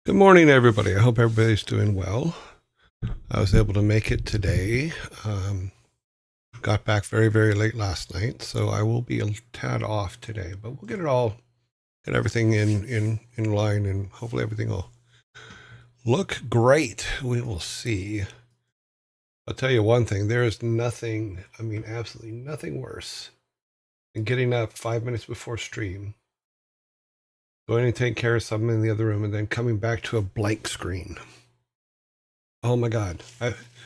Good morning, everybody. I hope everybody's doing well. I was able to make it today. Got back very, very late last night, so I will be a tad off today. But we'll get everything in line, and hopefully everything will look great. We will see. I'll tell you one thing: there is nothing. I mean, absolutely nothing worse than getting up 5 minutes before stream, going to take care of something in the other room, and then coming back to a blank screen. Oh my God.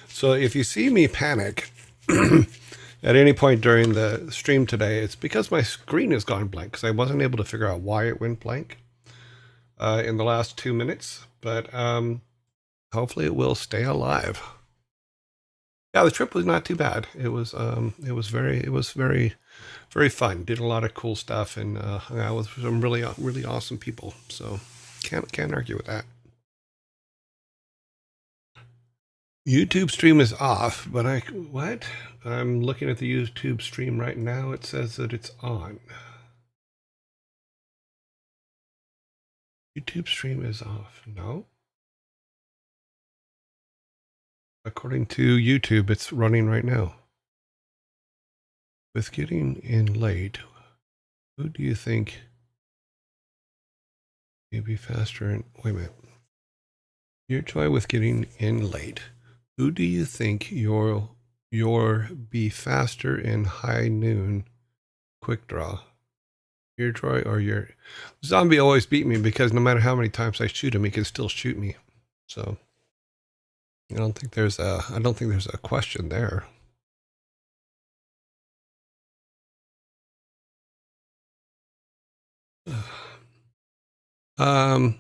So if you see me panic at any point during the stream today, it's because my screen has gone blank because I wasn't able to figure out why it went blank in the last 2 minutes. But hopefully it will stay alive. Yeah, the trip was not too bad. It was very fun. Did a lot of cool stuff and hung out with some really awesome people. So can't argue with that. YouTube stream is off, but what? I'm looking at the YouTube stream right now. It says that it's on. YouTube stream is off. No. According to YouTube, it's running right now. With getting in late, who do you think you'd be faster in? Wait a minute. Your try with getting in late. Who do you think you'll be faster in high noon quick draw? Your Troy or your zombie always beat me because no matter how many times I shoot him, he can still shoot me. So I don't think there's a question there. Um,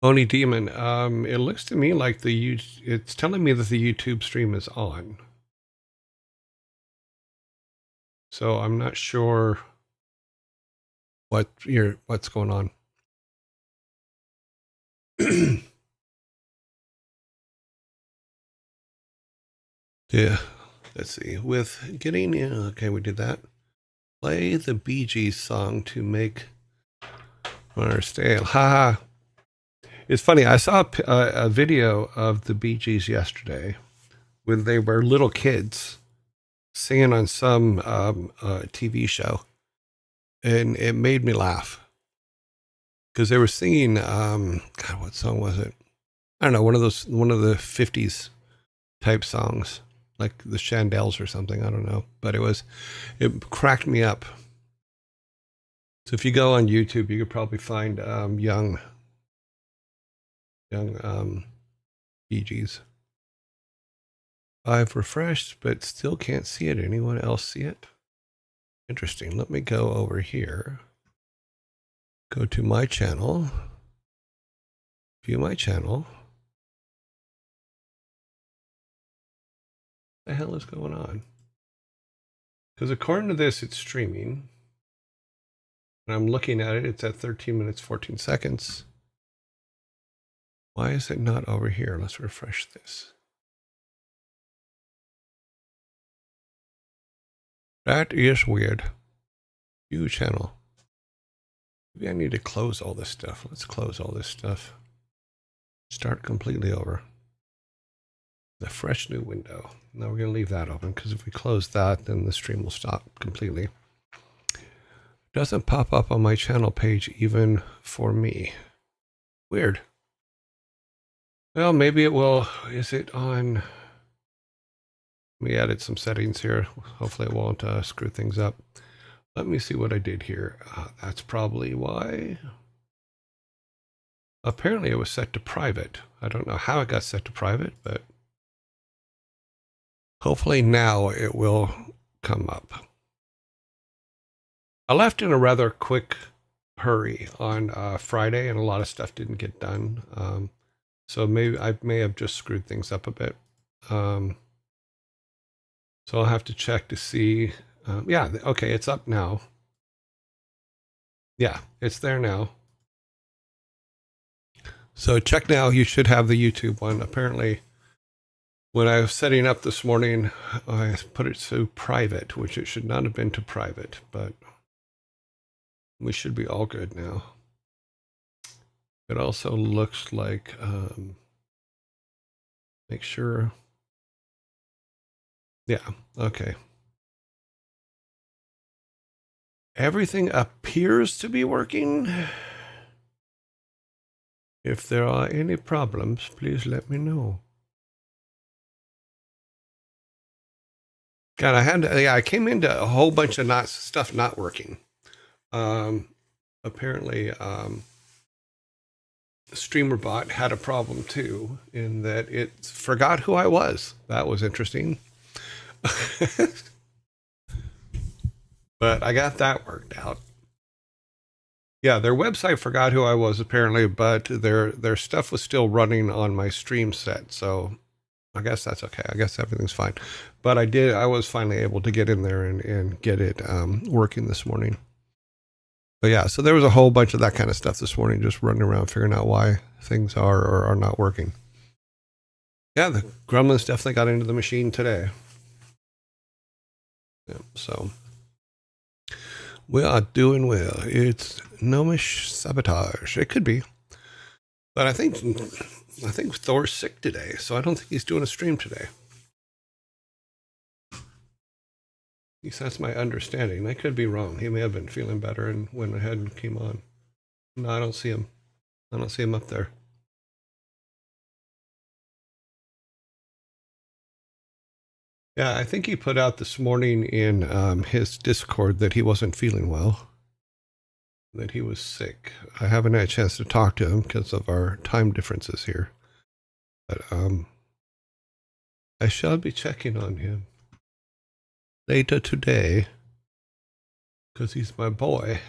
Oni Demon. It looks to me like it's telling me that the YouTube stream is on. So I'm not sure what's going on. Yeah, let's see. With getting okay, we did that. Play the Bee Gees song to make our stale. Ha! It's funny. I saw a video of the Bee Gees yesterday when they were little kids singing on some TV show, and it made me laugh because they were singing. God, what song was it? I don't know. One of the '50s type songs, like the Chandelles or something. I don't know, but it cracked me up. So if you go on YouTube, you could probably find young Bee Gees. I've refreshed, but still can't see it. Anyone else see it? Interesting. Let me go over here. Go to my channel. View my channel. What the hell is going on? Because according to this, it's streaming. And I'm looking at it. It's at 13 minutes, 14 seconds. Why is it not over here? Let's refresh this. That is weird. View channel. Maybe I need to close all this stuff. Let's close all this stuff. Start completely over. The fresh new window. Now we're going to leave that open because if we close that, then the stream will stop completely. Doesn't pop up on my channel page even for me. Weird. Well, maybe it will. Is it on? Let me edit some settings here. Hopefully it won't screw things up. Let me see what I did here. That's probably why. Apparently it was set to private. I don't know how it got set to private, but hopefully now it will come up. I left in a rather quick hurry on Friday, and a lot of stuff didn't get done. So maybe I may have just screwed things up a bit. So I'll have to check to see. Yeah, okay, it's up now. Yeah, it's there now. So check now. You should have the YouTube one. Apparently, when I was setting up this morning, I put it to private, which it should not have been to private, but we should be all good now. It also looks like, make sure. Yeah, okay. Everything appears to be working. If there are any problems, please let me know. God, I came into a whole bunch of stuff not working. Apparently, StreamerBot had a problem too, in that it forgot who I was. That was interesting. But I got that worked out. Yeah, their website forgot who I was apparently, but their stuff was still running on my stream set. So I guess that's okay. I guess everything's fine. But I was finally able to get in there and get it working this morning. But yeah, so there was a whole bunch of that kind of stuff this morning, just running around figuring out why things are or are not working. Yeah, the gremlins definitely got into the machine today. Yeah, so we are doing well. It's gnomish sabotage. It could be, but I think Thor's sick today, so I don't think he's doing a stream today. At least that's my understanding. I could be wrong. He may have been feeling better and went ahead and came on. No, I don't see him. I don't see him up there. Yeah, I think he put out this morning in his Discord that he wasn't feeling well, that he was sick. I haven't had a chance to talk to him because of our time differences here. But I shall be checking on him later today because he's my boy.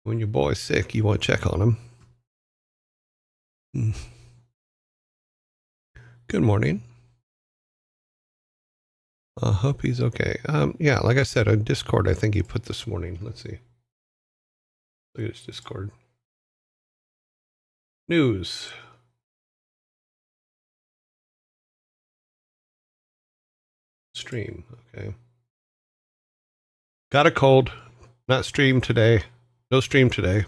When your boy's sick, you want to check on him. Good morning. I hope he's okay. Yeah, like I said, on Discord, I think he put this morning. Let's see. Look at his Discord. News. Stream. Okay. Got a cold. Not stream today. No stream today.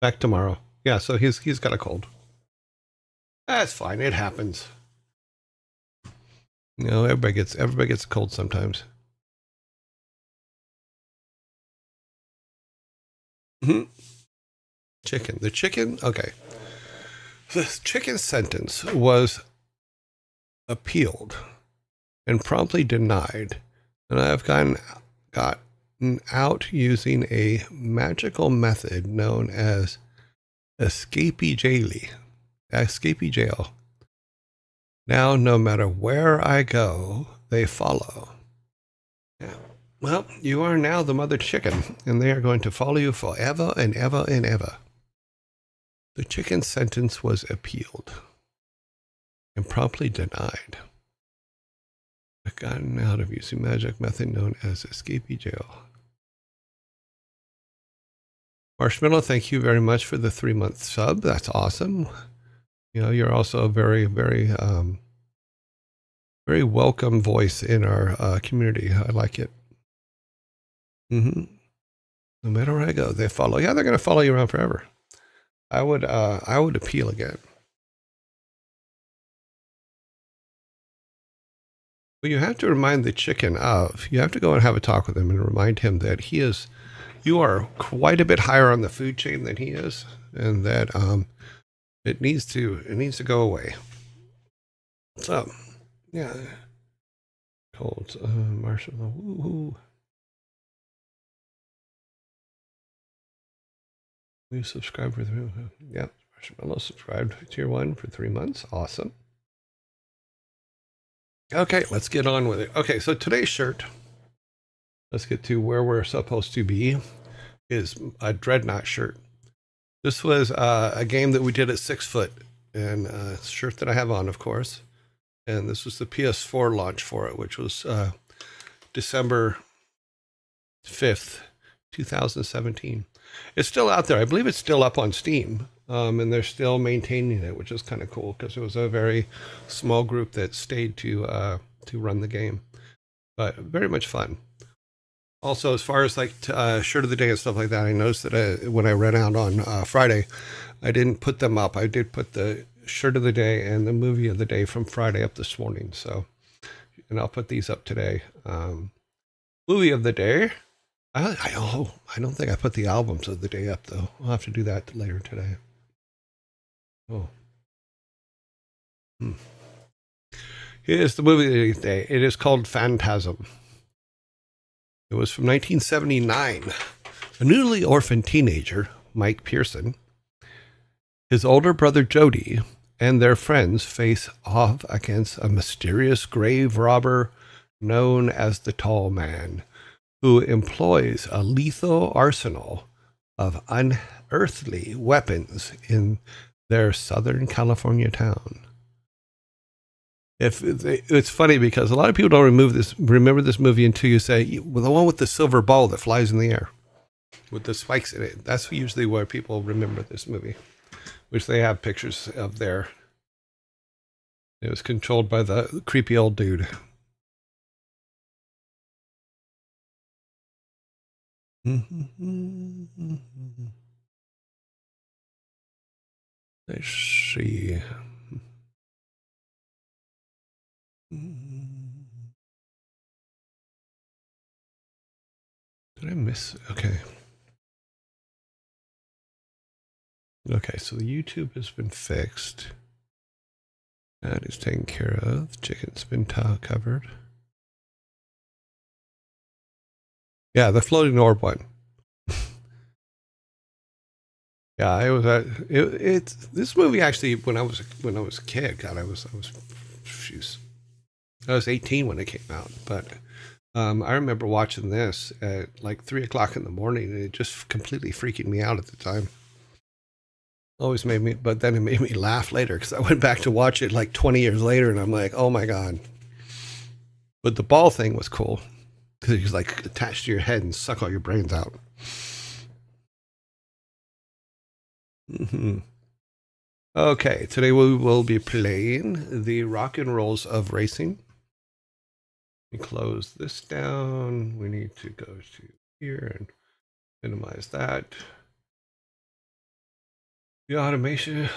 Back tomorrow. Yeah, so he's got a cold. That's fine. It happens. You know, everybody gets a cold sometimes. Chicken. The chicken. Okay. The chicken sentence was appealed and promptly denied, and I've gotten out using a magical method known as escapee jail. Now, no matter where I go, they follow. Yeah. Well, you are now the mother chicken, and they are going to follow you forever and ever and ever. The chicken sentence was appealed and promptly denied. I've gotten out of using magic method known as escapee jail. Marshmallow, thank you very much for the 3-month sub. That's awesome. You know, you're also a very, very, very welcome voice in our community. I like it. No matter where I go, they follow. Yeah, they're going to follow you around forever. I would appeal again. Well, you have to remind the chicken you have to go and have a talk with him and remind him that you are quite a bit higher on the food chain than he is, and that it needs to go away. So, yeah. Cold marshmallow. Woo-hoo. You subscribed for 3 months. Yep. Marshmallow subscribed tier 1 for 3 months. Awesome. Okay, let's get on with it. Okay, so today's shirt, let's get to where we're supposed to be, is a Dreadnought shirt. This was a game that we did at 6 foot, and a shirt that I have on, of course. And this was the PS4 launch for it, which was December 5th, 2017. It's still out there. I believe it's still up on Steam, and they're still maintaining it, which is kind of cool because it was a very small group that stayed to run the game. But very much fun. Also, as far as like shirt of the day and stuff like that, I noticed that when I ran out on Friday, I didn't put them up. I did put the shirt of the day and the movie of the day from Friday up this morning. So, and I'll put these up today. Movie of the day. I don't think I put the albums of the day up though. I'll have to do that later today. Oh. Hmm. Here's the movie of the day. It is called Phantasm. It was from 1979. A newly orphaned teenager, Mike Pearson, his older brother Jody, and their friends face off against a mysterious grave robber known as the Tall Man, who employs a lethal arsenal of unearthly weapons in their Southern California town. It's funny because a lot of people don't remember this movie until you say, well, the one with the silver ball that flies in the air with the spikes in it. That's usually where people remember this movie, which they have pictures of there. It was controlled by the creepy old dude. Let's see. Did I miss? Okay. Okay, so the YouTube has been fixed. That is taken care of. The chicken's been covered. Yeah, the floating orb one. Yeah, it was it's this movie actually when I was a kid. God, I was 18 when it came out, but I remember watching this at like 3:00 in the morning, and it just completely freaking me out at the time. Always made me, but then it made me laugh later because I went back to watch it like 20 years later, and I'm like, oh my god. But the ball thing was cool because it was like attached to your head and suck all your brains out. Mm-hmm. Okay, today we will be playing the rock and rolls of racing. We close this down. We need to go to here and minimize that. The automation,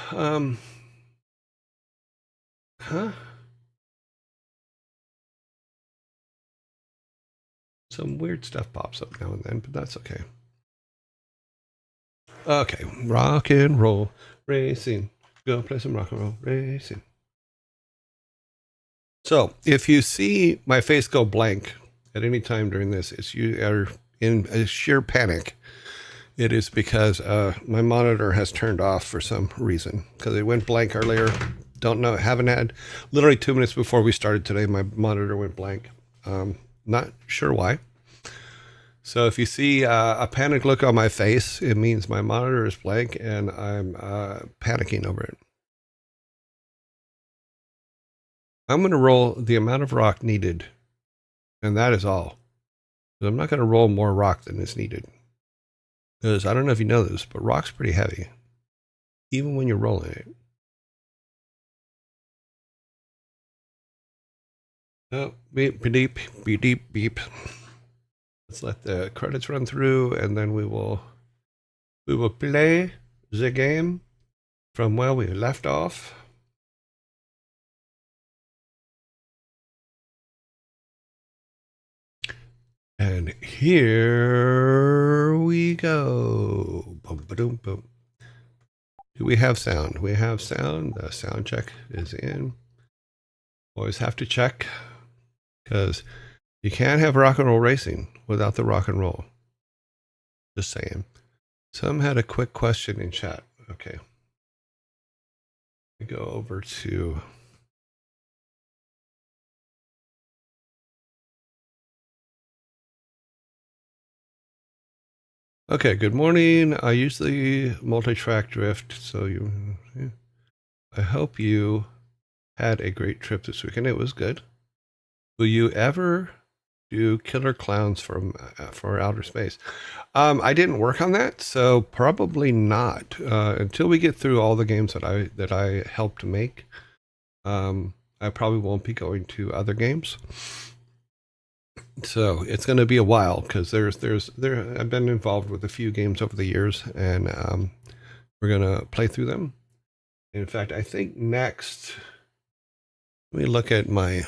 some weird stuff pops up now and then, but that's okay. Okay, rock and roll racing. Go play some rock and roll racing. So if you see my face go blank at any time during this, it's you are in a sheer panic. It is because my monitor has turned off for some reason because it went blank earlier. Don't know. Haven't had literally 2 minutes before we started today. My monitor went blank. Not sure why. So if you see a panic look on my face, it means my monitor is blank and I'm panicking over it. I'm going to roll the amount of rock needed, and that is all. I'm not going to roll more rock than is needed. Because I don't know if you know this, but rock's pretty heavy, even when you're rolling it. Oh, beep, beep, beep, beep, beep. Let's let the credits run through, and then we will play the game from where we left off. And here we go. Boom, boom, boom. Do we have sound? We have sound. The sound check is in. Always have to check because you can't have rock and roll racing without the rock and roll. Just saying. Some had a quick question in chat. Okay. We go over to okay, good morning. I usually multi-track drift, so I hope you had a great trip this weekend. It was good. Will you ever do Killer Clowns for outer space? I didn't work on that, so probably not until we get through all the games that I helped make. I probably won't be going to other games. So it's going to be a while because I've been involved with a few games over the years, and we're going to play through them. In fact, I think next, let me look at my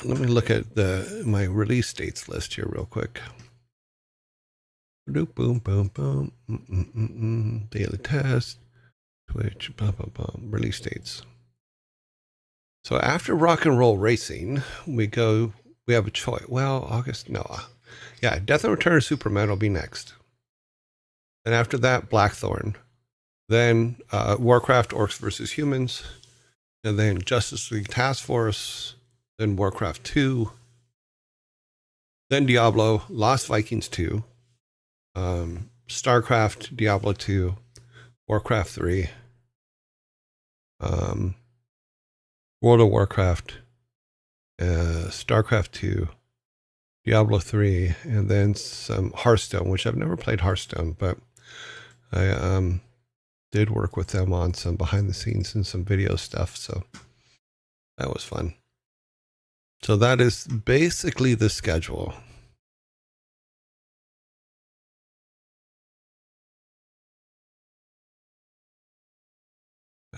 release dates list here real quick. Boom, boom, boom, boom. Daily test, Twitch, release dates. So after Rock and Roll Racing, we have a choice. Well, August, no. Yeah, Death and Return of Superman will be next. And after that, Blackthorn. Then Warcraft Orcs vs. Humans. And then Justice League Task Force. Then Warcraft 2. Then Diablo, Lost Vikings 2. StarCraft, Diablo 2. Warcraft 3. World of Warcraft, StarCraft 2, Diablo 3, and then some Hearthstone, which I've never played Hearthstone, but I did work with them on some behind the scenes and some video stuff, so that was fun. So that is basically the schedule.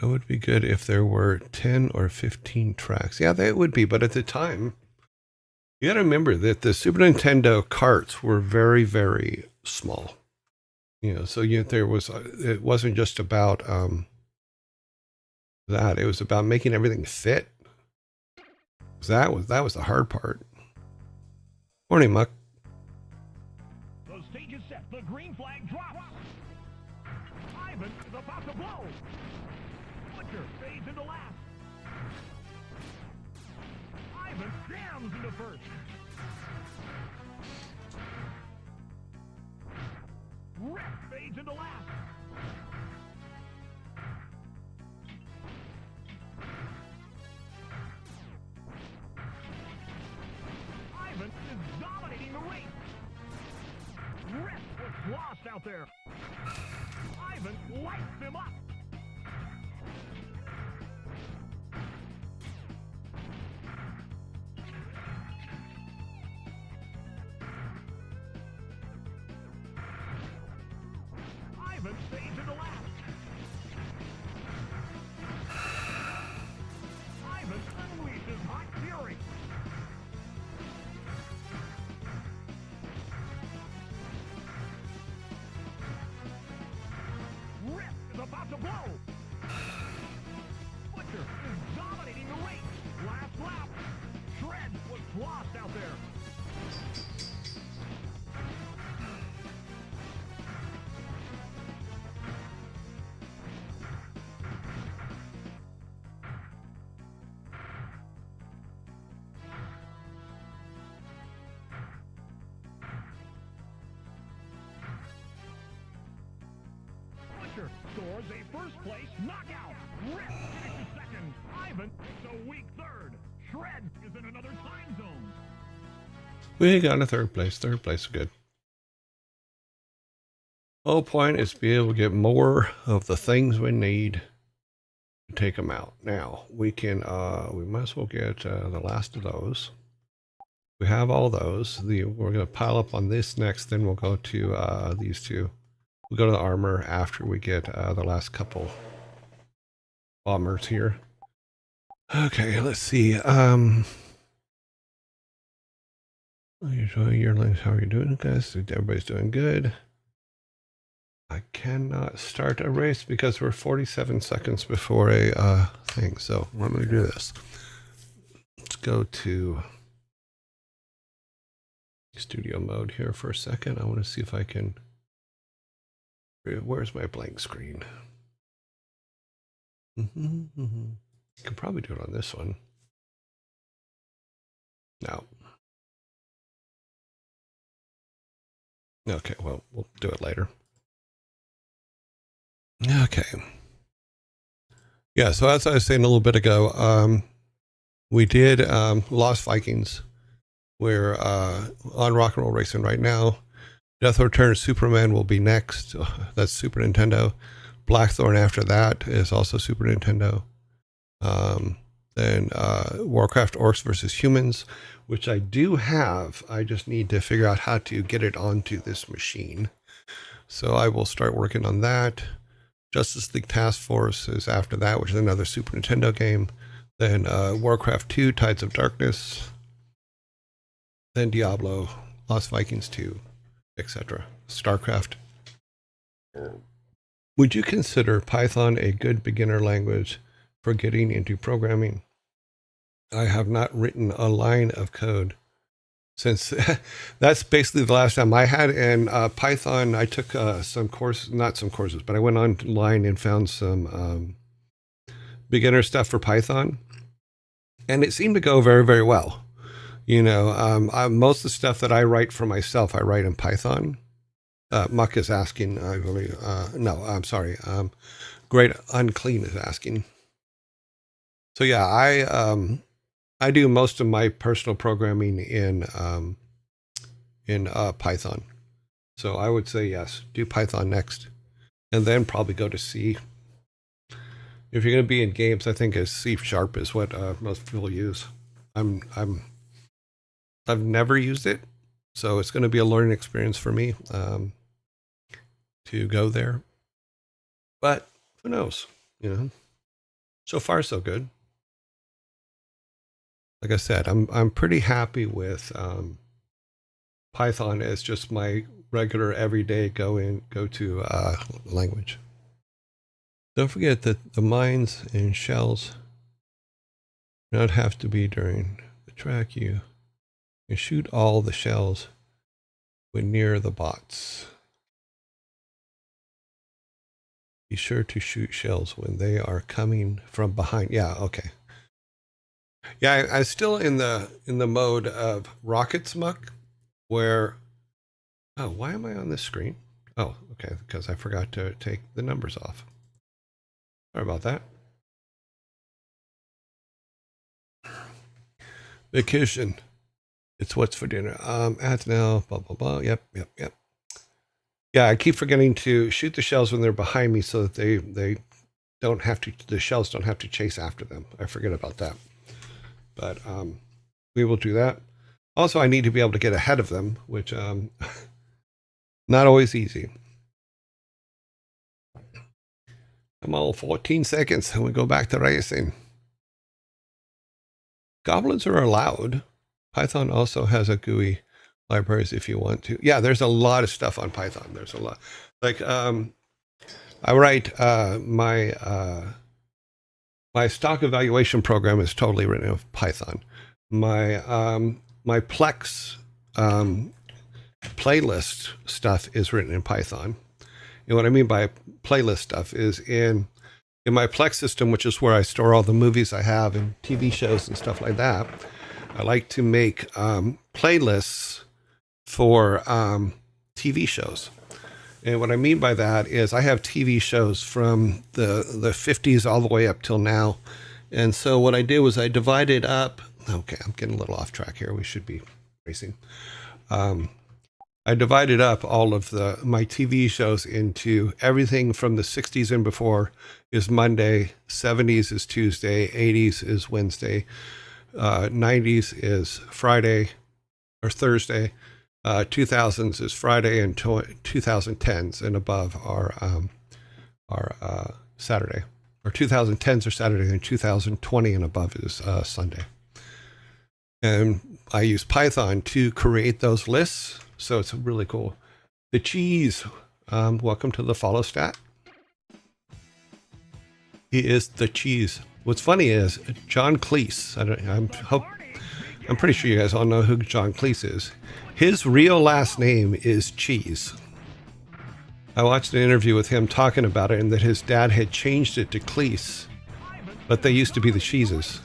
It would be good if there were 10 or 15 tracks. Yeah, that would be. But at the time, you got to remember that the Super Nintendo carts were very, very small. So it wasn't just about that. It was about making everything fit. That was the hard part. Morning, Muck. The stage is set. The green flag drops. Ivan is about to blow. Butcher fades into last. Ivan jams into first. Rip fades into last. Ivan is dominating the race. Rip was lost out there. Ivan lights him up. Ivan fades into last. Ivan unleashes hot fury. Rip is about to blow. Butcher is dominating the race. Last lap. Shred was lost out there. Butcher scores a first place knockout. Rip finishes second. Ivan takes a weak third. Shred is in another time zone. We got a third place. Third place is good. Whole point is to be able to get more of the things we need to take them out. Now we can we might as well get the last of those. We have all those. We're going to pile up on this next. Then we'll go to these two. We'll go to the armor after we get the last couple bombers here. Okay, let's see. Yearlings, how are you doing, guys? Everybody's doing good. I cannot start a race because we're 47 seconds before a thing. So let me do this. Let's go to studio mode here for a second. I want to see if I can. Where's my blank screen? You can probably do it on this one. No. Okay, well, we'll do it later. Okay. Yeah, so as I was saying a little bit ago, we did Lost Vikings. We're on Rock and Roll Racing right now. Death Return of Superman will be next. That's Super Nintendo. Blackthorn after that is also Super Nintendo. Then Then Warcraft Orcs versus Humans, which I do have. I just need to figure out how to get it onto this machine. So I will start working on that. Justice League Task Force is after that, which is another Super Nintendo game. Then Warcraft 2, Tides of Darkness. Then Diablo, Lost Vikings 2, etc. StarCraft. Would you consider Python a good beginner language for getting into programming? I have not written a line of code since that's basically the last time I had. And Python, I took some courses, not some courses, but I went online and found some beginner stuff for Python. And it seemed to go very, very well. You know, most of the stuff that I write for myself, I write in Python. Muck is asking, I believe. No, I'm sorry. Great Unclean is asking. So yeah, I do most of my personal programming in Python. So I would say yes, do Python next, and then probably go to C. If you're going to be in games, I think a C# is what most people use. I've never used it, so it's going to be a learning experience for me to go there. But who knows? You know, so far so good. Like I said, I'm pretty happy with Python as just my regular everyday go to language. Don't forget that the mines and shells do not have to be during the track. You can shoot all the shells when near the bots. Be sure to shoot shells when they are coming from behind. Yeah, okay. Yeah, I'm still in the mode of Rockets Muck, where why am I on this screen? Oh, okay, because I forgot to take the numbers off. Sorry about that. Vacation. It's what's for dinner. Ads now, blah, blah, blah. Yep. Yeah, I keep forgetting to shoot the shells when they're behind me so that they don't have to, the shells don't have to chase after them. I forget about that. But we will do that. Also, I need to be able to get ahead of them, which not always easy. Come on, 14 seconds and we go back to racing. Goblins are allowed. Python also has a GUI libraries if you want to. Yeah, there's a lot of stuff on Python. There's a lot. Like I write my stock evaluation program is totally written in Python. My Plex playlist stuff is written in Python. And what I mean by playlist stuff is in my Plex system, which is where I store all the movies I have and TV shows and stuff like that. I like to make playlists for TV shows. And what I mean by that is I have TV shows from the 50s all the way up till now. And so what I did was I divided up. Okay, I'm getting a little off track here. We should be racing. I divided up all of my TV shows into everything from the 60s and before is Monday, 70s is Tuesday, 80s is Wednesday, 90s is Friday or Thursday, 2000s is Friday, and 2010s and above are Saturday. Or 2010s are Saturday, and 2020 and above is Sunday. And I use Python to create those lists, so it's really cool. The cheese, welcome to the follow stat. He is the cheese. What's funny is John Cleese. I'm pretty sure you guys all know who John Cleese is. His real last name is Cheese. I watched an interview with him talking about it and that his dad had changed it to Cleese, but they used to be the Cheeses.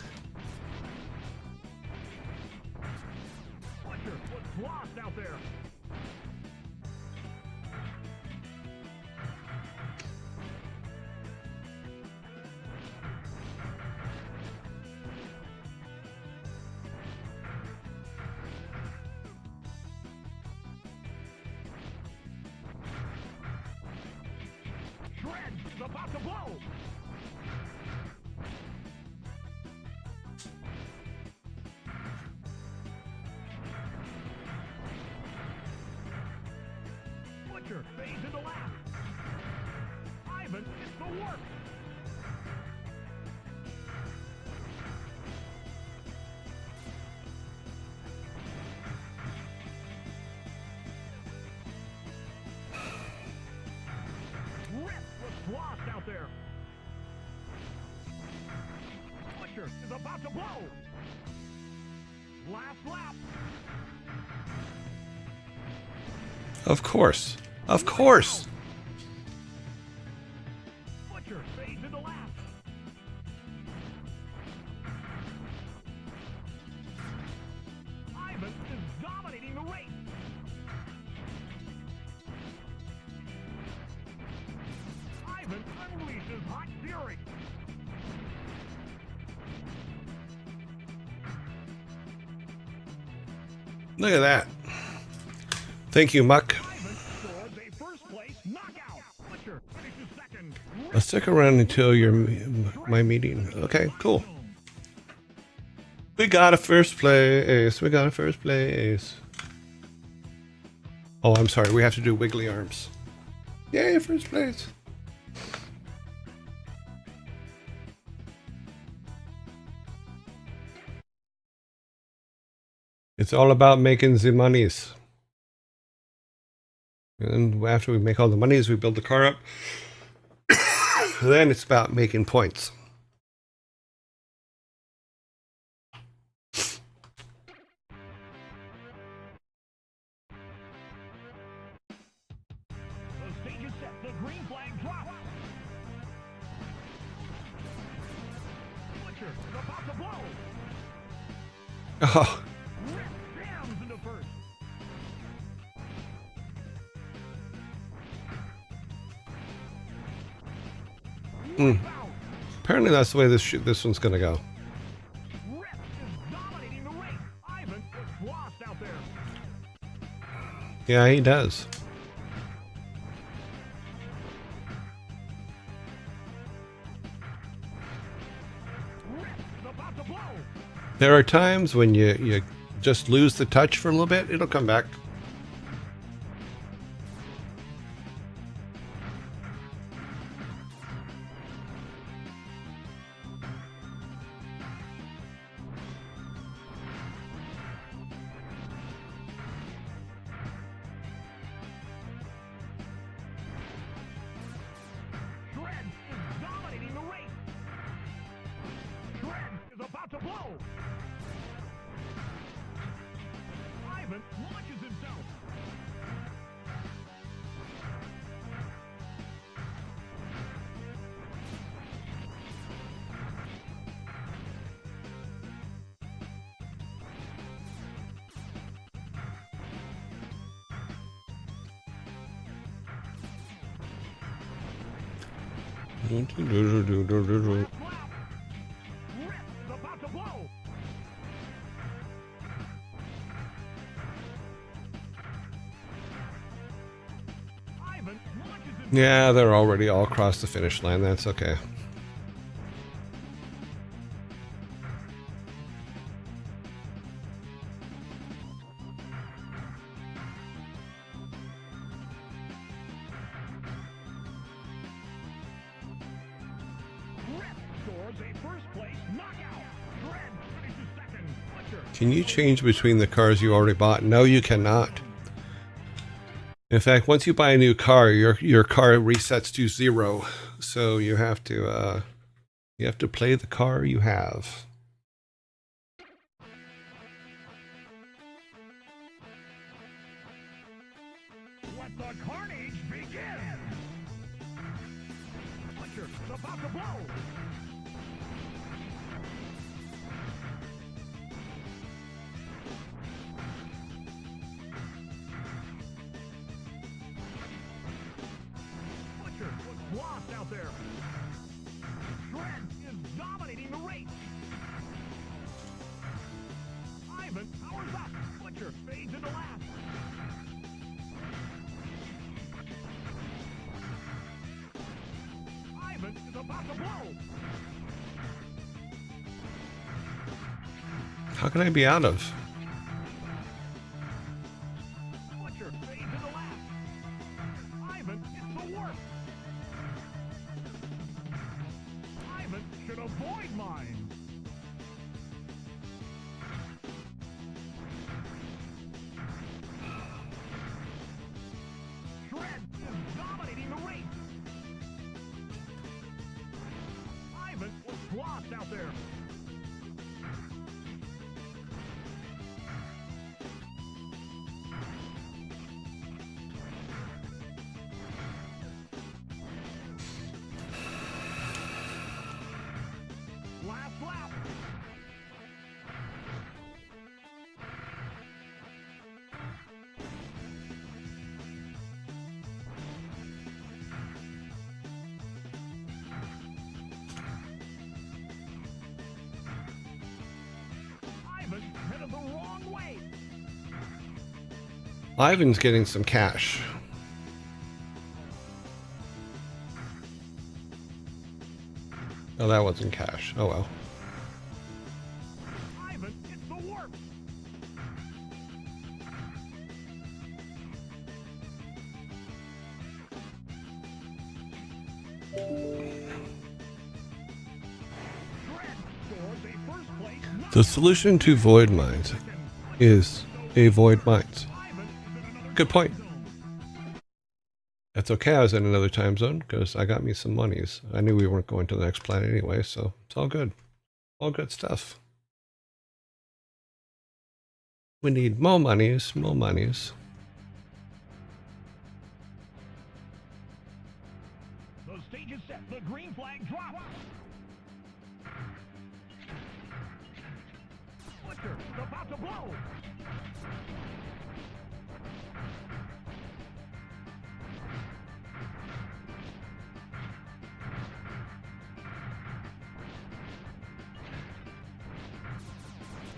Butcher fades into last. Ivan gets the work. Rip was lost out there. Butcher is about to blow. Last lap. Of course. Of course. Butcher fades into last. Ivan is dominating the race. Ivan unleashes hot fury. Look at that. Thank you, Muck. Ivan scores a first place knockout. Butcher finishes second. I'll stick around until my meeting. Okay, cool. We got a first place. We got a first place. Oh, I'm sorry. We have to do wiggly arms. Yay, first place. It's all about making the monies. And after we make all the monies, we build the car up. Then it's about making points. The stage is set. The green flag drops. Butcher is about to blow. Oh, Rip jams into first. Out. apparently that's the way this one's gonna go. Rip is dominating the race. Ivan was lost out there. Yeah, he does. Rip is about to blow. There are times when you just lose the touch for a little bit. It'll come back. Shred is dominating the race. Shred is about to blow. Ivan launches himself. Last lap. Rip is about to blow. Ivan launches himself. Yeah, they're already all across the finish line. That's okay. Rip scores a first place knockout. Shred finishes second. Butcher. Can you change between the cars you already bought? No, you cannot. In fact, once you buy a new car, your car resets to 0. So you have to play the car you have. Let the carnage begin. Butcher is about to blow. Butcher was lost out there. Shred is dominating the race. Ivan powers up. Butcher fades into last. Ivan is about to blow. How can I be out of? Butcher fades into last. warp. Ivan should avoid mine. Shred is dominating the race. Ivan was lost out there. Last lap. Ivan headed the wrong way. Ivan's getting some cash. Oh, that wasn't cash. Oh well. Ivan hits the warp. Shred scores a first place. The solution to void mines is a void mines. Ivan is in another Good point. zone. That's okay. I was in another time zone because I got me some monies. I knew we weren't going to the next planet anyway, so it's all good. All good stuff. We need more monies, more monies. The stage is set. The green flag drops. Butcher is about to blow.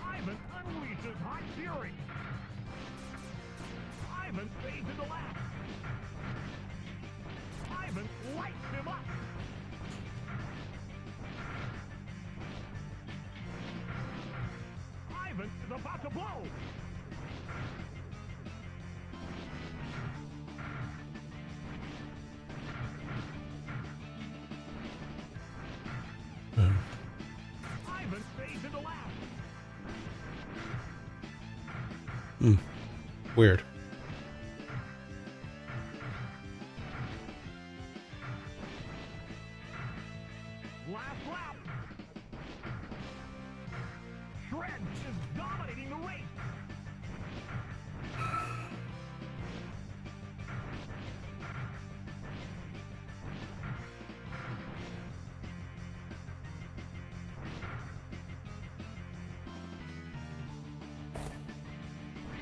Ivan unleashes hot fury. Ivan fades into last. Ivan lights him up. Ivan is about to blow. Ivan fades into last. Weird. Last lap. Shred is dominating the race.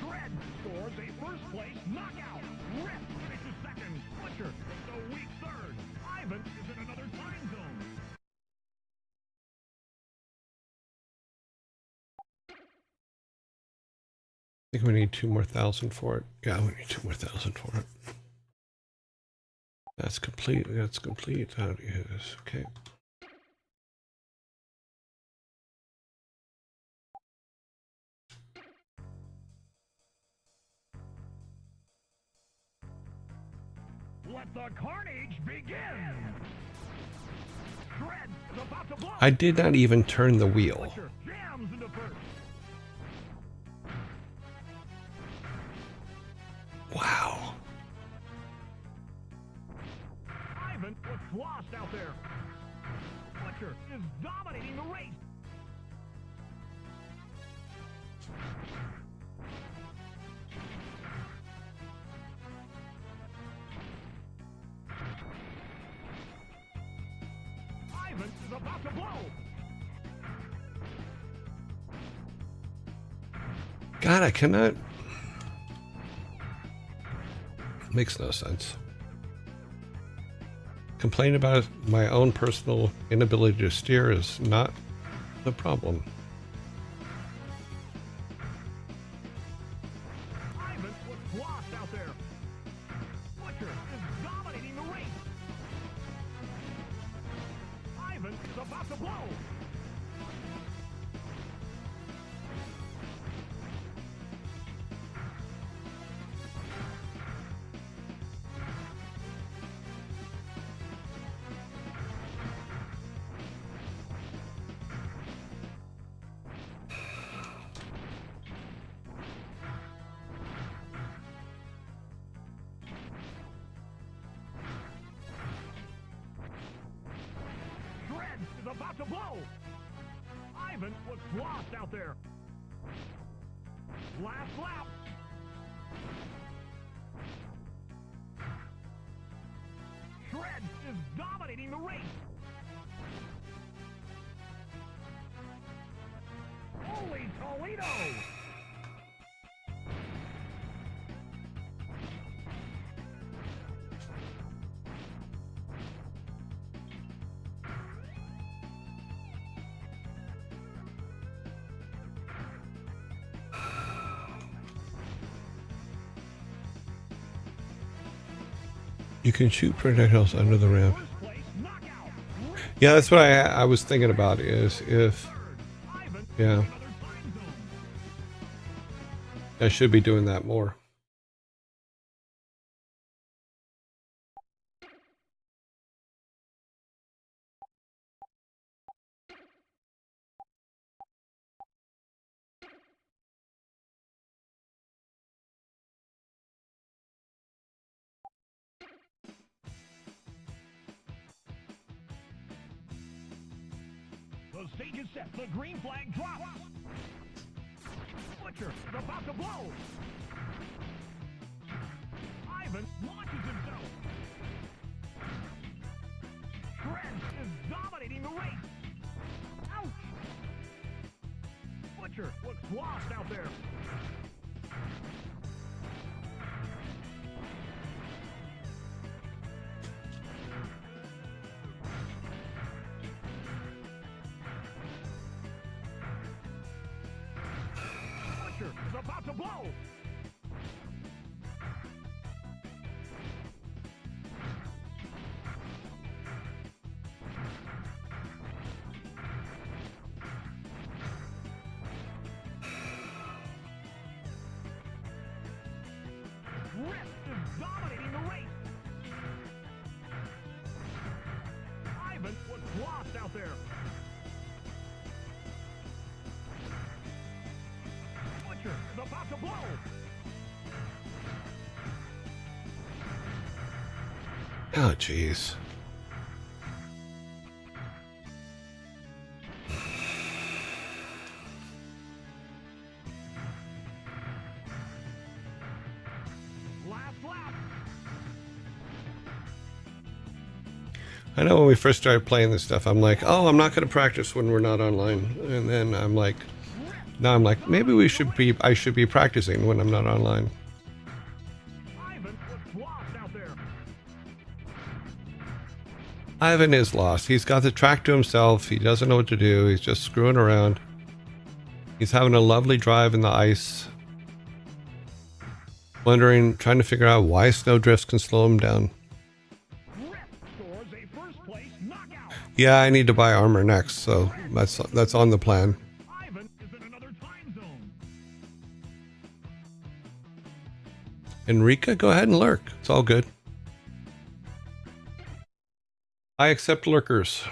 Shred scores a first place knockout. Rip finishes second. Butcher is a weak third. Ivan is in another time zone. I think we need 2,000 for it. Yeah, we need 2,000 for it. That's complete. That's complete. How do you hit this? Okay. Let the carnage begin. Shred is about to blow. I did not even turn the wheel. Butcher jams into first. Wow. Ivan was lost out there. Butcher is dominating the race. Ivan is about to blow. God, I cannot. Makes no sense. Complain about my own personal inability to steer is not the problem. Ivan was lost out there. Butcher is dominating the race. Ivan is about to blow. Ivan looks lost out there. Last lap. Shred is dominating the race. Holy Toledo! You can shoot projectiles under the ramp. Yeah, that's what I was thinking about, is if, yeah, I should be doing that more. The stage is set. The green flag drops. Butcher is about to blow. Ivan launches himself. Shred is dominating the race. Ouch! Butcher looks lost out there. Is about to blow. Rip is dominating the race. Ivan looks lost out there. Is about to blow. Oh, jeez. Last lap. I know when we first started playing this stuff, I'm like, oh, I'm not going to practice when we're not online. And then I'm like, now I'm like, maybe I should be practicing when I'm not online. Ivan looks lost out there. Ivan is lost. He's got the track to himself. He doesn't know what to do. He's just screwing around. He's having a lovely drive in the ice. Wondering, trying to figure out why snowdrifts can slow him down. Rip scores a first place knockout. Yeah, I need to buy armor next, so that's on the plan. Ivan is in another time zone. Enrica, go ahead and lurk. It's all good. I accept lurkers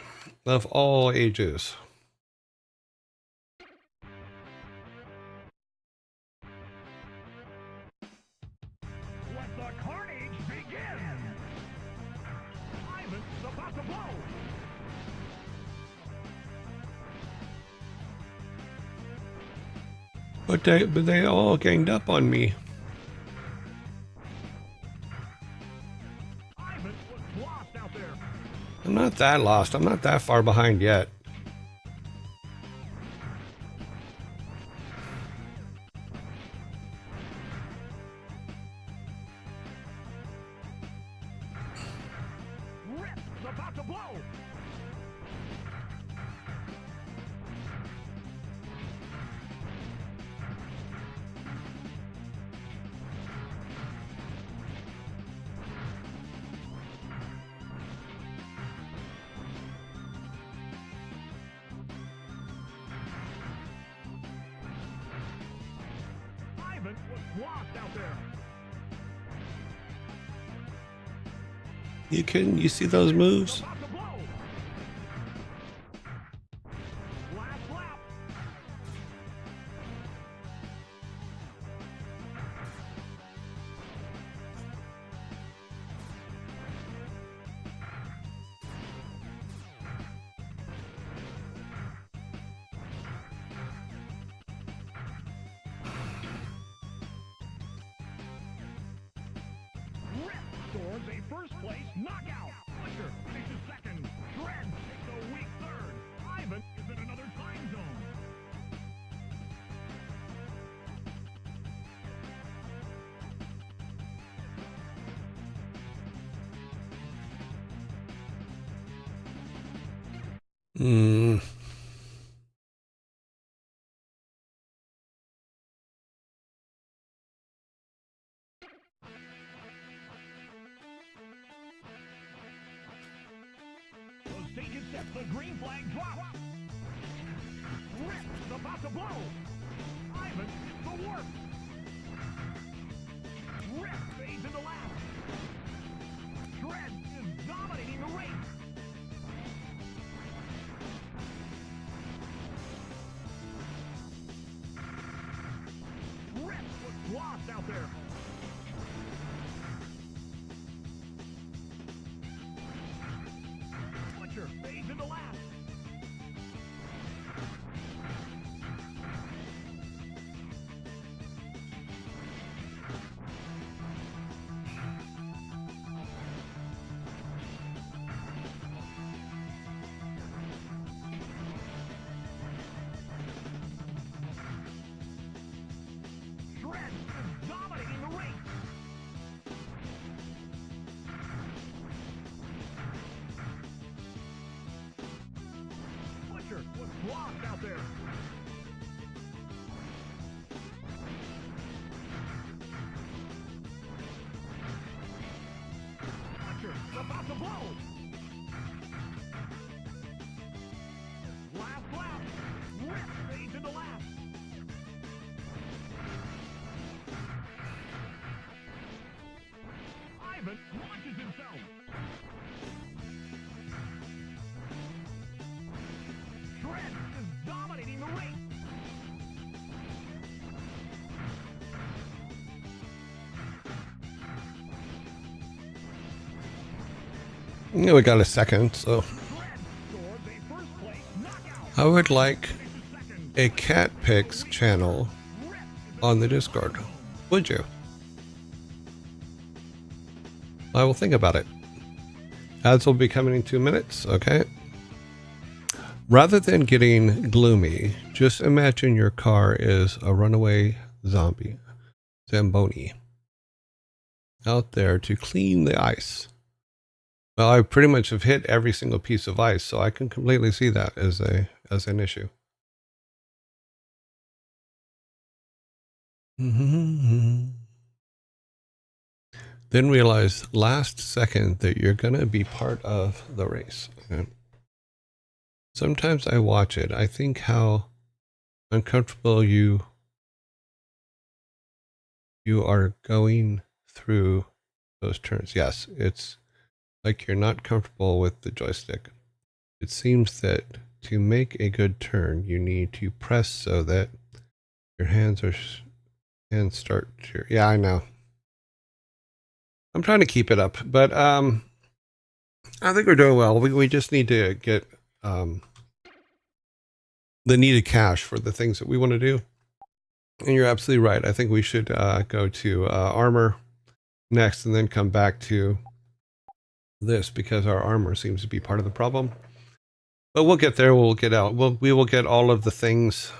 of all ages. Let the carnage begin. Ivan is about to blow. But they all ganged up on me. Ivan looks lost out there. I'm not that lost. I'm not that far behind yet. Rip is about to blow. Ivan looks lost out there. You see those moves? About to blow. Last lap. scores a first place knockout. Butcher finishes second. Shred takes a weak third. Ivan is in another time zone. The stage is set. The green flag drops. Rip is about to blow. Ivan hits the warp. Rip fades into last. Shred is dominating the race. Rip was lost out there. Butcher fades into last. Shred is dominating the race. Butcher was lost out there. Butcher is about to blow. Last lap. Rip fades into last. Ivan launches himself. Shred is dominating the race. Yeah, we got a second, so Shred scores a first place knockout. I would like Finishes second. a cat picks channel Rip is on the Discord. Would you? I will think about it. Ads will be coming in 2 minutes, okay? Rather than getting gloomy, just imagine your car is a runaway zombie, Zamboni, out there to clean the ice. Well, I pretty much have hit every single piece of ice, so I can completely see that as an issue. Then realize last second that you're going to be part of the race. Okay? Sometimes I watch it. I think how uncomfortable you are going through those turns. Yes, it's like you're not comfortable with the joystick. It seems that to make a good turn, you need to press so that your hands start to. Yeah, I know. I'm trying to keep it up, but I think we're doing well. We just need to get the needed cash for the things that we want to do. And you're absolutely right. I think we should go to armor next and then come back to this because our armor seems to be part of the problem. But we'll get there. We'll get out. We will get all of the things.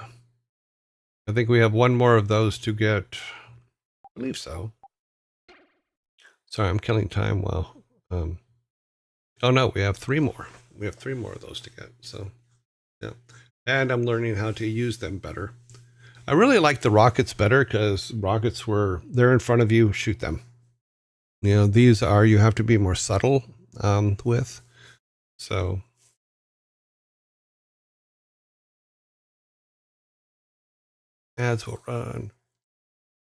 I think we have one more of those to get. I believe so. Sorry, I'm killing time while. Oh no, we have 3 more. We have 3 more of those to get. So, yeah. And I'm learning how to use them better. I really like the rockets better because rockets they're in front of you, shoot them. You know, these are, you have to be more subtle with. So. Ads will run.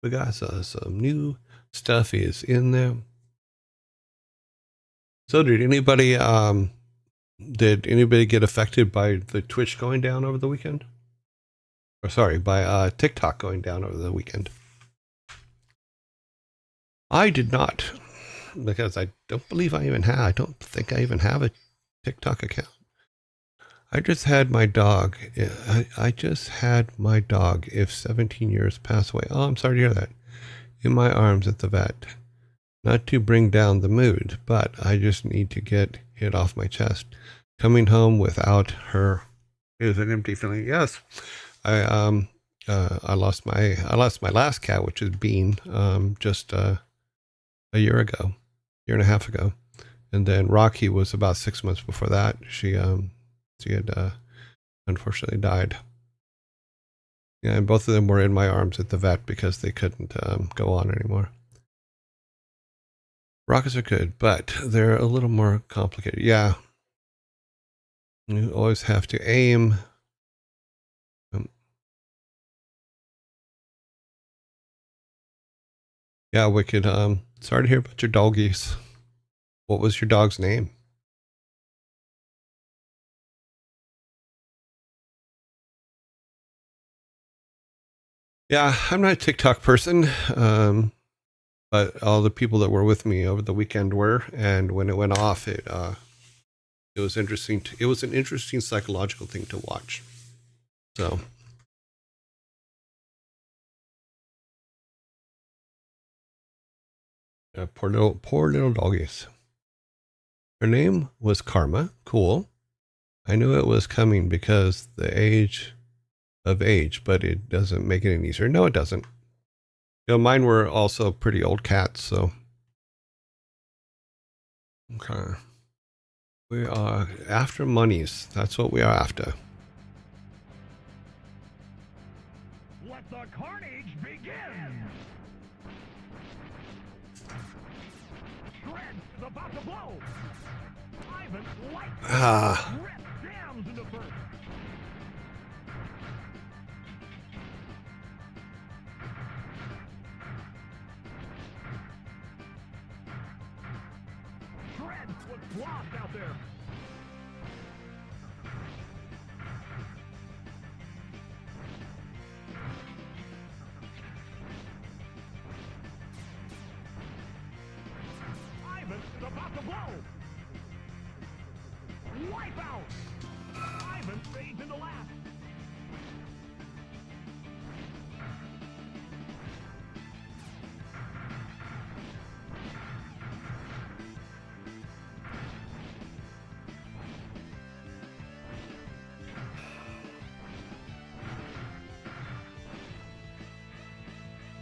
We got some new stuff is in there. So did anybody get affected by the Twitch going down over the weekend? Or sorry, by TikTok going down over the weekend? I did not, because I don't believe I don't think I even have a TikTok account. I just had my dog. I just had my dog, if 17 years pass away. Oh, I'm sorry to hear that. In my arms at the vet. Not to bring down the mood, but I just need to get it off my chest. Coming home without her is an empty feeling. Yes, I lost my last cat, which is Bean, just a year ago, year and a half ago, and then Rocky was about 6 months before that. She had unfortunately died. Yeah, and both of them were in my arms at the vet because they couldn't go on anymore. Rockets are good, but they're a little more complicated. Yeah, you always have to aim. Yeah, Wicked. Sorry to hear about your doggies. What was your dog's name? Yeah, I'm not a TikTok person, but all the people that were with me over the weekend were, and when it went off, it was interesting. It was an interesting psychological thing to watch. So, poor little doggies. Her name was Karma. Cool. I knew it was coming because the age of age, but it doesn't make it any easier. No, it doesn't. You know, mine were also pretty old cats, so. Okay. We are after monies. That's what we are after. Let the carnage begin! Shred is about to blow! Ivan lights Rip jams into first! Shred was lost out there! Ivan is about to blow! Wipe out! Ivan fades into last!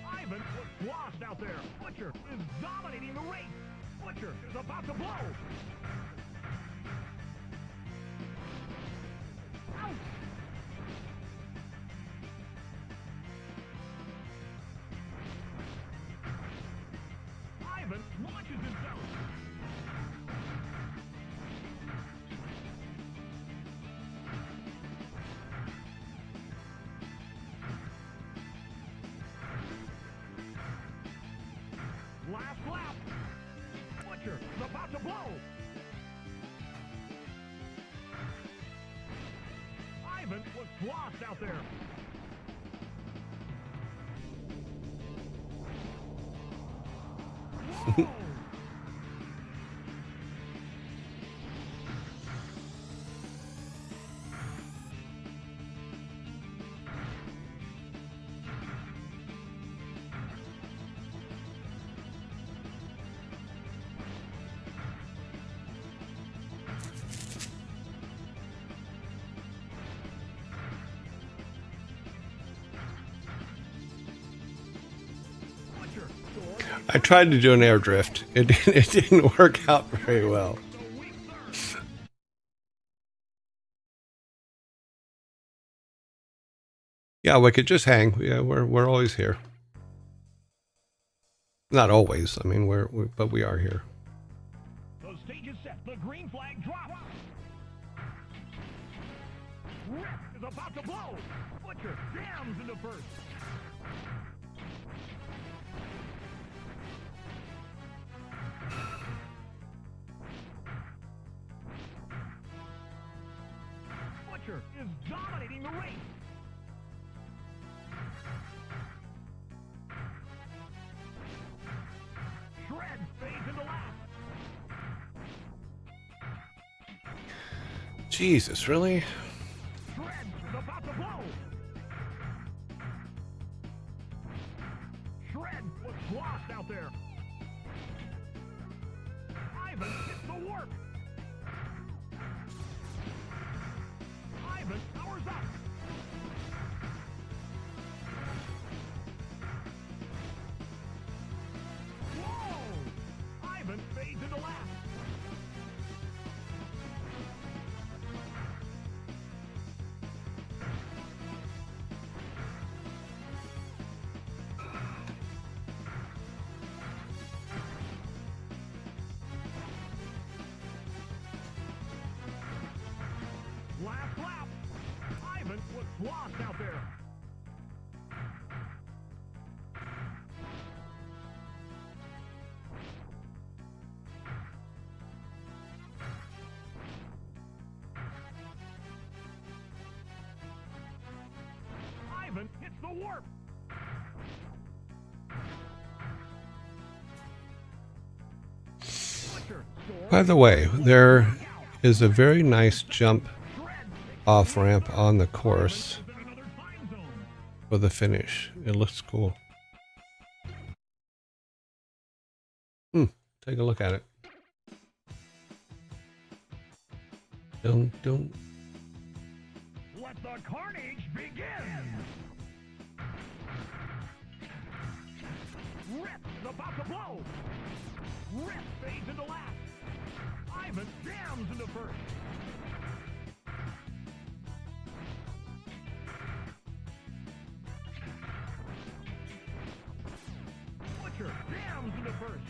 Ivan was lost out there! Butcher is dominating the race! Butcher is about to blow! Out! Ivan launches himself! Last lap! Butcher is about to blow! Ivan was lost out there! Whoa! Butcher soared I tried to do an air drift. It didn't work out very well. the weak third. Yeah, Wicked, just hang. Yeah, we're always here. Not always. I mean, but we are here. The stage is set. The green flag drops. Rip is about to blow. Butcher jams into first. Butcher is dominating the race. Shred fades into last. Jesus, really? Shred is about to blow. Shred was lost out there. Ivan powers up. Whoa! Ivan fades into last. Last lap. Ivan was lost out there. Ivan hits the warp. By the way, there is a very nice jump off ramp on the course for the finish. It looks cool. Take a look at it. Don't. Let the carnage begin! Rip's about to blow! Rip fades into last. Ivan jams into first. Butcher jams into first.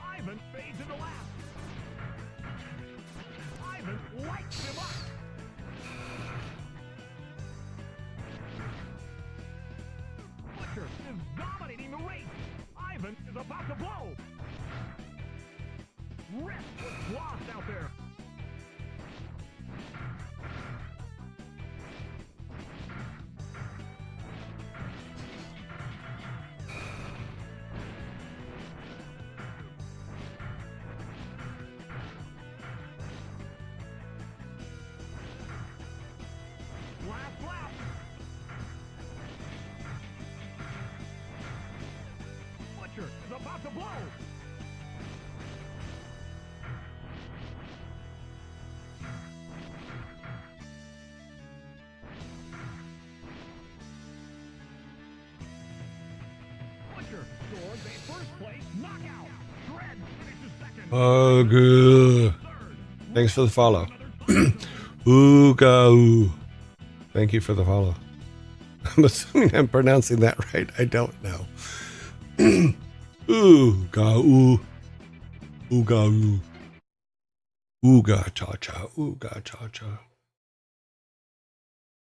Ivan fades into last. Ivan lights him up. Butcher is dominating the race. Ivan is about to blow. Rip was lost out there. Last lap. Butcher is about to blow. Butcher scores a first place knockout. Shred finishes second. Oh, good. Thanks for the follow. Ooga oo. Thank you for the follow. I'm assuming I'm pronouncing that right. I don't know. Ooga oo. Ooga oo. Ooga cha cha. Ooga cha cha.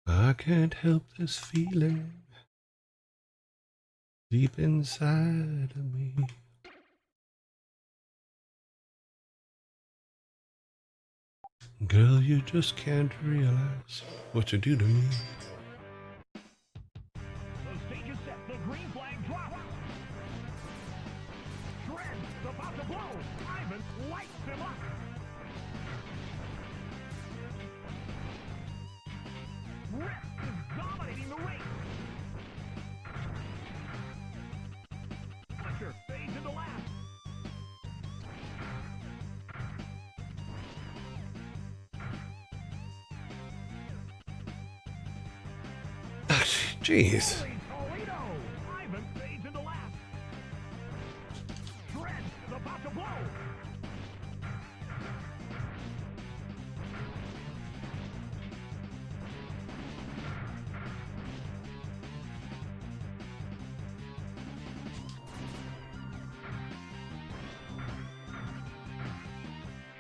I can't help this feeling deep inside of me. Girl, you just can't realize what you do to me. The stage is set. The green flag drops. Shred's about to blow. Ivan lights him up. Rip is dominating the race. Butcher fades into last. Jeez. Toledo. Ivan fades into last. Shred is about to blow.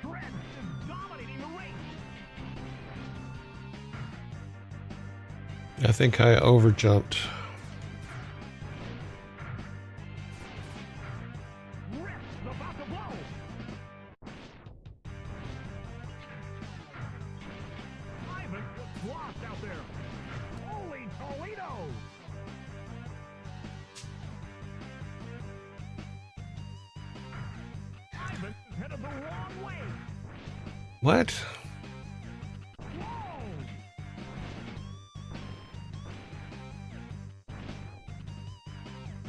Shred is dominating the race. I think I overjumped. Rip's about to blow. Ivan was lost out there. Holy Toledo! Ivan is headed the wrong way. What? Whoa!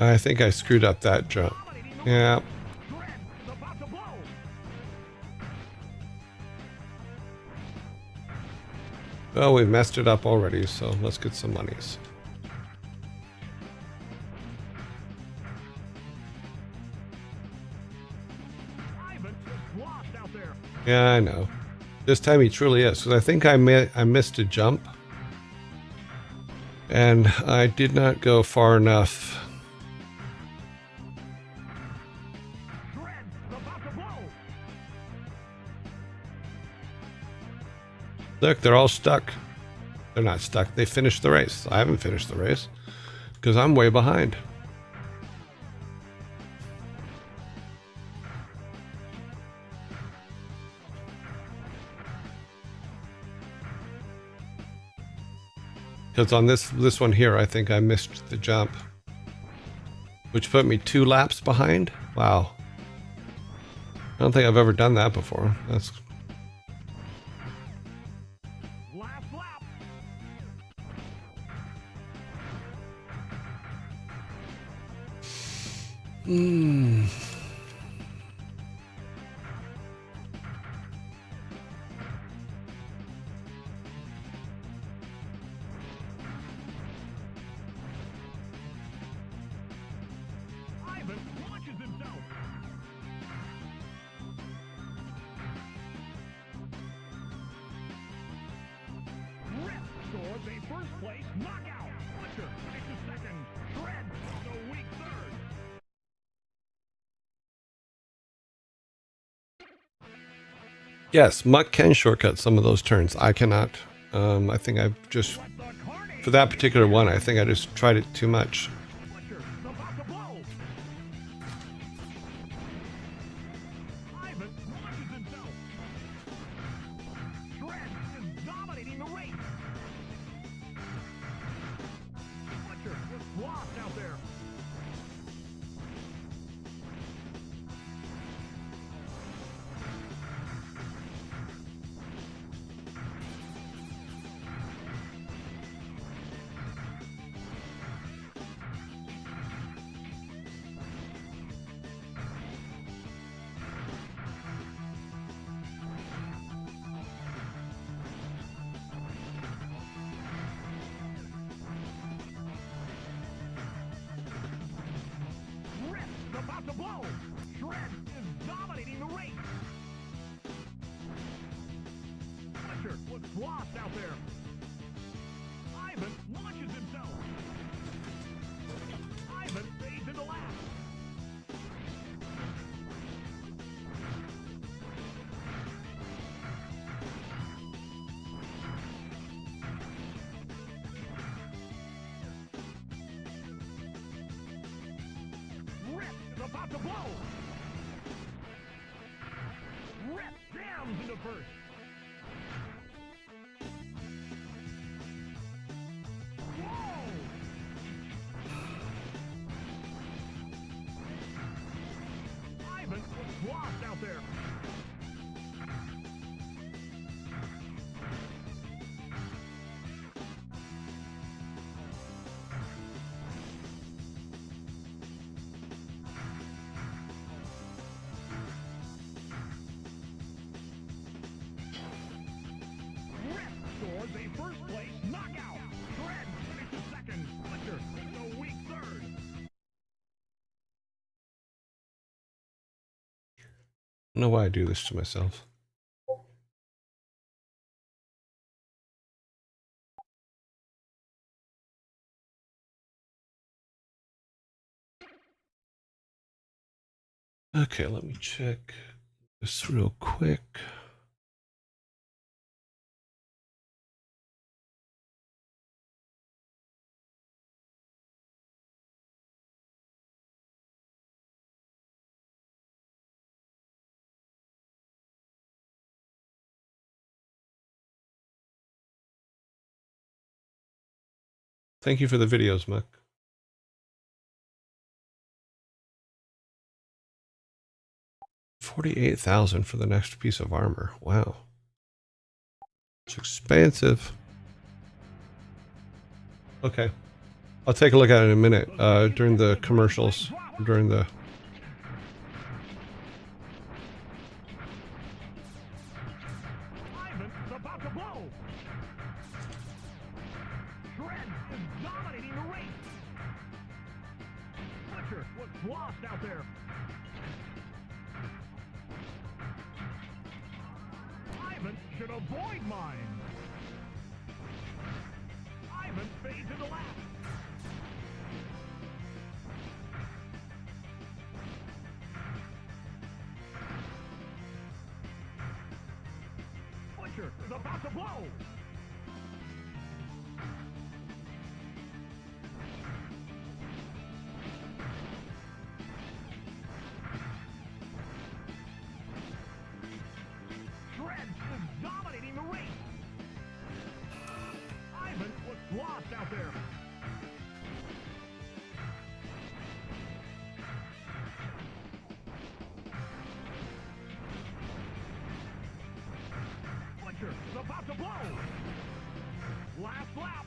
I think I screwed up that jump. Yeah. Shred is about to blow. Well, we messed it up already, so let's get some monies. Ivan is lost out there. Yeah, I know. This time he truly is, because I think I missed a jump. And I did not go far enough. Shred's about to blow. Look, they're all stuck. They're not stuck. They finished the race. I haven't finished the race because I'm way behind. Because on this one here, I think I missed the jump, which put me 2 laps behind. Wow. I don't think I've ever done that before. That's Last lap. Ivan launches himself. Rip scores a first place knockout. Butcher takes a second. Shred is a weak third. Yes, Muck can shortcut some of those turns. I cannot. I think I've just, But the carnage. for that particular one, I think I just tried it too much. Butcher about to blow. Ivan launches himself. Shred is dominating the race. Butcher was lost out there. Rip's about to blow. Shred is dominating the race. Butcher was lost out there. Ivan launches himself. Ivan fades into last. Rip is about to blow. Rip jams into first. Whoa! Ivan was lost out there. Rip scores a first place knockout. Shred finishes second. Butcher is a weak third. I don't know why I do this to myself. Okay, let me check this real quick. Thank you for the videos, Muck. 48,000 for the next piece of armor. Wow. It's expensive. Okay. I'll take a look at it in a minute, during the commercials, during the... Ivan's about to blow. is dominating the race. Butcher was lost out there. Ivan should avoid mine. Ivan fades into last. Butcher is about to blow. Shred is dominating the race. Ivan was lost out there. Butcher is about to blow. Last lap.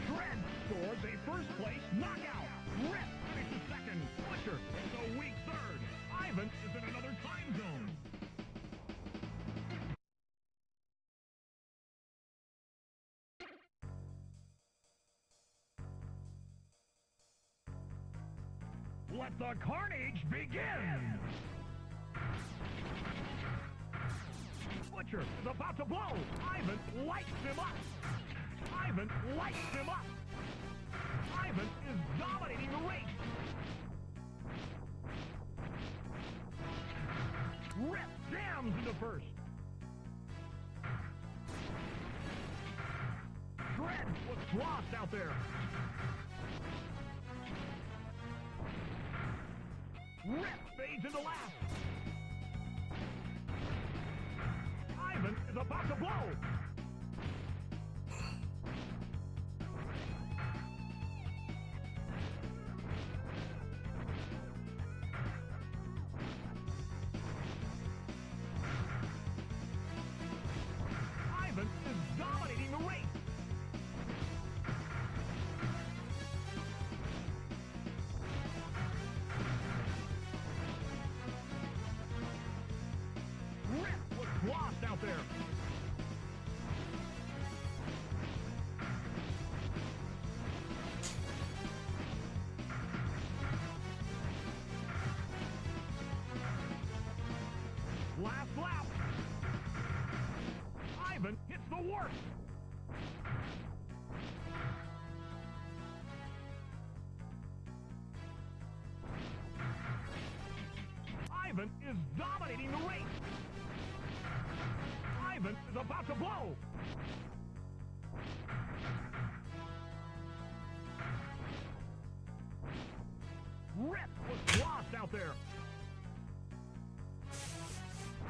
Shred scores a first place knockout. Rip finishes second. Butcher is a weak third. Ivan is in another time zone. Let the carnage begin! Butcher is about to blow. Ivan lights him up. Ivan lights him up. Ivan is dominating the race. Rip jams into first. Shred was lost out there. Rip fades into last. Ivan is about to blow. Ivan is dominating the race. Rip was lost out there. Last lap. Ivan hits the warp. Ivan is dominating the race. Ivan is about to blow. Rip was lost out there.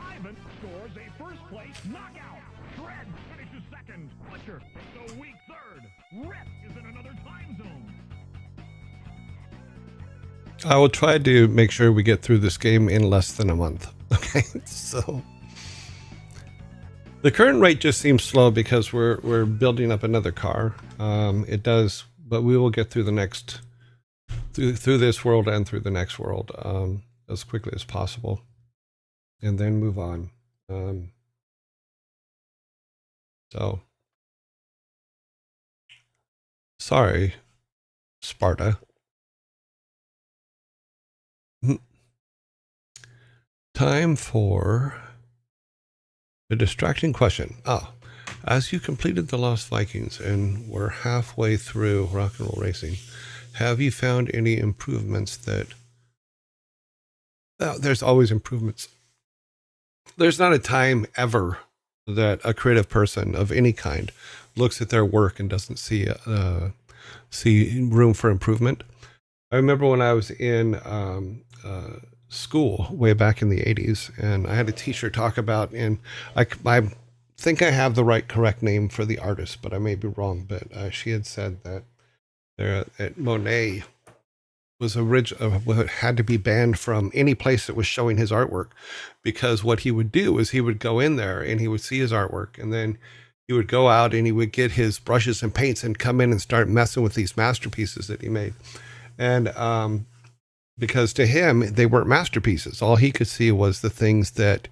Ivan scores a first place knockout. Shred finishes second. Butcher takes a weak third. Rip is in another time zone. I will try to make sure we get through this game in less than a month. Okay, so the current rate just seems slow because we're building up another car. It does, but we will get through the next through this world and through the next world as quickly as possible, and then move on. So sorry, Sparta. Time for the distracting question. As you completed the Lost Vikings and were halfway through Rock and Roll Racing, have you found any improvements that... there's always improvements. There's not a time ever that a creative person of any kind looks at their work and doesn't see room for improvement. I remember when I was in school way back in the 80s, and I had a teacher talk about, and I think I have the correct name for the artist, but I may be wrong, but she had said that there at Monet, had to be banned from any place that was showing his artwork, because what he would do is he would go in there and he would see his artwork, and then he would go out and he would get his brushes and paints and come in and start messing with these masterpieces that he made. And because to him they weren't masterpieces, all he could see was the things that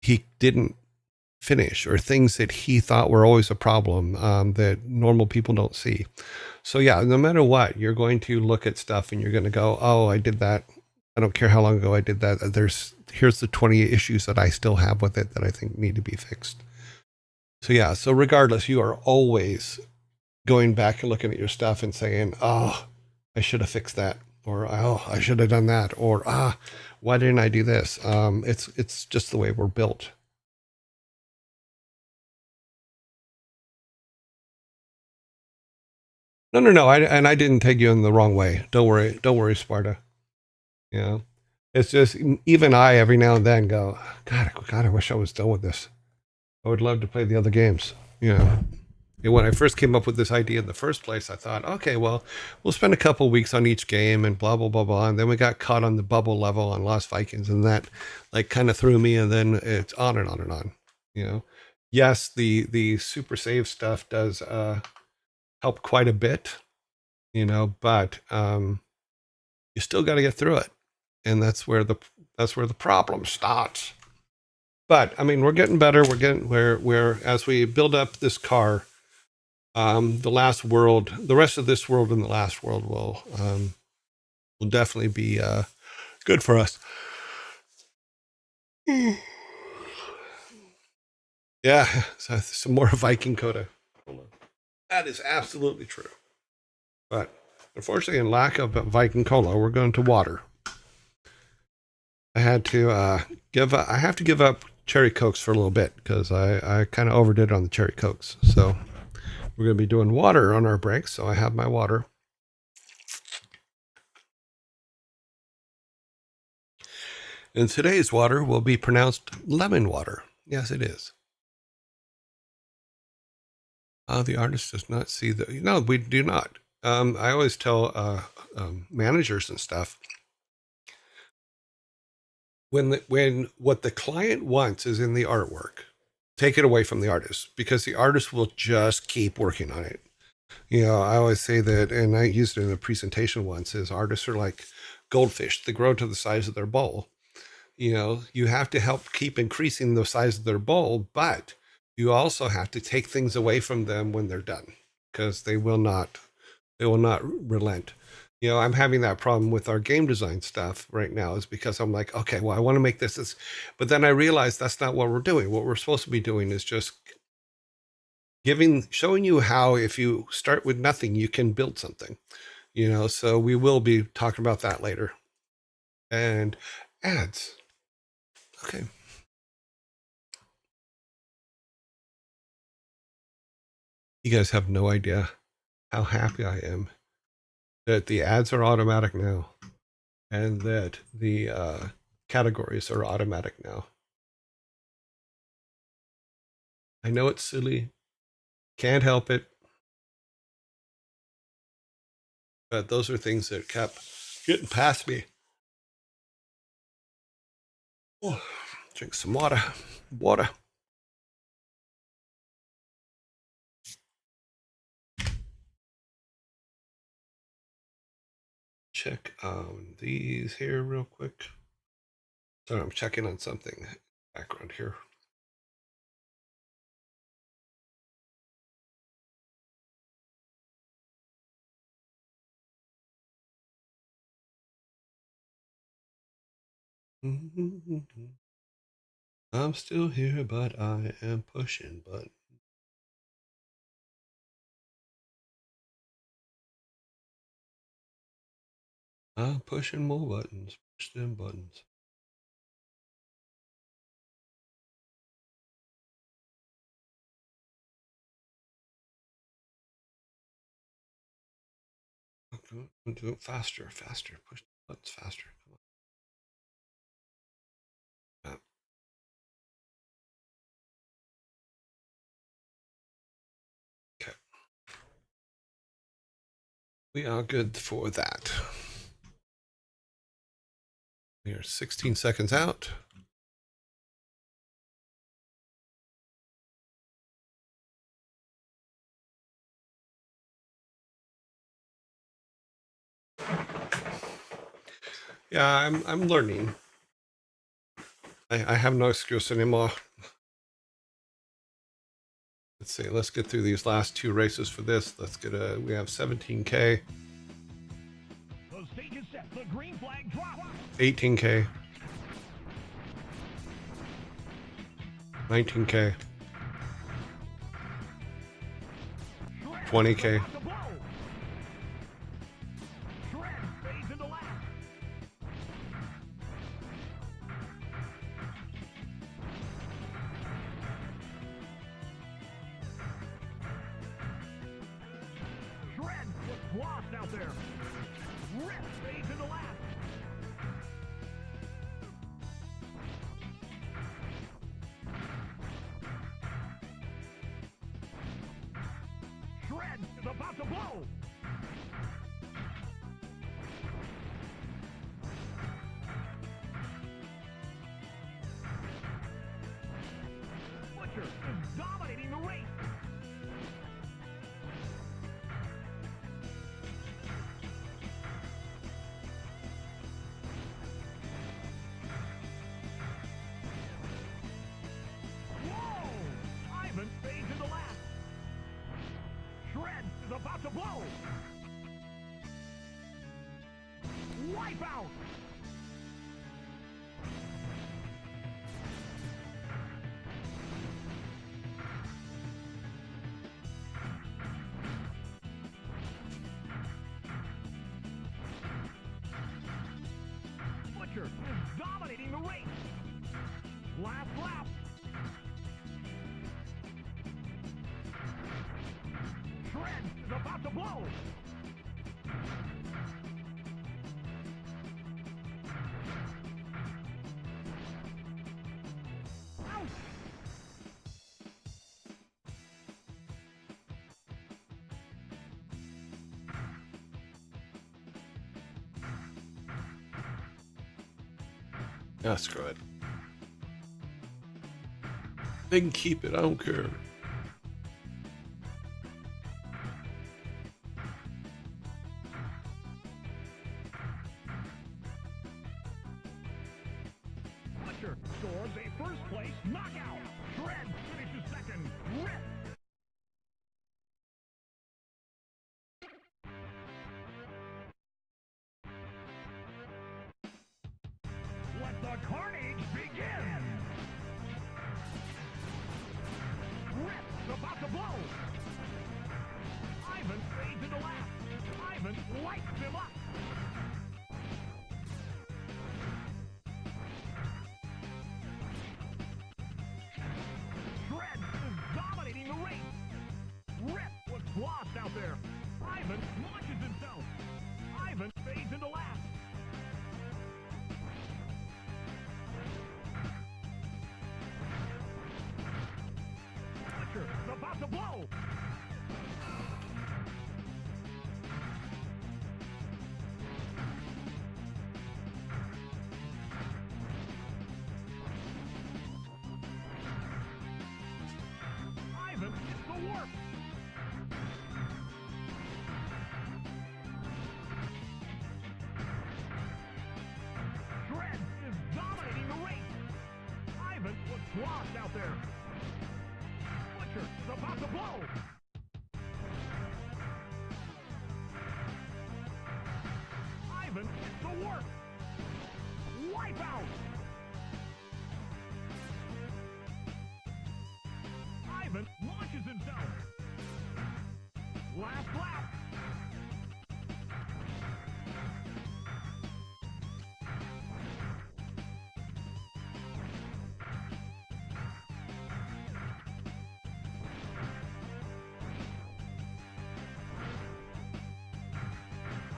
he didn't finish, or things that he thought were always a problem, that normal people don't see. So yeah, no matter what, you're going to look at stuff and you're going to go, oh, I did that. I don't care how long ago I did that. Here's the 20 issues that I still have with it that I think need to be fixed. So yeah, so regardless, you are always going back and looking at your stuff and saying, oh, I should have fixed that, or oh, I should have done that, or why didn't I do this? It's just the way we're built. No, no, no. I didn't take you in the wrong way. Don't worry, Sparta. You know, it's just even I every now and then go, God, I wish I was done with this. I would love to play the other games. You know, and when I first came up with this idea in the first place, I thought, okay, well, we'll spend a couple weeks on each game and blah blah blah blah, and then we got caught on the bubble level on Lost Vikings, and that like kind of threw me, and then it's on and on and on. You know, yes, the super save stuff does help quite a bit, you know, but you still got to get through it, and that's where the problem starts. But I mean, we're getting better. We're getting where as we build up this car, the rest of this world and the last world will definitely be good for us. Yeah, so some more Viking Coda. That is absolutely true. But unfortunately, in lack of Viking Cola, we're going to water. I had to I have to give up cherry cokes for a little bit because I kind of overdid on the cherry cokes. So we're going to be doing water on our break. So I have my water. And today's water will be pronounced lemon water. Yes, it is. The artist does not see the. No, we do not. I always tell managers and stuff, when what the client wants is in the artwork, take it away from the artist, because the artist will just keep working on it. You know, I always say that, and I used it in a presentation once, is artists are like goldfish. They grow to the size of their bowl. You know, you have to help keep increasing the size of their bowl, but you also have to take things away from them when they're done, because they will not relent. You know, I'm having that problem with our game design stuff right now, is because I'm like, okay, well, I want to make this, but then I realize that's not what we're doing. What we're supposed to be doing is just showing you how, if you start with nothing, you can build something, you know. So we will be talking about that later. And ads. Okay. You guys have no idea how happy I am that the ads are automatic now, and that the categories are automatic now. I know it's silly, can't help it, but those are things that kept getting past me. Oh, drink some water. Water. Check these here real quick. Sorry, I'm checking on something background here. I'm still here, but I am pushing buttons. I'm pushing more buttons. Push them buttons. Do it faster, faster. Push the buttons faster. Come on. Okay. We are good for that. We are 16 seconds out. Yeah, I'm learning. I have no excuse anymore. Let's see. Let's get through these last two races for this. Let's get we have 17K, The stage is set. The green flag drop. 18K, 19K, 20K. About to blow. Shred fades into last. Shred was lost out there. Rip fades into last. Shred is about to blow. Butcher is dominating the race. Whoa! Ivan fades into last. Shred is about to blow. Wipe out. Butcher is dominating the race. Last lap. Shred is about to blow. Ouch! Yeah, screw it. They can keep it. I don't care. Butcher scores a first place knockout. Shred finishes second. Rip. Let the carnage begin. Rip about to blow. Ivan fades into last. Ivan lights him up. Shred is dominating the race. Rip was lost out there. Ivan launches himself. Ivan fades into last. Butcher is about to blow. Ivan gets the warp. Shred is dominating the race. Ivan was lost out there. Butcher is about to blow. Ivan gets the warp. Wipe out. Ivan launches himself. Last lap.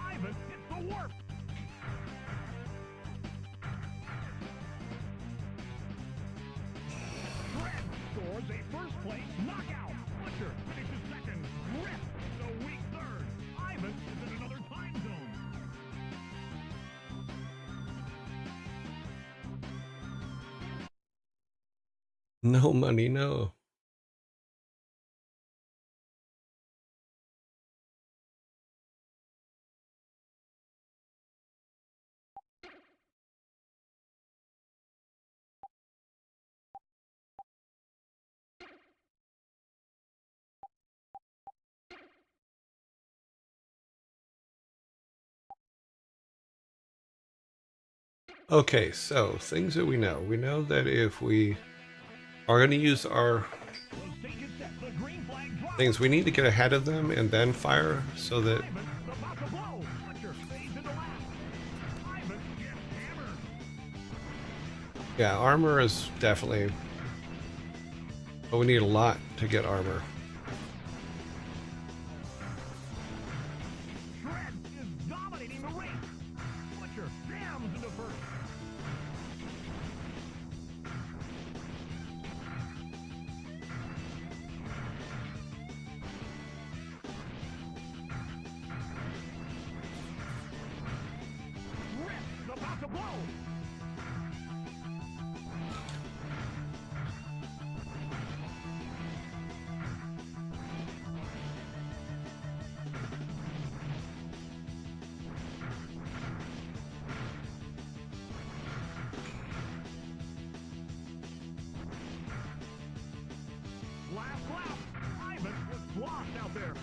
Ivan hits the warp. Shred scores a first place knockout. Butcher finishes second. Rip the weak third. Ivan is in another No money, no. Okay, so things that we know. We know that if we are going to use our The stage is set. The green flag drops. things, we need to get ahead of them and then fire so that, Ivan about to blow. Fletcher fades into last. Ivan gets hammered. yeah, armor is definitely, but we need a lot to get armor. Shred is dominating the race. Fletcher jams into first. Rip about to blow. Last lap. Ivan was lost out there.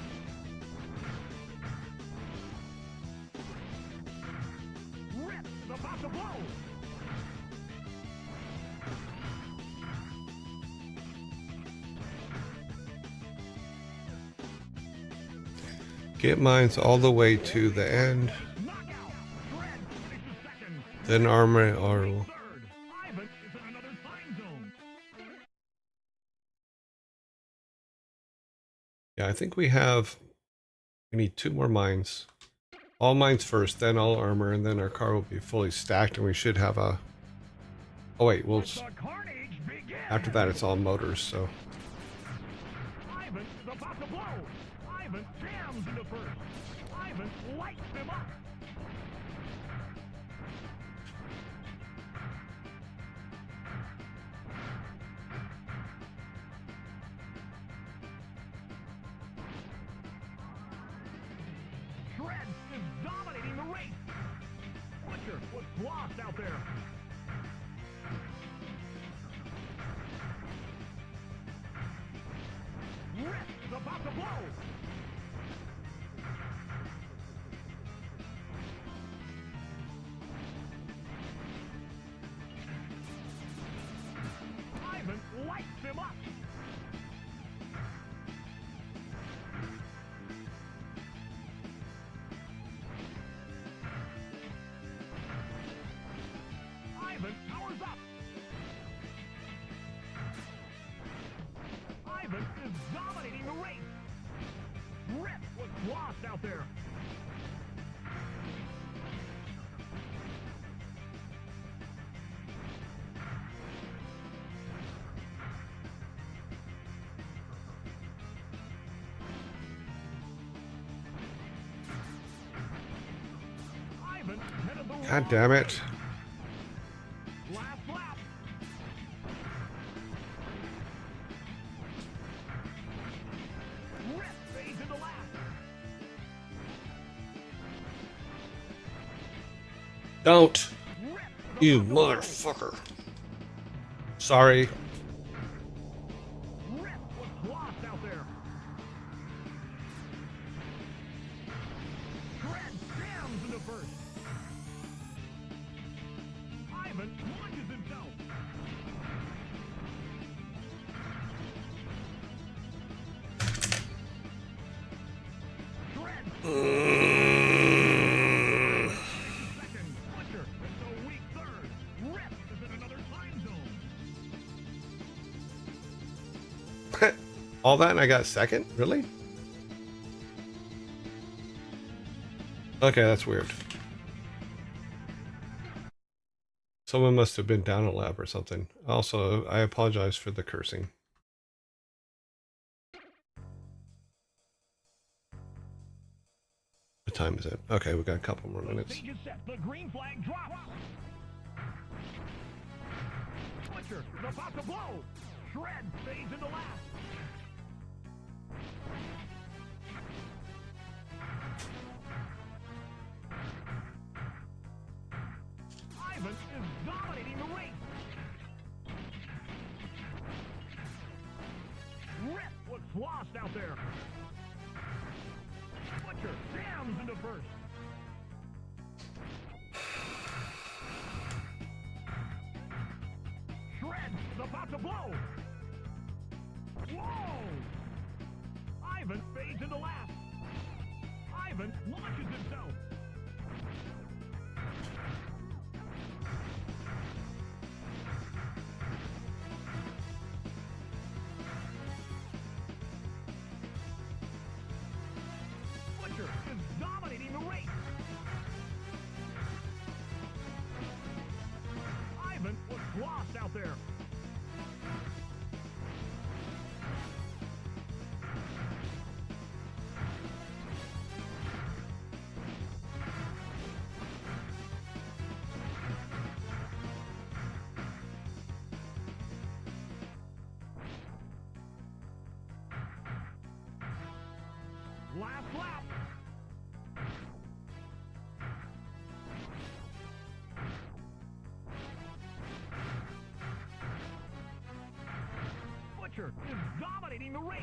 Rip is about to blow. Get mines all the way to the end, Knockout. Shred finishes second. then armor or Third. Ivan is in another time zone. yeah, I think we need 2 more mines. All mines first, then all armor, and then our car will be fully stacked and we should have a, oh wait, The carnage begins. after that it's all motors, so Ivan is about to blow. Ivan jams into first. Ivan lights him up. Shred is dominating the race. Fletcher was lost out there. Rip is about to blow. Ivan lights him up. Ivan powers up. Ivan is dominating the race. Rip was lost out there. Ivan headed the god wrong damn way. it. Last lap. Rip fades into last. Don't, Rip you motherfucker. Sorry. Rip was lost out there. Shred jams into first. Ivan launches himself. Shred second. Fletcher is a weak third. Rip is in another time zone. All that and I got second? Really? Okay, that's weird. Someone must have been down a lap or something. Also, I apologize for the cursing. What time is it? Okay, we got a couple more The minutes. stage is set. The green flag drops. Fletcher is about to blow. Shred fades into last. Ivan is dominating the race. Rip looks lost out there. Butcher jams into first. Shred is about to blow. Whoa! Ivan fades into last. Ivan launches himself. Butcher is dominating the race. Ivan was lost out there. Last lap. Butcher is dominating the race.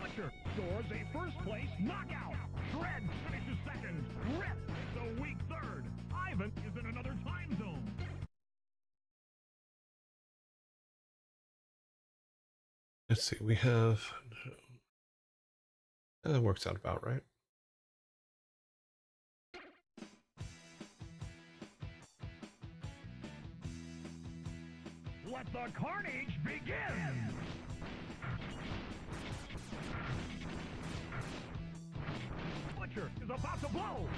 Butcher scores a first place knockout. Shred finishes second. Rip is a weak third. Ivan is in another time zone. Let's see, we have... That works out about right. Let the carnage begin! Butcher is about to blow!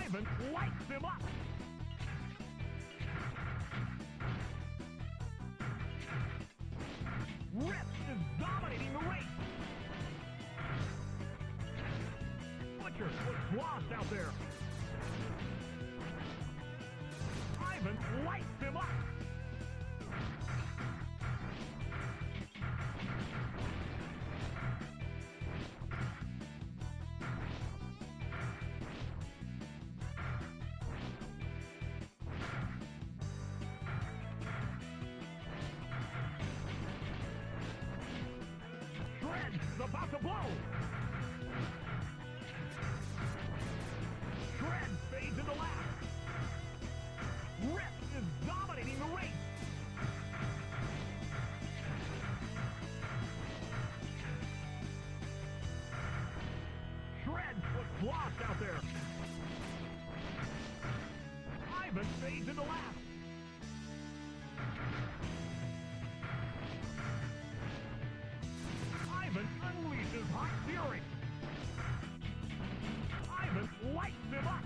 Ivan lights him up! Rip is dominating the race! Butcher was lost out there! Ivan lights him up! Shred is about to blow! Shred fades into last! Rip is dominating the race! Shred was lost out there! Ivan fades into last! Ivan unleashes hot fury! Ivan lights him up!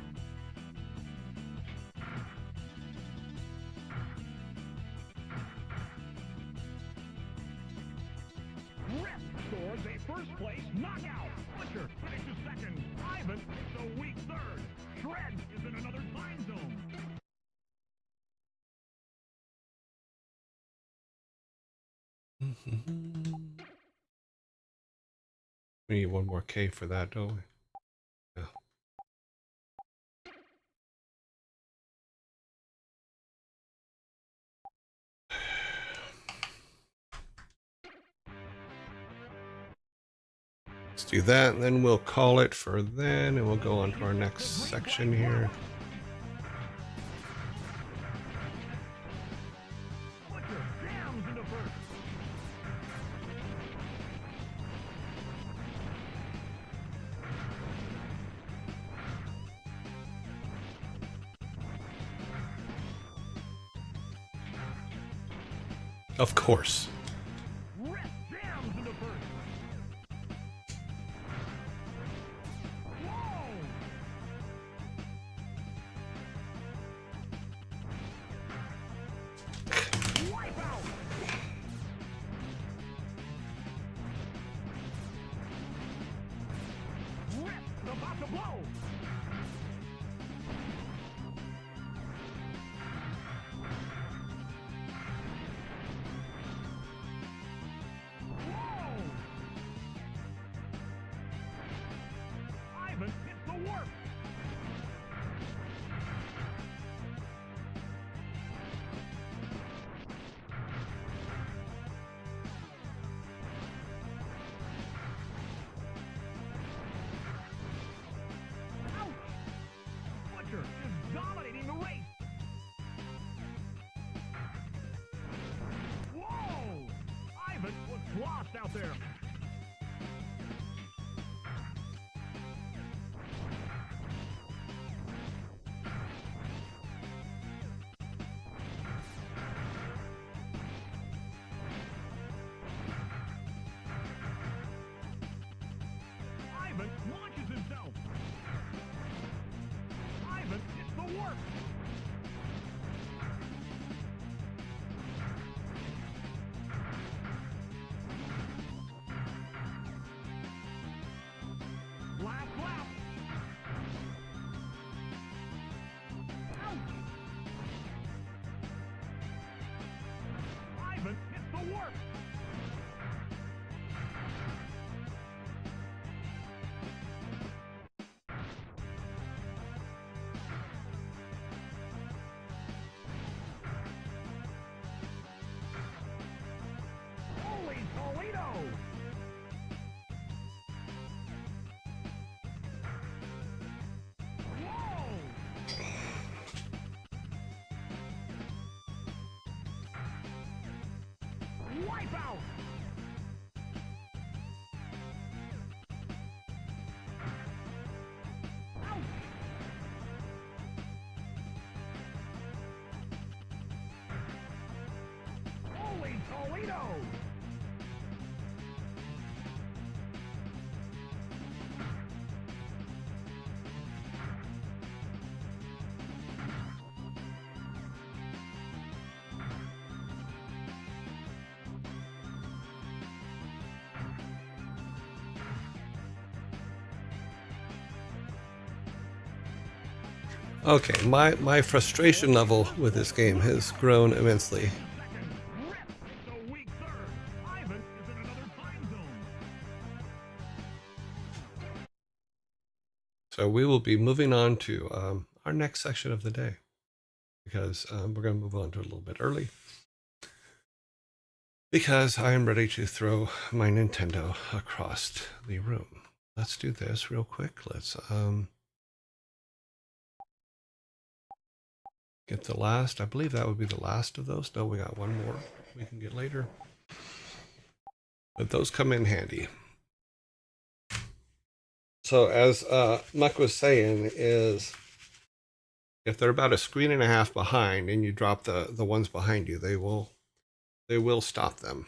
Rip scores a first place knockout. Butcher finishes second. Ivan is a weak third. Shred is in another time zone. We need one more K for that, don't we? Yeah. Let's do that, and then we'll call it for then, and we'll go on to our next section here. Butcher jams into first. Of course. Rip jams into first. Whoa! Whoa! Whoa! Ivan hit the warp! Butcher is dominating the race! Whoa! Ivan was lost out there! Ivan launches himself! Ivan hits the warp! Lap, lap! Ouch! Ivan hits the warp! Holy Toledo! Whoa! Wipeout! Ouch! Holy Toledo! Okay, my frustration level with this game has grown immensely. Second, Rip hits a weak third. Ivan is in another time zone. So we will be moving on to our next section of the day, because we're going to move on to a little bit early, because I am ready to throw my Nintendo across the room. Let's do this real quick. Let's get the last. I believe that would be the last of those. No, we got one more we can get later, but those come in handy. So as Muck was saying, is if they're about a screen and a half behind and you drop the ones behind you, they will stop them.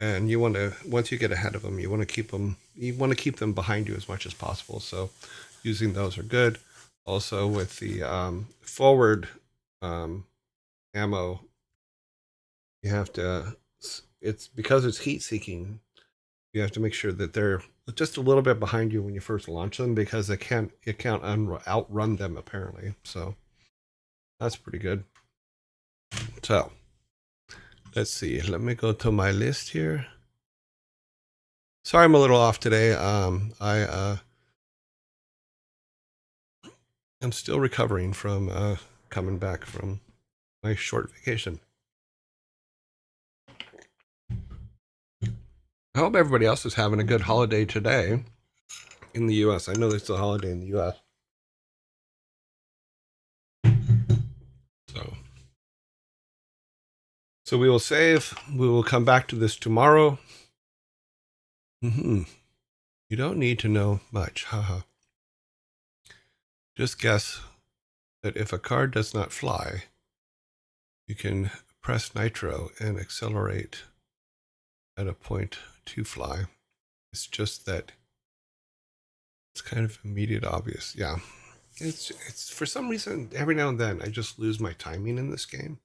And you want to, once you get ahead of them, you want to keep them behind you as much as possible. So using those are good. Also with the forward ammo, you have to, it's because it's heat seeking, you have to make sure that they're just a little bit behind you when you first launch them, because it can't outrun them apparently. So that's pretty good. So let's see. Let me go to my list here. Sorry, I'm a little off today. I am still recovering from coming back from my short vacation. I hope everybody else is having a good holiday today in the U.S. I know it's a holiday in the U.S. So we will save. We will come back to this tomorrow. You don't need to know much. Haha. Just guess that if a car does not fly, you can press nitro and accelerate at a point to fly. It's just that it's kind of immediate obvious. Yeah. It's for some reason, every now and then I just lose my timing in this game.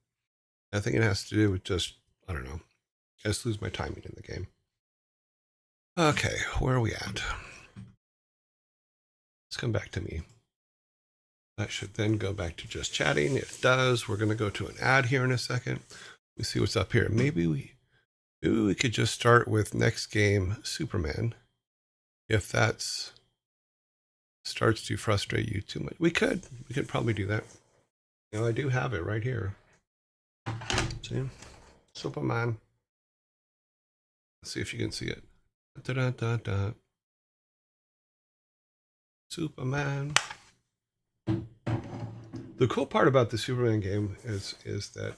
I think it has to do with just, I don't know. I just lose my timing in the game. Okay, where are we at? Let's come back to me. That should then go back to just chatting. It does. We're going to go to an ad here in a second. We see what's up here. Maybe we could just start with next game Superman. If that's starts to frustrate you too much, we could probably do that. You know, I do have it right here. See, Superman. Let's see if you can see it. Da, da, da, da. Superman. The cool part about the Superman game is that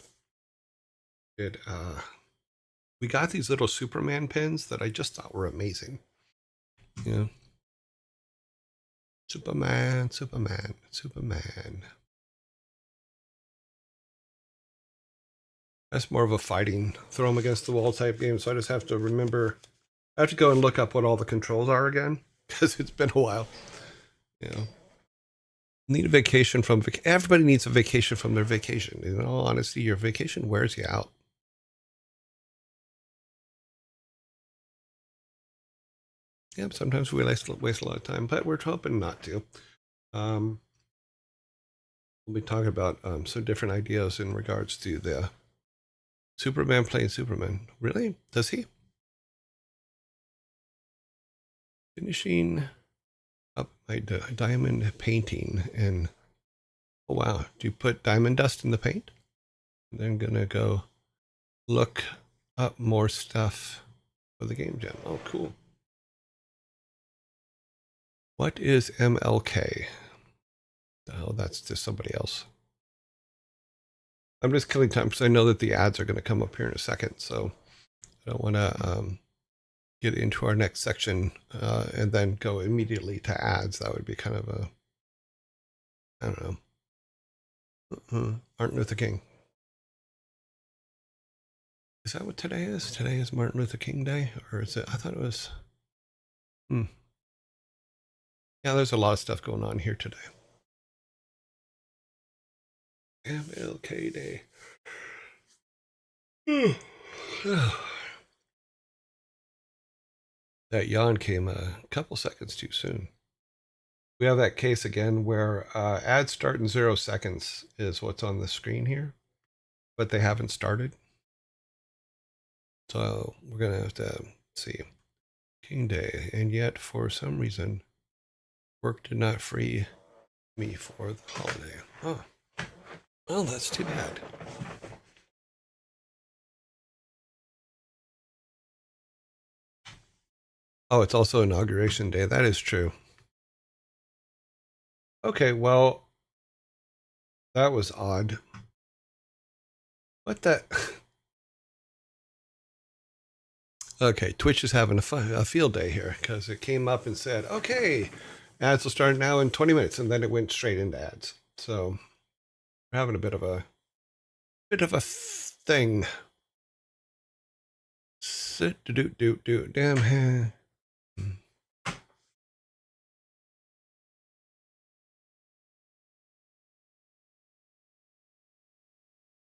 it we got these little Superman pins that I just thought were amazing. Yeah. Superman, Superman, Superman. That's more of a fighting, throw them against the wall type game. So I just have to remember. I have to go and look up what all the controls are again because it's been a while. You know, need a vacation from. Everybody needs a vacation from their vacation. In all honesty, your vacation wears you out. Yep, sometimes we waste a lot of time, but we're hoping not to. We'll be talking about some different ideas in regards to the Superman playing Superman. Really? Does he? Finishing up my diamond painting. And oh wow, do you put diamond dust in the paint? And then gonna go look up more stuff for the game jam. Oh, cool. What is MLK? Oh, that's just somebody else. I'm just killing time because I know that the ads are going to come up here in a second. So I don't want to get into our next section and then go immediately to ads. That would be kind of a, I don't know. Martin Luther King. Is that what today is? Today is Martin Luther King Day? Or is it? I thought it was. Yeah, there's a lot of stuff going on here today. MLK Day. That yawn came a couple seconds too soon. We have that case again where ads start in 0 seconds is what's on the screen here, but they haven't started. So we're going to have to see. King Day, and yet for some reason, work did not free me for the holiday. Oh, well, that's too bad. Oh, it's also Inauguration Day. That is true. Okay, well, that was odd. What the? Okay, Twitch is having a field day here because it came up and said, okay, ads will start now in 20 minutes, and then it went straight into ads. So we're having a bit of a thing. Damn.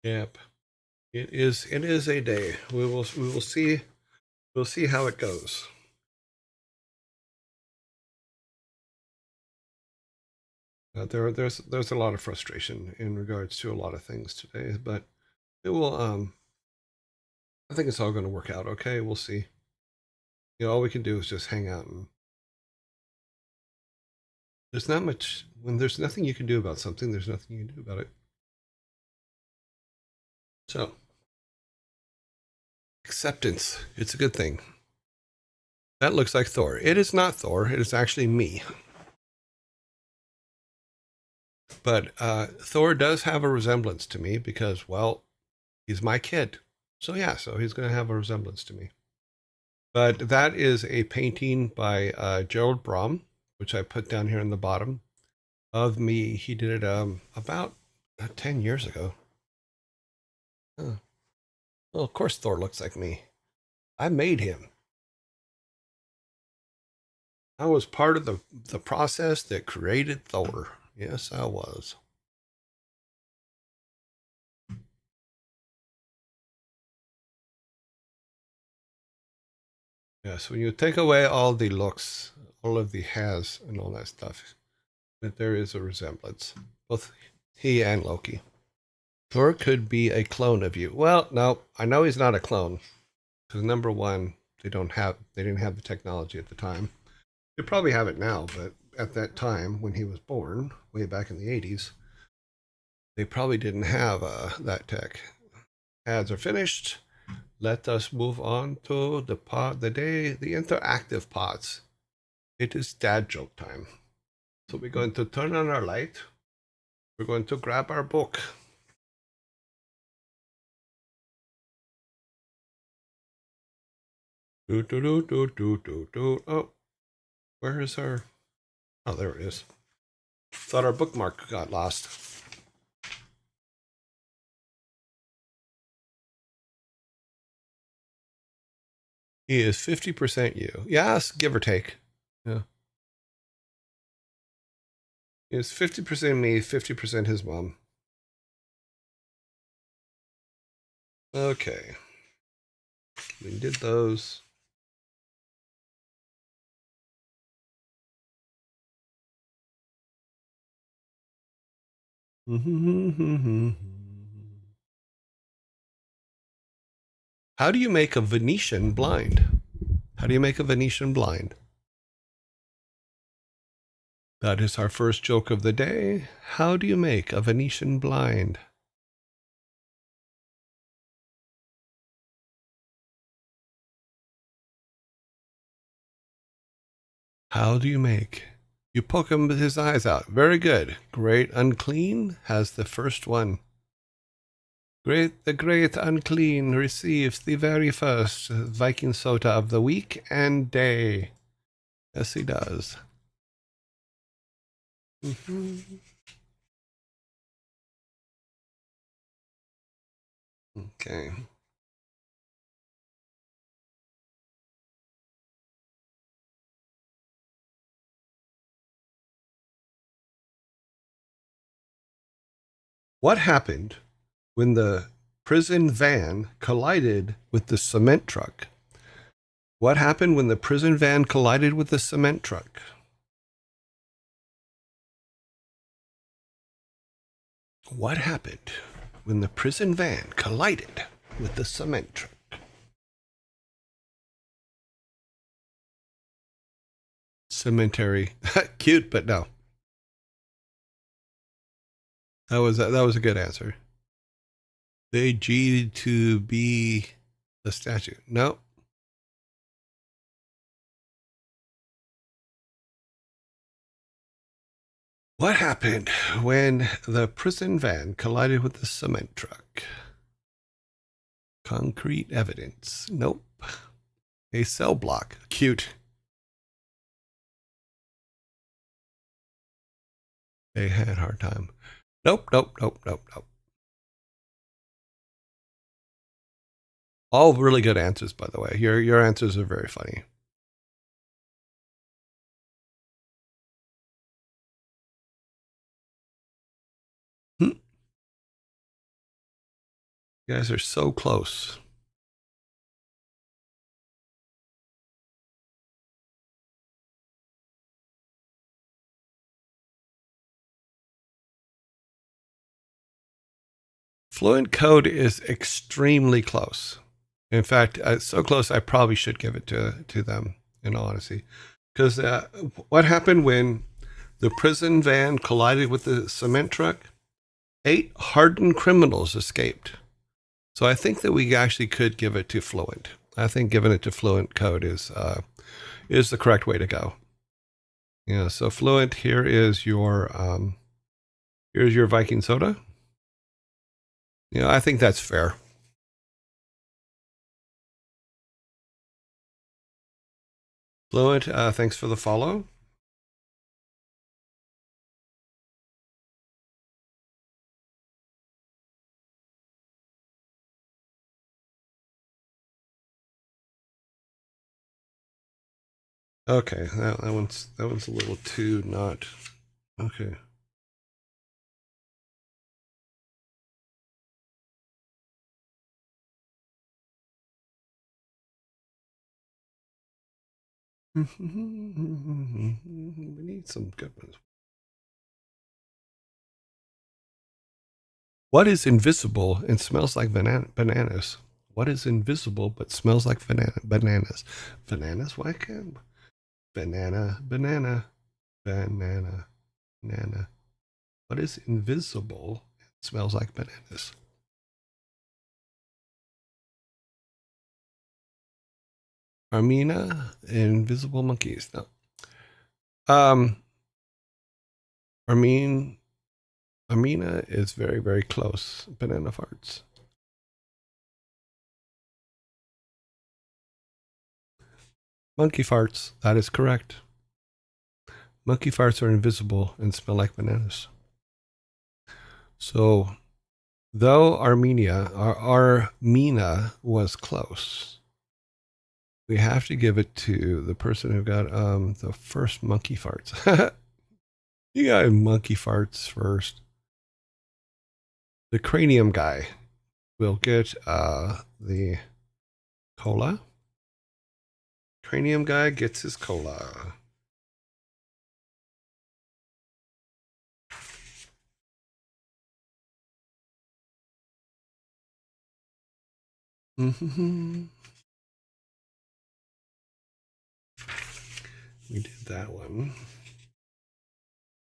Yep. It is a day. We will see. We'll see how it goes. There's a lot of frustration in regards to a lot of things today, but it will. I think it's all going to work out okay. We'll see. You know, all we can do is just hang out, and there's not much when there's nothing you can do about something. There's nothing you can do about it. So acceptance. It's a good thing. That looks like Thor. It is not Thor. It is actually me. But Thor does have a resemblance to me because, well, he's my kid. So yeah, so he's going to have a resemblance to me. But that is a painting by Gerald Brom, which I put down here in the bottom of me. He did it about 10 years ago. Huh. Well, of course Thor looks like me. I made him. I was part of the process that created Thor. Yes, I was. Yes, when you take away all the looks, all of the has, and all that stuff, but there is a resemblance. Both he and Loki. Thor could be a clone of you. Well, no, I know he's not a clone because number one, they didn't have the technology at the time. They probably have it now, but at that time when he was born, way back in the 80s, they probably didn't have that tech. Ads are finished. Let us move on to the interactive pods. It is dad joke time. So we're going to turn on our light. We're going to grab our book. Oh, where is our... Oh, there it is. Thought our bookmark got lost. He is 50% you. Yes, give or take. Yeah. He is 50% me, 50% his mom. Okay. We did those. How do you make a Venetian blind? How do you make a Venetian blind? That is our first joke of the day. How do you make a Venetian blind? How do you make? You poke him with his eyes out. Very good. Great unclean has the first one. The great unclean receives the very first Viking soda of the week and day. Yes, he does. Okay. What happened when the prison van collided with the cement truck? What happened when the prison van collided with the cement truck? What happened when the prison van collided with the cement truck? Cemetery. Cute, but no. That was a good answer. They G to be the statue. No. What happened when the prison van collided with the cement truck? Concrete evidence. Nope. A cell block. Cute. They had a hard time. Nope. All really good answers, by the way. Your answers are very funny. You guys are so close. Fluent code is extremely close. In fact, so close I probably should give it to them, in all honesty. Because what happened when the prison van collided with the cement truck? 8 hardened criminals escaped. So I think that we actually could give it to Fluent. I think giving it to Fluent code is the correct way to go. Yeah. So Fluent, here's your Viking soda. Yeah, I think that's fair. Fluent, thanks for the follow. Okay, that one's a little too not okay. We need some good ones. What is invisible and smells like bananas? What is invisible but smells like bananas? Bananas? Why can't banana, banana, banana, banana? What is invisible and smells like bananas? Armina, invisible monkeys. No. Um, Armin, Amina is very, very close. Banana farts. Monkey farts. That is correct. Monkey farts are invisible and smell like bananas. So, though Armina was close, we have to give it to the person who got the first monkey farts. You got monkey farts first. The cranium guy will get the cola. Cranium guy gets his cola. Mm-hmm. We did that one.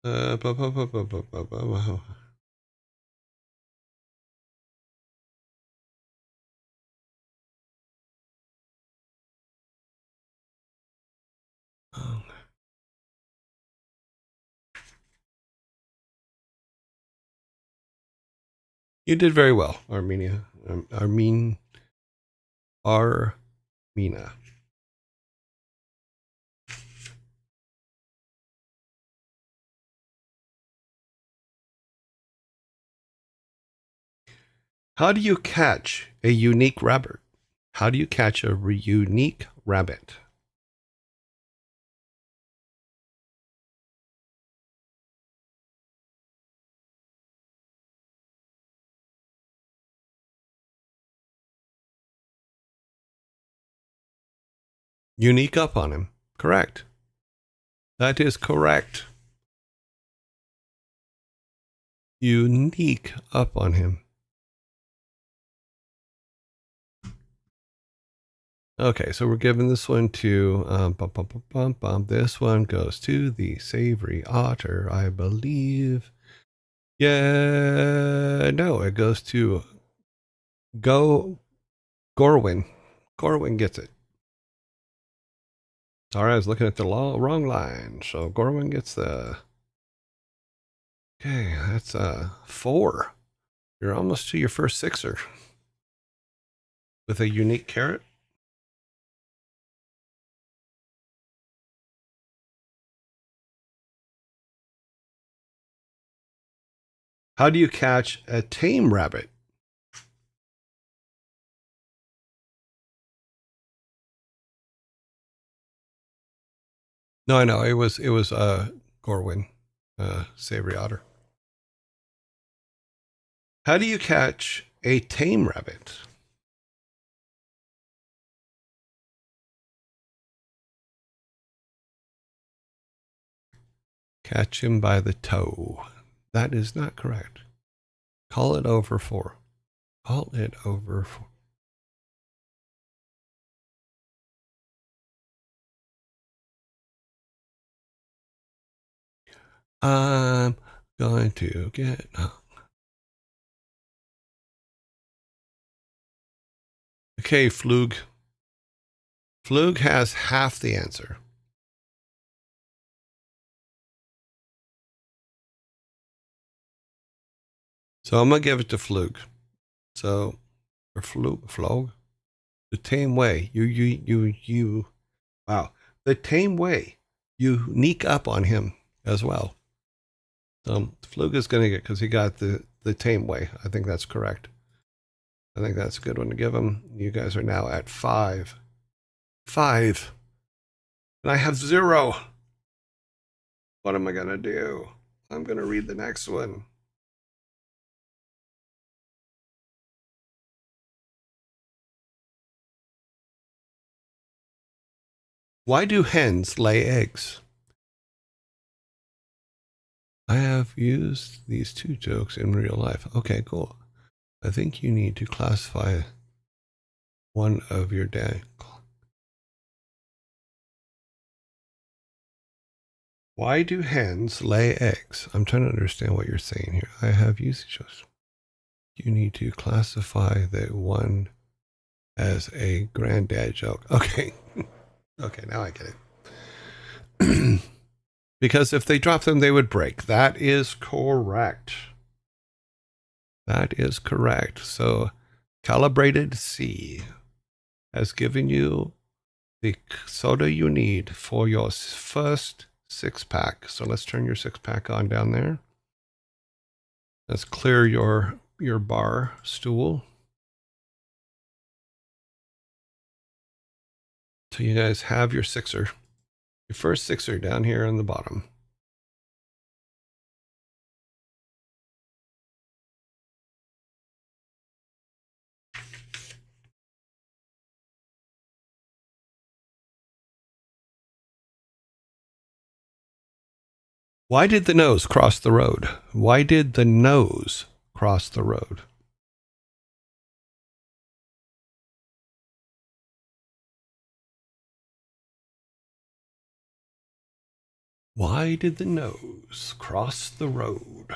Uh, bu- bu- bu- bu- bu- bu- bu- bu- oh. You did very well, Armenia. Armina. How do you catch a unique rabbit? How do you catch a unique rabbit? Unique up on him. Correct. That is correct. Unique up on him. Okay, so we're giving this one to this one goes to the savory otter, I believe. Yeah, no, it goes to go Gorwin. Gorwin gets it. Sorry, I was looking at the wrong line. So Gorwin gets the. Okay, that's 4. You're almost to your first sixer with a unique carrot. How do you catch a tame rabbit? No, I know it was Gorwin, savory otter. How do you catch a tame rabbit? Catch him by the toe. That is not correct. Call it over 4. Call it over 4. I'm going to get. Okay, Flug. Flug has half the answer. So I'm going to give it to Flug. So, or Flog. The tame way. You. Wow. The tame way. You sneak up on him as well. Flug is going to get, because he got the tame way. I think that's correct. I think that's a good one to give him. You guys are now at 5. 5. And I have 0. What am I going to do? I'm going to read the next one. Why do hens lay eggs? I have used these two jokes in real life. Okay, cool. I think you need to classify one of your day. Why do hens lay eggs? I'm trying to understand what you're saying here. I have used these jokes. You need to classify that one as a granddad joke. Okay. Okay, now I get it. Because if they drop them, they would break. That is correct. That is correct. So, Calibrated C has given you the soda you need for your first 6-pack. So let's turn your 6-pack on down there. Let's clear your bar stool. So you guys have your sixer. Your first sixer down here on the bottom. Why did the nose cross the road? Why did the nose cross the road? Why did the nose cross the road?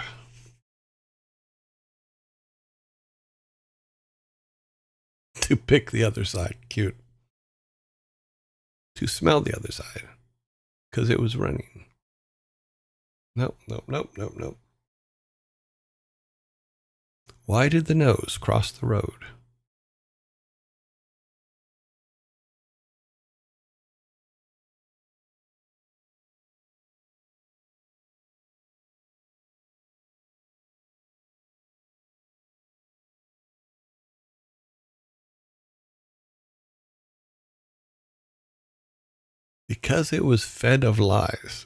To pick the other side. Cute. To smell the other side. Because it was running. Nope, nope, nope, nope, nope. Why did the nose cross the road? Because it was fed of lies.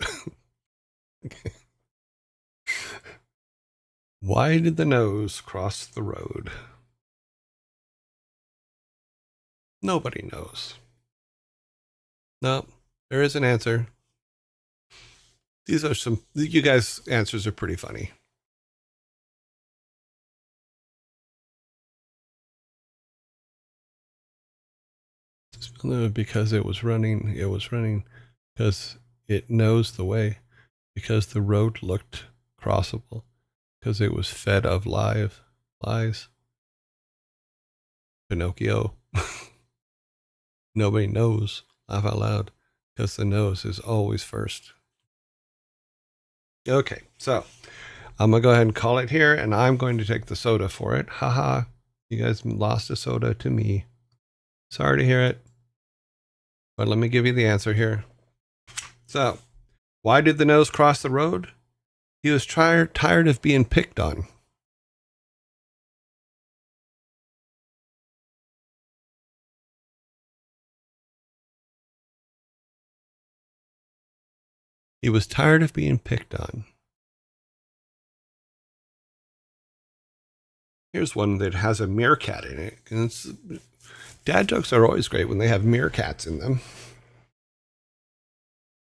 Why did the nose cross the road? Nobody knows. No, there is an answer. These are some, you guys' answers are pretty funny. Because it was running because it knows the way, because the road looked crossable, because it was fed of lies. Pinocchio. Nobody knows. Laugh out loud, because the nose is always first. Okay, so I'm going to go ahead and call it here, and I'm going to take the soda for it. Haha, you guys lost a soda to me. Sorry to hear it. But let me give you the answer here. So, why did the nose cross the road? He was tired of being picked on. He was tired of being picked on. Here's one that has a meerkat in it. And dad jokes are always great when they have meerkats in them.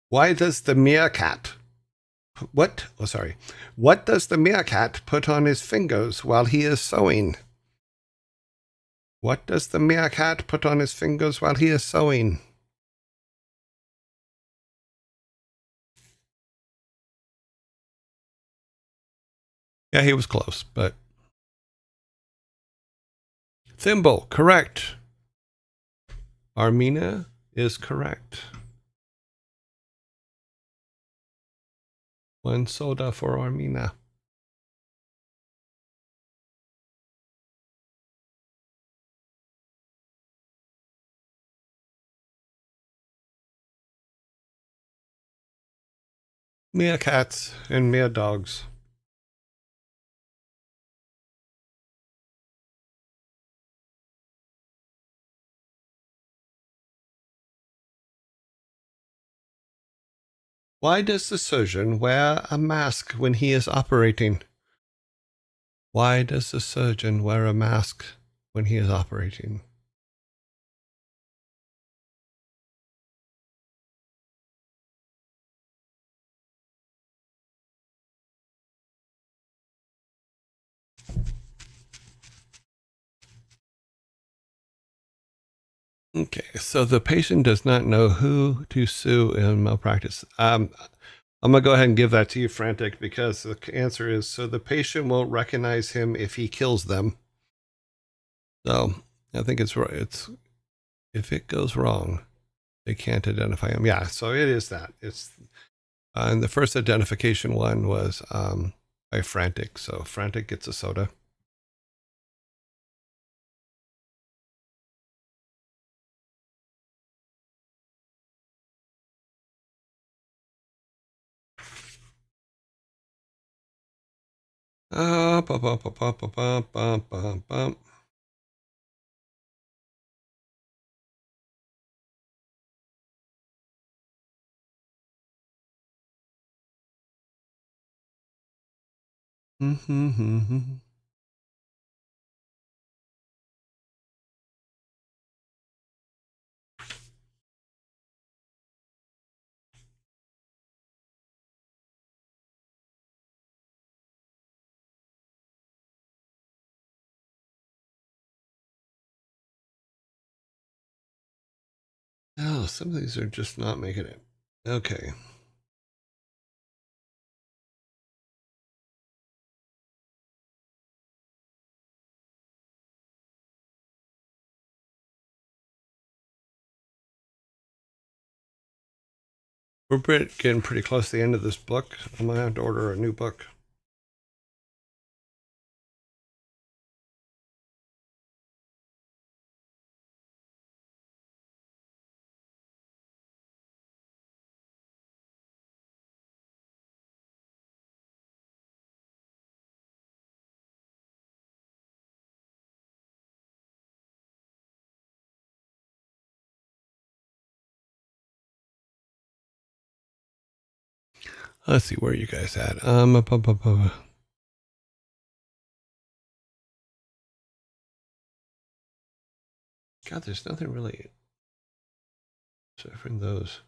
Why does the meerkat... What? Oh, sorry. What does the meerkat put on his fingers while he is sewing? What does the meerkat put on his fingers while he is sewing? Yeah, he was close, but... Thimble, correct. Armina is correct. One soda for Armina. Meerkats and mere dogs. Why does the surgeon wear a mask when he is operating? Why does the surgeon wear a mask when he is operating? Okay, so the patient does not know who to sue in malpractice. I'm going to go ahead and give that to you, Frantic, because the answer is so the patient won't recognize him if he kills them. So I think it's right. It's if it goes wrong, they can't identify him. Yeah, so it is that. It's and the first identification one was by Frantic. So Frantic gets a soda. Bum, bum, bum, bum, bum, bum, bum, bum. Oh, some of these are just not making it. Okay. We're getting pretty close to the end of this book. I'm going to have to order a new book. Let's see where you guys at. God, there's nothing really except for those.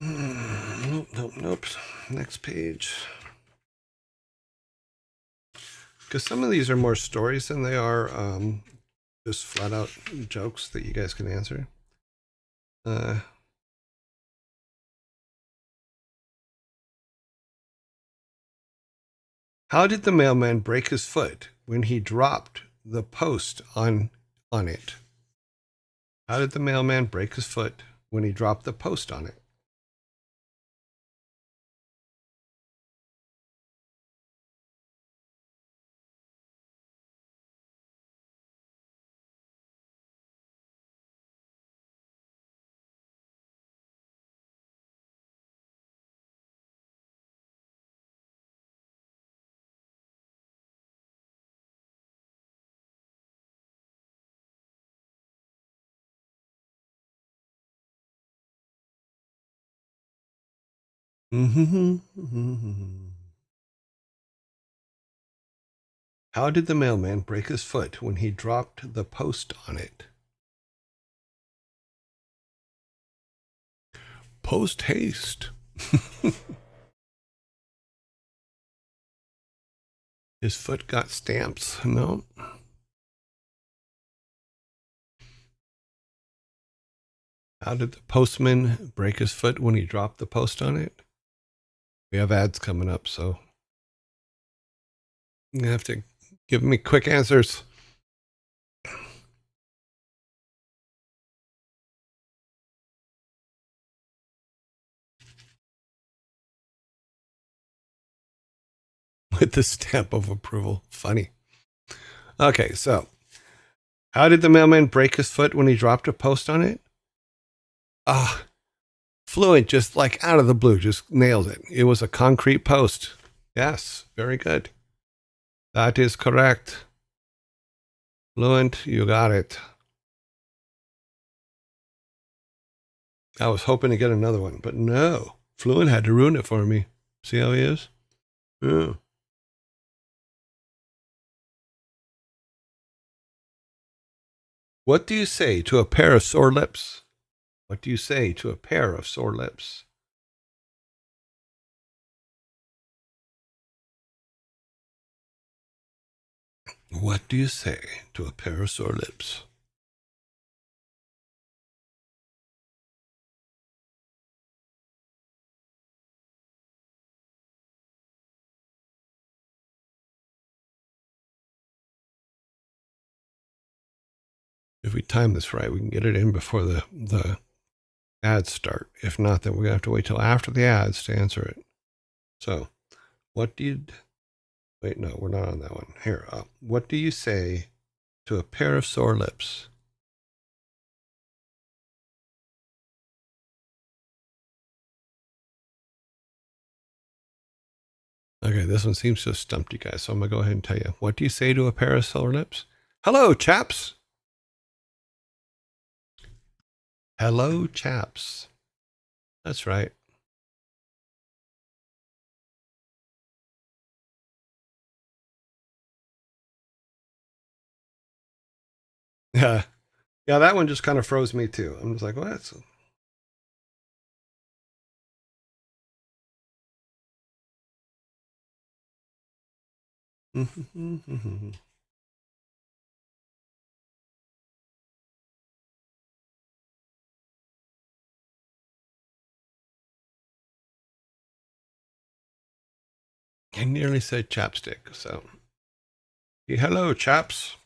Nope, nope, nope. Next page. Because some of these are more stories than they are just flat out jokes that you guys can answer. How did the mailman break his foot when he dropped the post on it? How did the mailman break his foot when he dropped the post on it? How did the mailman break his foot when he dropped the post on it? Post haste. His foot got stamps. No. How did the postman break his foot when he dropped the post on it? We have ads coming up, so you have to give me quick answers. With the stamp of approval. Funny. Okay, so how did the mailman break his foot when he dropped a post on it? Fluent, just like out of the blue, just nailed it. It was a concrete post. Yes, very good. That is correct. Fluent, you got it. I was hoping to get another one, but no. Fluent had to ruin it for me. See how he is? Yeah. What do you say to a pair of sore lips? What do you say to a pair of sore lips? What do you say to a pair of sore lips? If we time this right, we can get it in before the ads start. If not, then we're going to have to wait till after the ads to answer it. So, what do you... Wait, no, we're not on that one. Here, what do you say to a pair of sore lips? Okay, this one seems to have stumped you guys, so I'm going to go ahead and tell you. What do you say to a pair of sore lips? Hello, chaps. Hello, chaps. That's right. Yeah. Yeah, that one just kind of froze me too. I'm just like, what? I nearly said chapstick, so. Hello, chaps.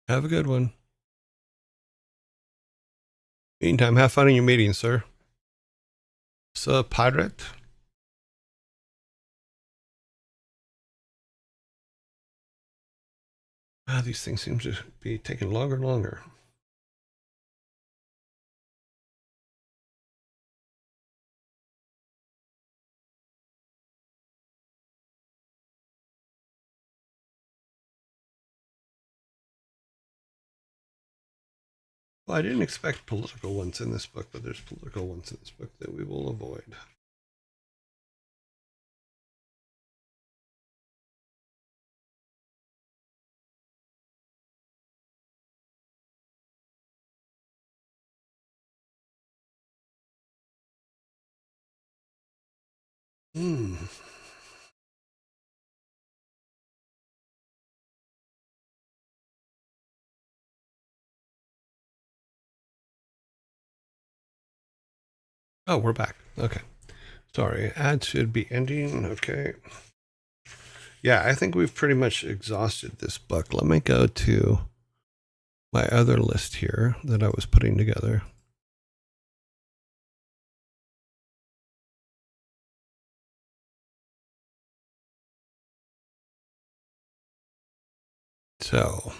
Have a good one. Meantime, have fun in your meeting, sir. Sir Pirate. These things seem to be taking longer and longer. Well, I didn't expect political ones in this book, but there's political ones in this book that we will avoid. Hmm. Oh, we're back. Okay. Sorry, ads should be ending. Okay. Yeah, I think we've pretty much exhausted this book. Let me go to my other list here that I was putting together. So,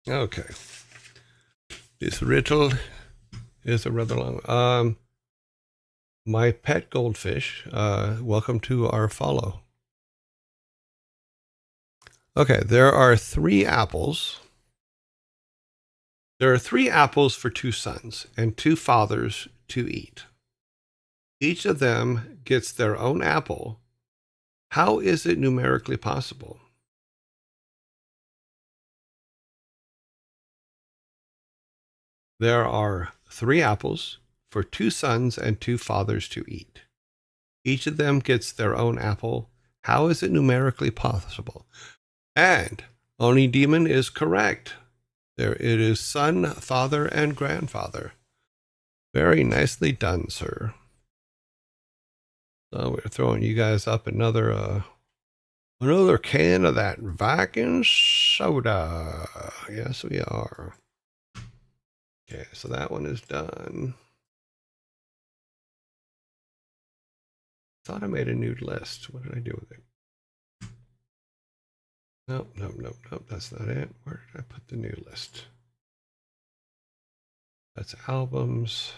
okay. This riddle is a rather long. My pet goldfish, welcome to our follow. Okay, there are 3 apples. There are 3 apples for 2 sons and 2 fathers to eat. Each of them gets their own apple. How is it numerically possible? There are 3 apples for 2 sons and 2 fathers to eat. Each of them gets their own apple. How is it numerically possible? And Oni Demon is correct. There it is, son, father, and grandfather. Very nicely done, sir. So we're throwing you guys up another can of that Viking soda. Yes, we are. Okay, so that one is done. Thought I made a new list. What did I do with it? Nope. That's not it. Where did I put the new list? That's albums.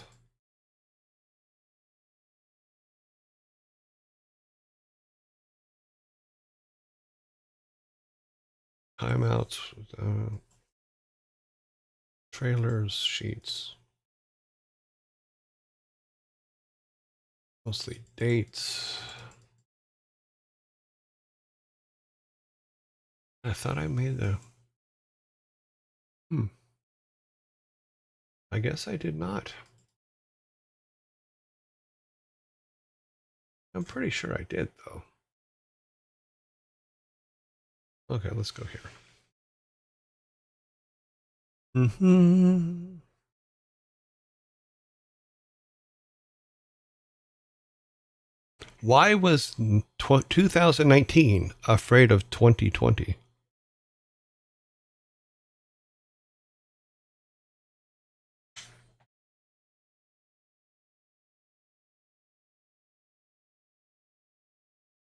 Timeouts, trailers, sheets, mostly dates. I thought I made the. I guess I did not. I'm pretty sure I did, though. Okay, let's go here. Why was 2019 afraid of 2020?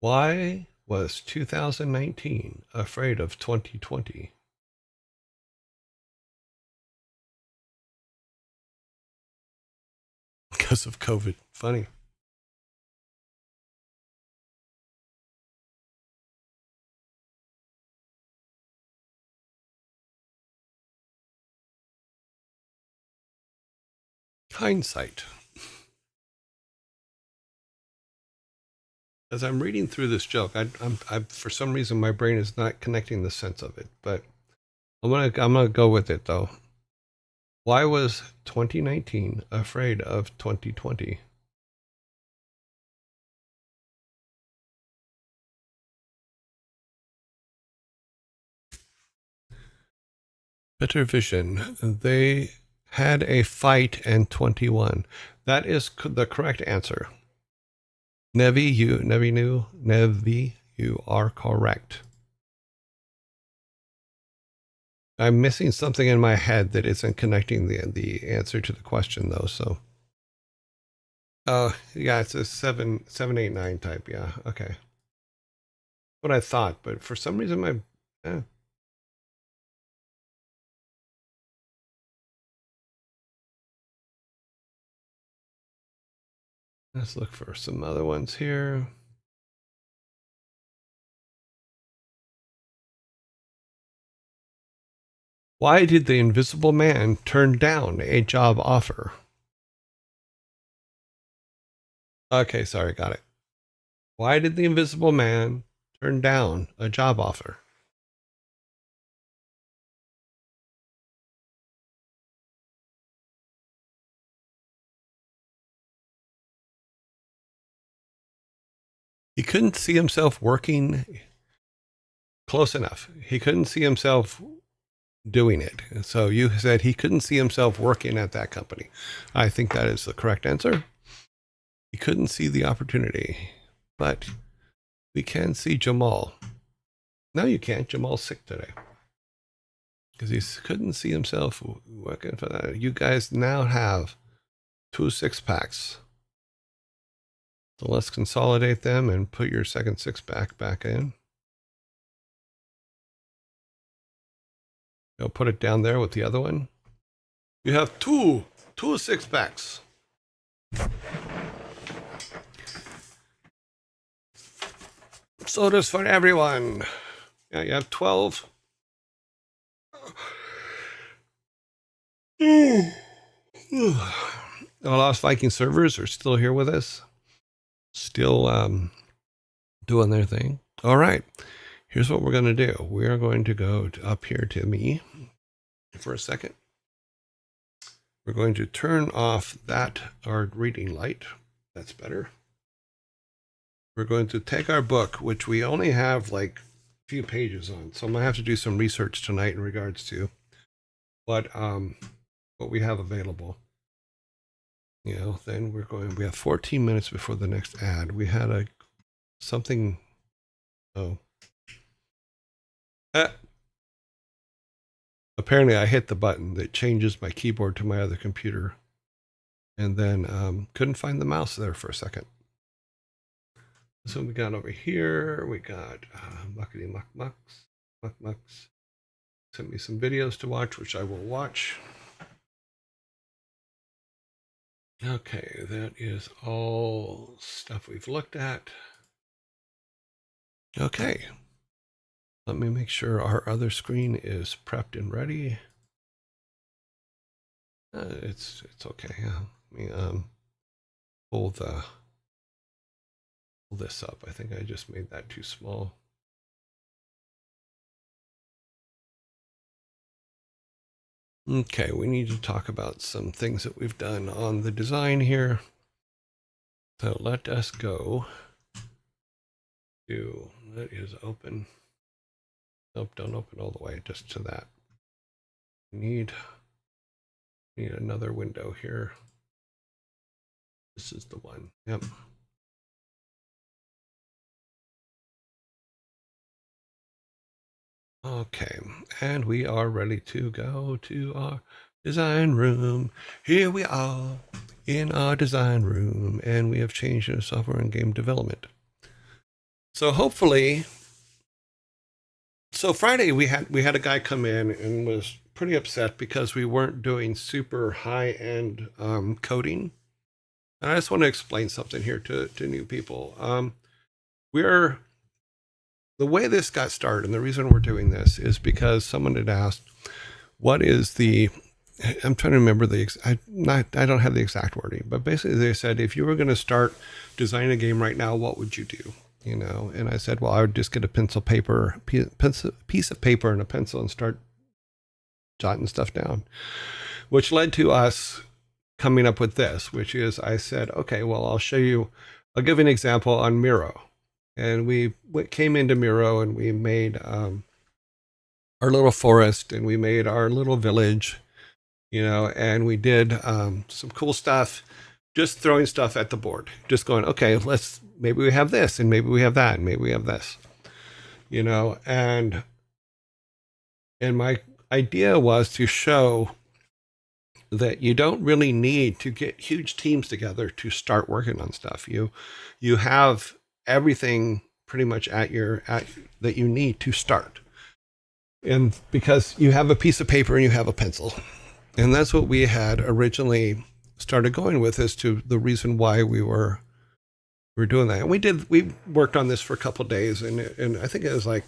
Why was 2019 afraid of 2020? Because of COVID. Funny. Hindsight. As I'm reading through this joke, I'm for some reason my brain is not connecting the sense of it, but I'm gonna go with it though. Why was 2019 afraid of 2020? Better vision. They had a fight and 21. That is the correct answer. Nevi, you are correct. I'm missing something in my head that isn't connecting the answer to the question though. So, oh yeah, it's a 789 type. Yeah, okay. What I thought, but for some reason my. Let's look for some other ones here. Why did the Invisible Man turn down a job offer? Okay, sorry, got it. Why did the Invisible Man turn down a job offer? He couldn't see himself working. Close enough. He couldn't see himself doing it. So you said he couldn't see himself working at that company. I think that is the correct answer. He couldn't see the opportunity, but we can see Jamal. No, you can't. Jamal's sick today because he couldn't see himself working for that. You guys now have 2 6-packs. So let's consolidate them and put your second 6-pack back in. I'll put it down there with the other one. You have two 6-packs. Sodas for everyone. Yeah, you have 12. The Lost Viking servers are still here with us. Still doing their thing. All right. Here's what we're going to do. We are going to go up here to me for a second. We're going to turn off our reading light. That's better. We're going to take our book, which we only have like a few pages on. So I'm going to have to do some research tonight in regards to what we have available. You know, then we have 14 minutes before the next ad. We had something. Oh. Apparently I hit the button that changes my keyboard to my other computer. And then couldn't find the mouse there for a second. So we got over here, we got Muckety Muck Mucks. Sent me some videos to watch, which I will watch. Okay, that is all stuff we've looked at. Okay. Let me make sure our other screen is prepped and ready. It's okay. Yeah. Let me pull this up. I think I just made that too small. Okay, we need to talk about some things that we've done on the design here. So let us go to, that is open. Nope, don't open all the way, just to that. Need another window here. This is the one. Yep. Okay, and we are ready to go to our design room. Here we are in our design room, and we have changed our software and game development. So hopefully, so Friday we had a guy come in and was pretty upset because we weren't doing super high end coding. And I just want to explain something here to new people. We're the way this got started, and the reason we're doing this is because someone had asked, "What is the?" I'm trying to remember I don't have the exact wording, but basically they said, if you were going to start designing a game right now, what would you do? You know, and I said, well, I would just get a piece of paper and a pencil and start jotting stuff down, which led to us coming up with this, which is I said, okay, well, I'll give an example on Miro. And we came into Miro and we made our little forest and we made our little village, you know, and we did some cool stuff, just throwing stuff at the board, just going, okay, maybe we have this and maybe we have that and maybe we have this, you know, and my idea was to show that you don't really need to get huge teams together to start working on stuff. You have everything pretty much that you need to start. And because you have a piece of paper and you have a pencil. And that's what we had originally started going with as to the reason why we were doing that. And we worked on this for a couple of days, and I think it was like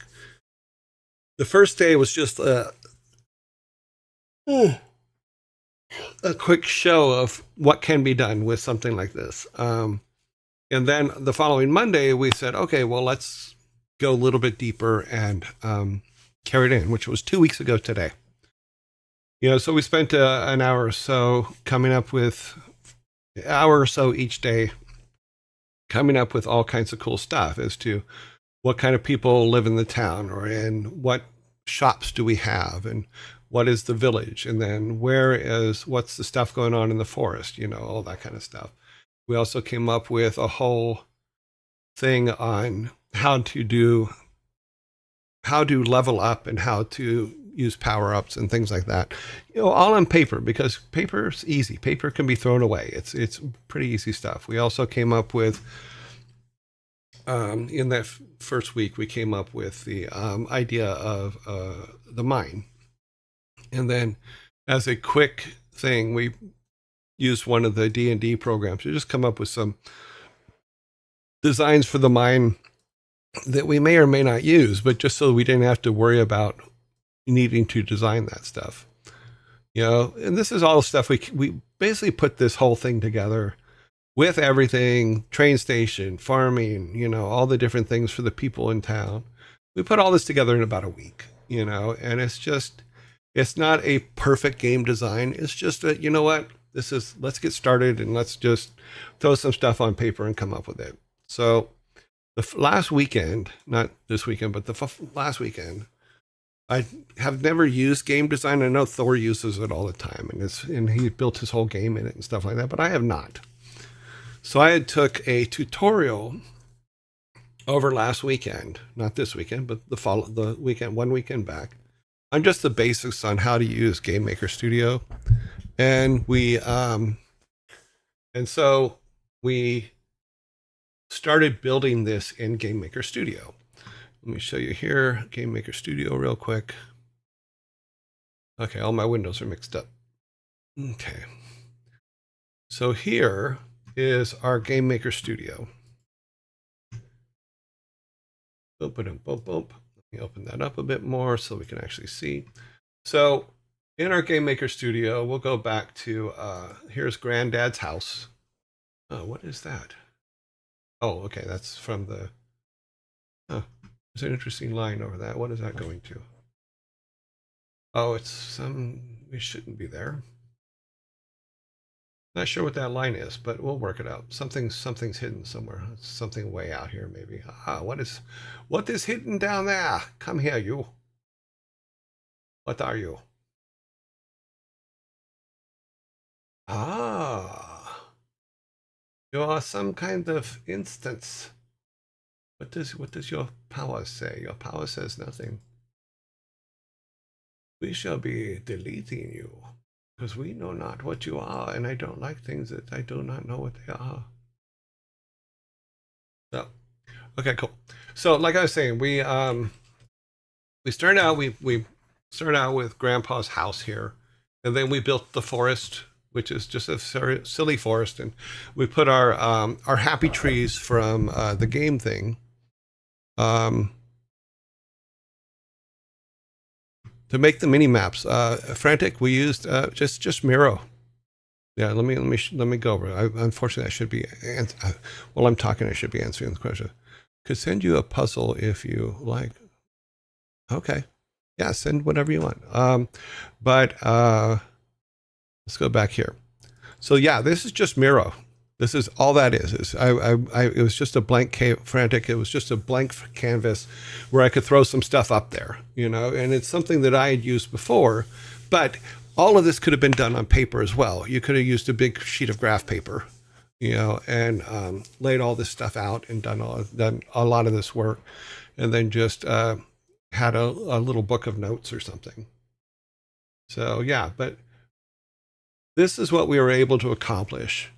the first day was just a quick show of what can be done with something like this. And then the following Monday, we said, okay, well, let's go a little bit deeper and carry it in, which was 2 weeks ago today. You know, so we spent an hour or so each day coming up with all kinds of cool stuff as to what kind of people live in the town, or in what shops do we have, and what is the village, and then what's the stuff going on in the forest, you know, all that kind of stuff. We also came up with a whole thing on how to level up and how to use power-ups and things like that, you know, all on paper, because paper's easy. Paper can be thrown away. It's pretty easy stuff. We also came up with in that first week, we came up with the idea of the mine. And then as a quick thing, we used one of the D&D programs to just come up with some designs for the mine that we may or may not use, but just so we didn't have to worry about needing to design that stuff. You know, and this is all stuff we basically put this whole thing together with everything, train station, farming, you know, all the different things for the people in town. We put all this together in about a week, you know, and it's not a perfect game design. It's just that, you know what, let's get started and let's just throw some stuff on paper and come up with it. So the last weekend, not this weekend, but the last weekend, I have never used game design. I know Thor uses it all the time, and he built his whole game in it and stuff like that, but I have not. So I took a tutorial over last weekend, not this weekend, but the weekend, 1 weekend back, on just the basics on how to use Game Maker Studio. And so we started building this in Game Maker Studio. Let me show you here, Game Maker Studio real quick. Okay, all my windows are mixed up. Okay. So here is our Game Maker Studio. Boop, boop, boop, boop. Let Let me open that up a bit more so we can actually see. So in our Game Maker Studio, we'll go back to, here's Granddad's house. Oh, what is that? Oh, okay, that's from the, there's an interesting line over that. What is that going to? Oh, it's it shouldn't be there. Not sure what that line is, but we'll work it out. Something's hidden somewhere. It's something way out here, maybe. What is hidden down there? Come here, you. What are you? Ah, you are some kind of instance. What does your power say? Your power says nothing. We shall be deleting you, because we know not what you are, and I don't like things that I do not know what they are. So, okay, cool. So, like I was saying, we started out we started out with Grandpa's house here, and then we built the forest, which is just a silly forest, and we put our happy trees from the game thing. To make the mini maps, Frantic, we used just Miro. Yeah, let me go over it. Unfortunately, I should be while I'm talking, I should be answering the question. Could send you a puzzle if you like. Okay, yeah, send whatever you want. But let's go back here. So yeah, this is just Miro. This is all that is. It was just a blank Frantic. It was just a blank canvas where I could throw some stuff up there, you know. And it's something that I had used before, but all of this could have been done on paper as well. You could have used a big sheet of graph paper, you know, and laid all this stuff out and done a lot of this work, and then just had a little book of notes or something. So yeah, but this is what we were able to accomplish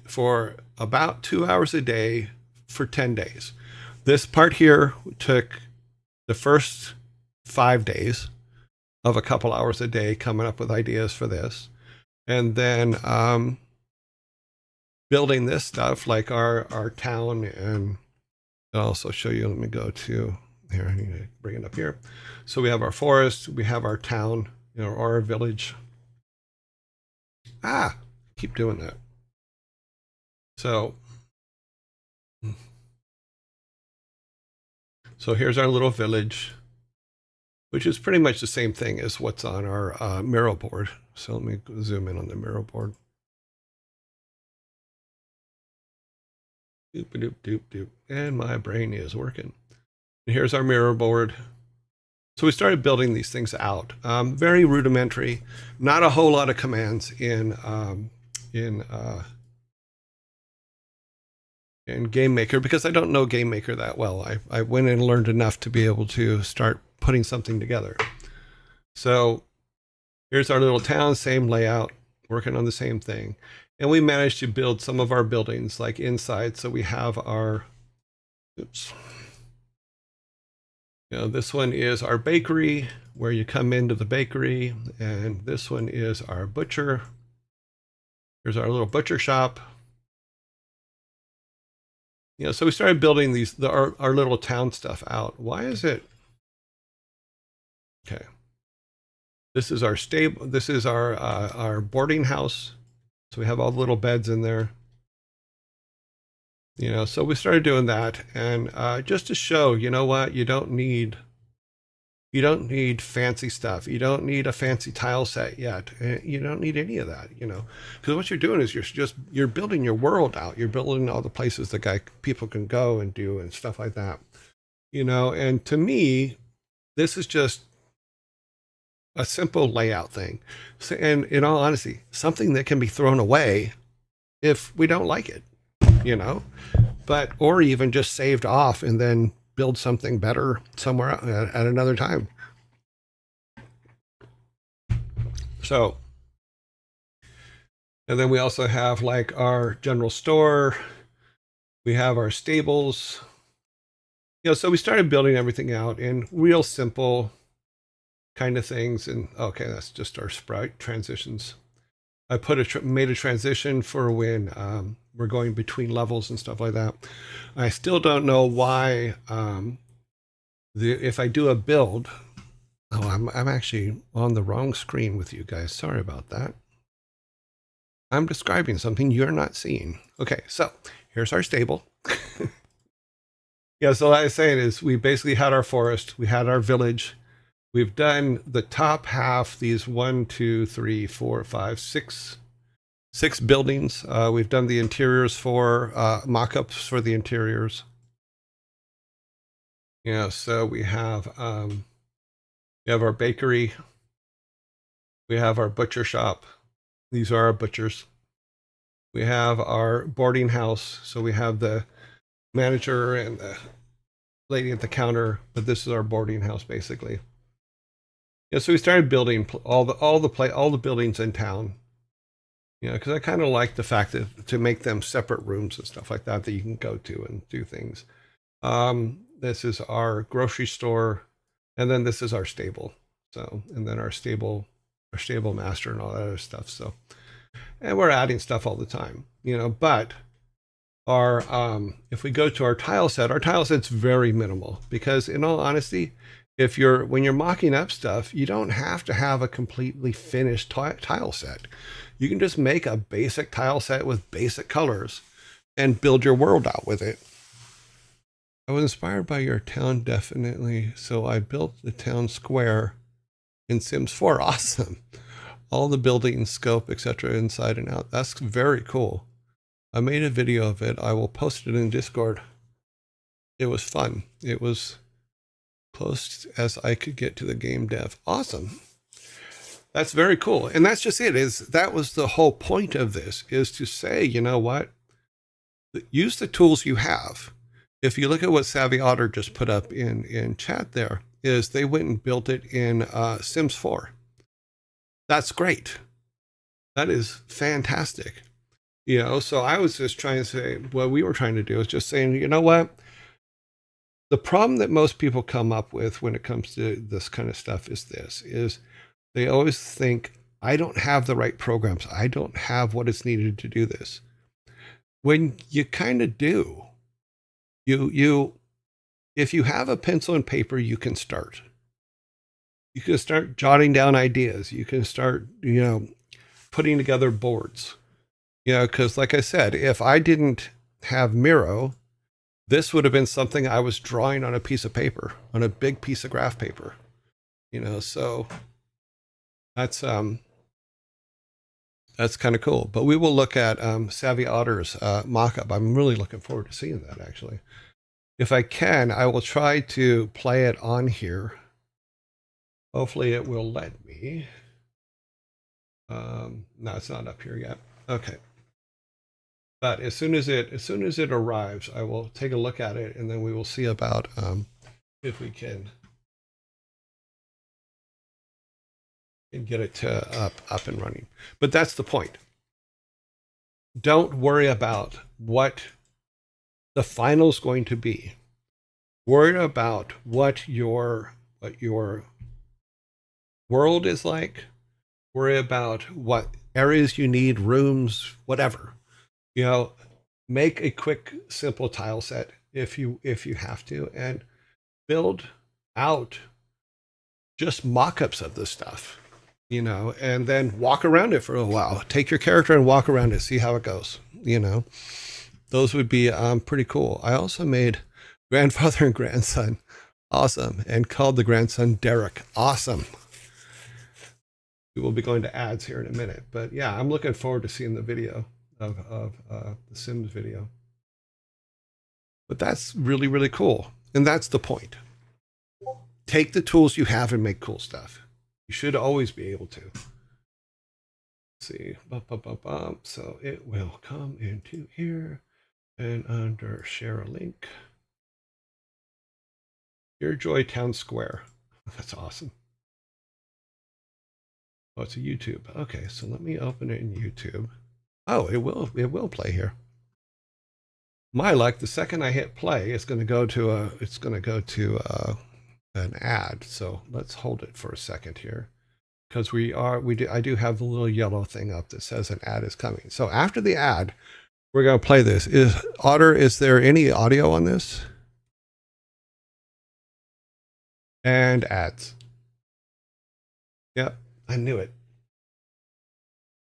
for about 2 hours a day for 10 days. This part here took the first 5 days of a couple hours a day coming up with ideas for this. And then building this stuff like our town, and I'll also show you, let me go to here, I need to bring it up here. So we have our forest, we have our town, you know, or our village. Keep doing that. So here's our little village, which is pretty much the same thing as what's on our Miro board. So let me zoom in on the Miro board. Doop, doop, doop, doop. And my brain is working. And here's our Miro board. So we started building these things out. Very rudimentary, not a whole lot of commands in Game Maker, because I don't know Game Maker that well. I went and learned enough to be able to start putting something together. So here's our little town, same layout, working on the same thing. And we managed to build some of our buildings like inside. So we have our, oops. You know, this one is our bakery, where you come into the bakery. And this one is our butcher. Here's our little butcher shop. You know, so we started building our little town stuff out. Why is it? Okay. This is our stable. This is our boarding house. So we have all the little beds in there. You know, so we started doing that, and just to show, you know what, you don't need fancy stuff. You don't need a fancy tile set yet. You don't need any of that, you know, because what you're doing is you're building your world out. You're building all the places that people can go and do and stuff like that, you know. And to me, this is just a simple layout thing. So, and in all honesty, something that can be thrown away if we don't like it, you know, or even just saved off and then build something better somewhere at another time. So, and then we also have like our general store. We have our stables. You know, so we started building everything out in real simple kind of things. And okay, that's just our sprite transitions. I made a transition for when we're going between levels and stuff like that. I still don't know why if I do a build, I'm actually on the wrong screen with you guys. Sorry about that. I'm describing something you're not seeing. Okay, so here's our stable. Yeah, so what I was saying is we basically had our forest, we had our village. We've done the top half, these 1, 2, 3, 4, 5, 6 buildings. We've done the interiors for mock-ups for the interiors. Yeah, so we have our bakery, we have our butcher shop. These are our butchers. We have our boarding house. So we have the manager and the lady at the counter, but this is our boarding house basically. Yeah, so we started building all the buildings in town. You know, because I kind of like the fact that to make them separate rooms and stuff like that that you can go to and do things. This is our grocery store, and then this is our stable. So, and then our stable master and all that other stuff. So, and we're adding stuff all the time, you know. But our if we go to our tile set's very minimal because, in all honesty, when you're mocking up stuff, you don't have to have a completely finished tile set. You can just make a basic tile set with basic colors and build your world out with it. I was inspired by your town, definitely. So I built the town square in Sims 4. Awesome. All the buildings, scope, etc. inside and out. That's very cool. I made a video of it. I will post it in Discord. It was fun. It was close as I could get to the game dev. Awesome. That's very cool. And that's just it. That was the whole point of this, is to say, you know what? Use the tools you have. If you look at what Savvy Otter just put up in chat there, is they went and built it in Sims 4. That's great. That is fantastic. You know, so I was just trying to say, what we were trying to do is just saying, you know what? The problem that most people come up with when it comes to this kind of stuff is they always think, I don't have the right programs. I don't have what is needed to do this. When you kind of do, if you have a pencil and paper, you can start. You can start jotting down ideas. You can start, you know, putting together boards. You know, because like I said, if I didn't have Miro, this would have been something I was drawing on a piece of paper, on a big piece of graph paper. You know, so that's kind of cool. But we will look at Savvy Otter's mock-up. I'm really looking forward to seeing that, actually. If I can, I will try to play it on here. Hopefully it will let me. No, it's not up here yet. Okay. But as soon as it arrives, I will take a look at it, and then we will see about if we can get it up and running. But that's the point. Don't worry about what the final is going to be. Worry about what your world is like. Worry about what areas you need, rooms, whatever. You know, make a quick, simple tile set if you have to, and build out just mock-ups of this stuff, you know, and then walk around it for a while. Take your character and walk around it, see how it goes, you know. Those would be pretty cool. I also made grandfather and grandson. Awesome. And called the grandson Derek. Awesome. We will be going to ads here in a minute. But yeah, I'm looking forward to seeing the video of the Sims video. But that's really, really cool. And that's the point. Take the tools you have and make cool stuff. You should always be able to. Let's see. So it will come into here. And under share a link, Dear Joy Town Square. That's awesome. Oh, it's a YouTube. Okay, so let me open it in YouTube. Oh, it will play here. My luck, the second I hit play, it's going to go to an ad. So let's hold it for a second here, because I do have the little yellow thing up that says an ad is coming. So after the ad, we're going to play this. Is there any audio on this? And ads. Yep, I knew it.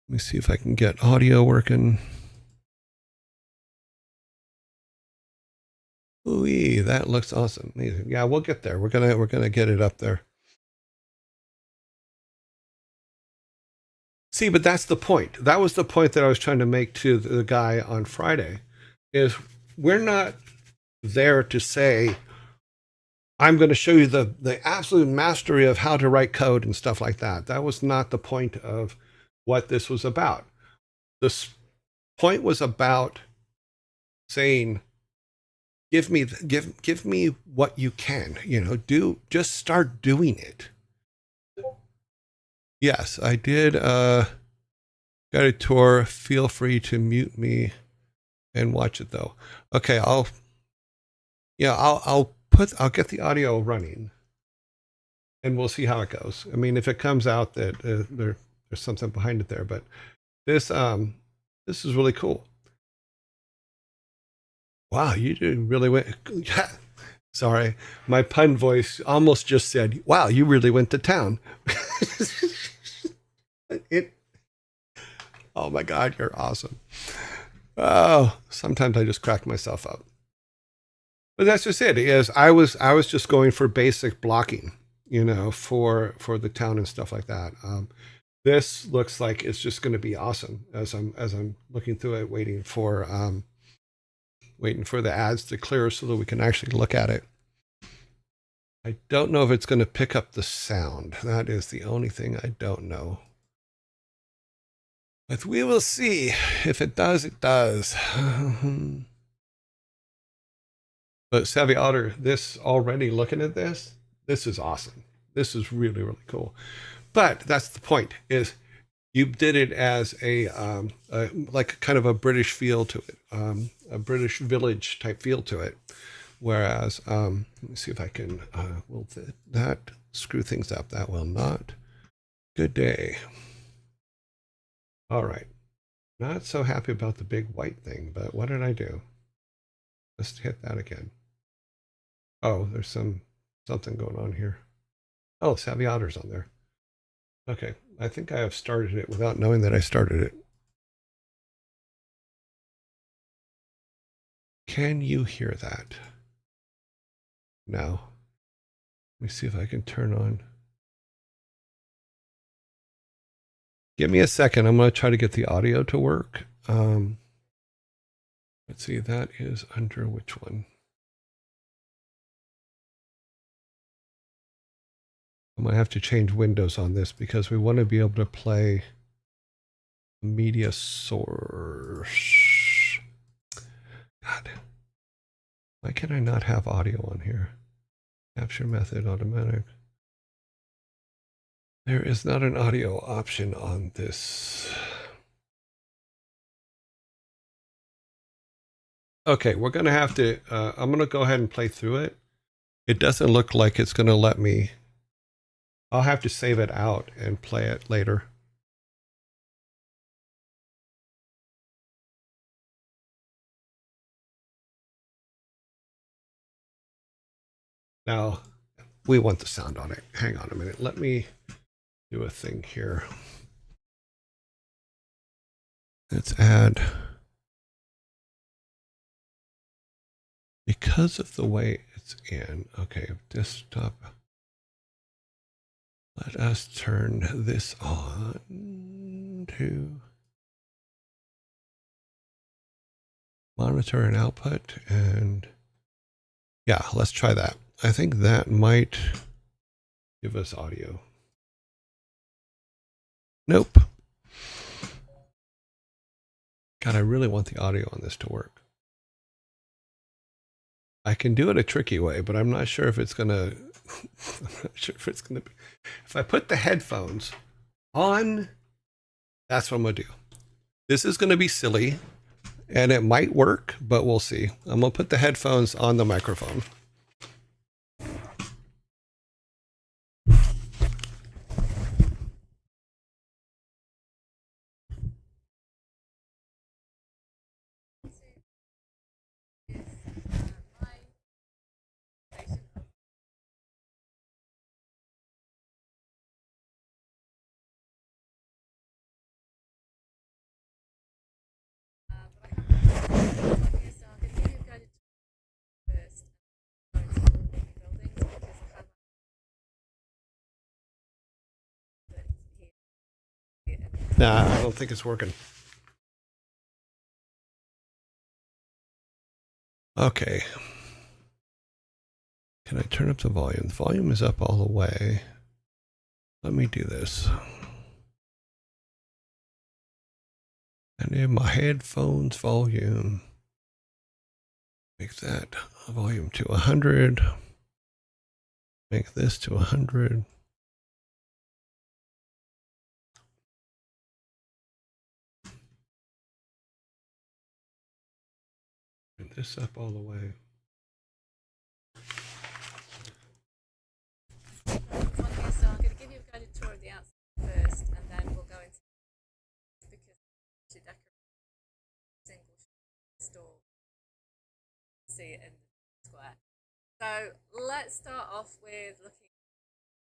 Let me see if I can get audio working. Ooh, that looks awesome. Yeah, we'll get there. We're gonna get it up there. See, but that's the point. That was the point that I was trying to make to the guy on Friday. Is we're not there to say I'm going to show you the absolute mastery of how to write code and stuff like that. That was not the point of what this was about. This point was about saying, give me what you can, just start doing it. Yes, I did guided tour. Feel free to mute me and watch it though. Okay, I'll get the audio running and we'll see how it goes. I mean, if it comes out that there's something behind it there, but this is really cool. Wow, you really went. Sorry, my pun voice almost just said, "Wow, you really went to town." Oh my God, you're awesome. Oh, sometimes I just crack myself up. But that's just it. Is I was just going for basic blocking, for the town and stuff like that. This looks like it's just going to be awesome as I'm looking through it, waiting for the ads to clear so that we can actually look at it. I don't know if it's going to pick up the sound. That is the only thing I don't know. But we will see. If it does, it does. But Savvy Otter, this already looking at this is awesome. This is really, really cool. But that's the point, is you did it as like kind of a British feel to it, a British village type feel to it. Whereas, let me see if I can, will that screw things up? That will not. Good day. All right. Not so happy about the big white thing, but what did I do? Let's hit that again. Oh, there's something going on here. Oh, Savvy Otter's on there. Okay, I think I have started it without knowing that I started it. Can you hear that? Now, let me see if I can turn on. Give me a second. I'm going to try to get the audio to work. Let's see, that is under which one? I'm going to have to change windows on this because we want to be able to play media source. God, why can I not have audio on here? Capture method, automatic. There is not an audio option on this. Okay, we're going to have to, I'm going to go ahead and play through it. It doesn't look like it's going to let me. I'll have to save it out and play it later. Now, we want the sound on it. Hang on a minute. Let me do a thing here. Let's add, because of the way it's in, okay, desktop. Let us turn this on to monitor and output. And yeah, let's try that. I think that might give us audio. Nope. God, I really want the audio on this to work. I can do it a tricky way, but I'm not sure if it's gonna. I'm not sure if it's gonna be. If I put the headphones on, that's what I'm gonna do. This is gonna be silly, and it might work, but we'll see. I'm gonna put the headphones on the microphone. Nah, I don't think it's working. Okay. Can I turn up the volume? The volume is up all the way. Let me do this. And in my headphones volume, make that volume to 100. Make this to 100. Turn this up all the way. So I'm going to give you a guided tour of the outside first, and then we'll go into because to decorate a single store, see it in the square. So let's start off with looking.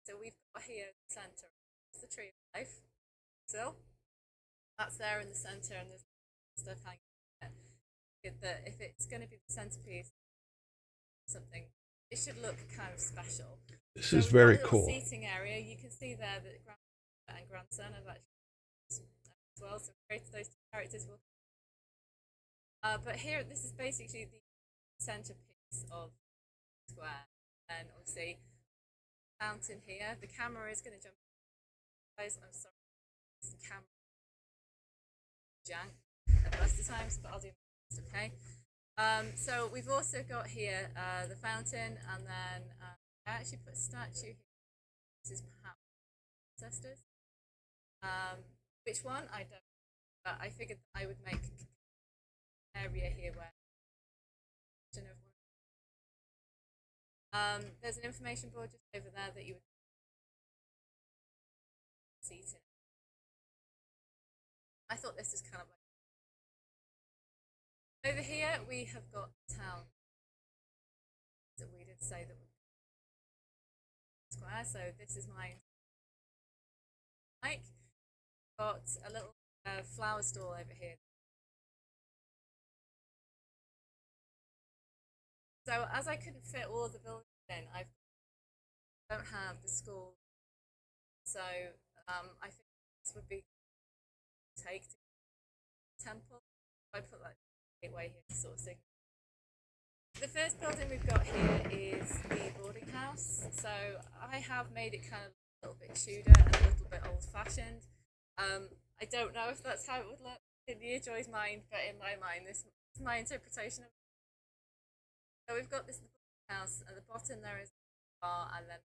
So we've got here the centre. It's the tree of life. So that's there in the centre, and there's stuff hanging there. That if it's going to be the centerpiece, something it should look kind of special. This So is we've very got a cool. seating area. You can see there that grandmother and grandson have actually as well. So created those two characters. But here, this is basically the centerpiece of the square, and obviously fountain here. The camera is going to jump. Guys, I'm sorry, the camera jank at the best of times, but I'll do my best, okay? So we've also got here the fountain, and then I actually put a statue here. This is perhaps ancestors. Which one? I don't know, but I figured I would make an area here where there's an information board just over there that you would see it. I thought this was kind of like over here we have got town that we did say that would square. So this is my mic. Got a little flower stall over here. So as I couldn't fit all of the buildings in, I don't have the school. So I think this would be take to the temple. I put that gateway here to sort of signal. The first building we've got here is the boarding house. So I have made it kind of a little bit Tudor and a little bit old-fashioned. I don't know if that's how it would look in Yearjoy's mind, but in my mind, this is my interpretation of it. So we've got this house, at the bottom there is a bar, and then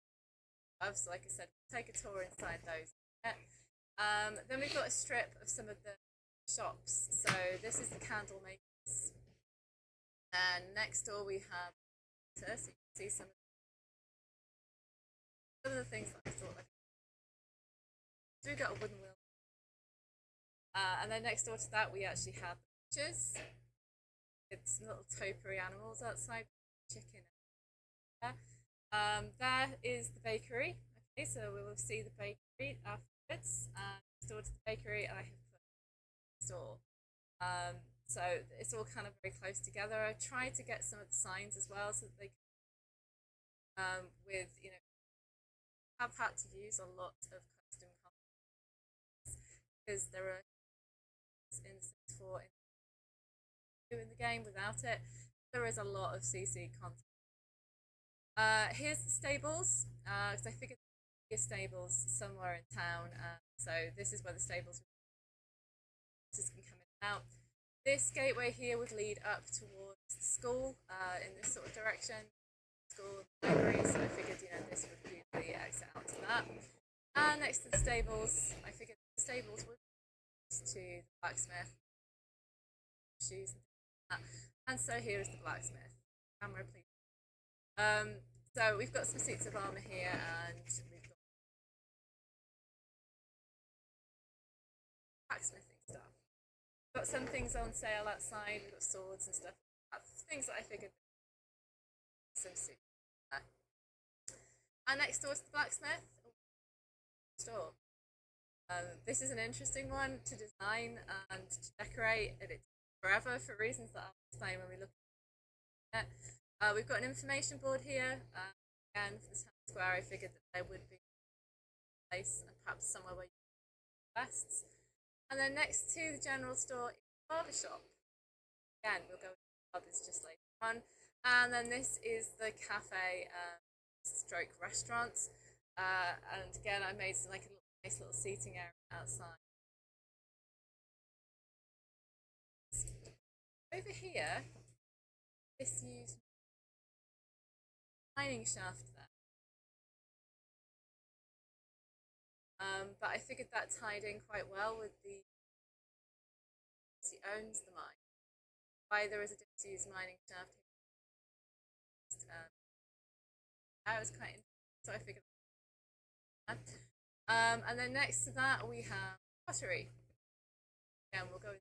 above, so like I said, we'll take a tour inside those. Then we've got a strip of some of the shops. So this is the candle makers. And next door we have, so you can see some of the things that I thought like. So we've got a wooden wheel. And then next door to that we actually have butchers. It's little topiary animals outside, chicken. There is the bakery. Okay, so we will see the bakery afterwards. Next door to the bakery I have put the store. So it's all kind of very close together. I tried to get some of the signs as well so that they can, with, you know, have had to use a lot of custom content because there are instances for in the game. Without it, there is a lot of CC content. Here's the stables, because I figured there are stables somewhere in town. So this is where the stables can come in and out. This gateway here would lead up towards the school in this sort of direction, school and library. So I figured, you know, this would be the exit out to that. And next to the stables, I figured the stables would to the blacksmith, shoes and things like that. And so here is the blacksmith. Camera, please. So we've got some suits of armour here, and we've got blacksmithing stuff. We've got some things on sale outside. We've got swords and stuff. Things that I figured some suits. And next door to the blacksmith store. This is an interesting one to design and to decorate, and it's forever for reasons that I'll explain when we look at it. We've got an information board here. Again, for the town square, I figured that there would be a place and perhaps somewhere where you can requests. And then next to the general store is the barber shop. Again, we'll go with the barbers just later on. And then this is the cafe stroke restaurant. And again, I made some like a nice little seating area outside. Over here, this used mining shaft there. But I figured that tied in quite well with the he owns the mine. Why there is a disused mining shaft. I was quite interesting, so I figured that. And then next to that we have pottery. Again, we'll go.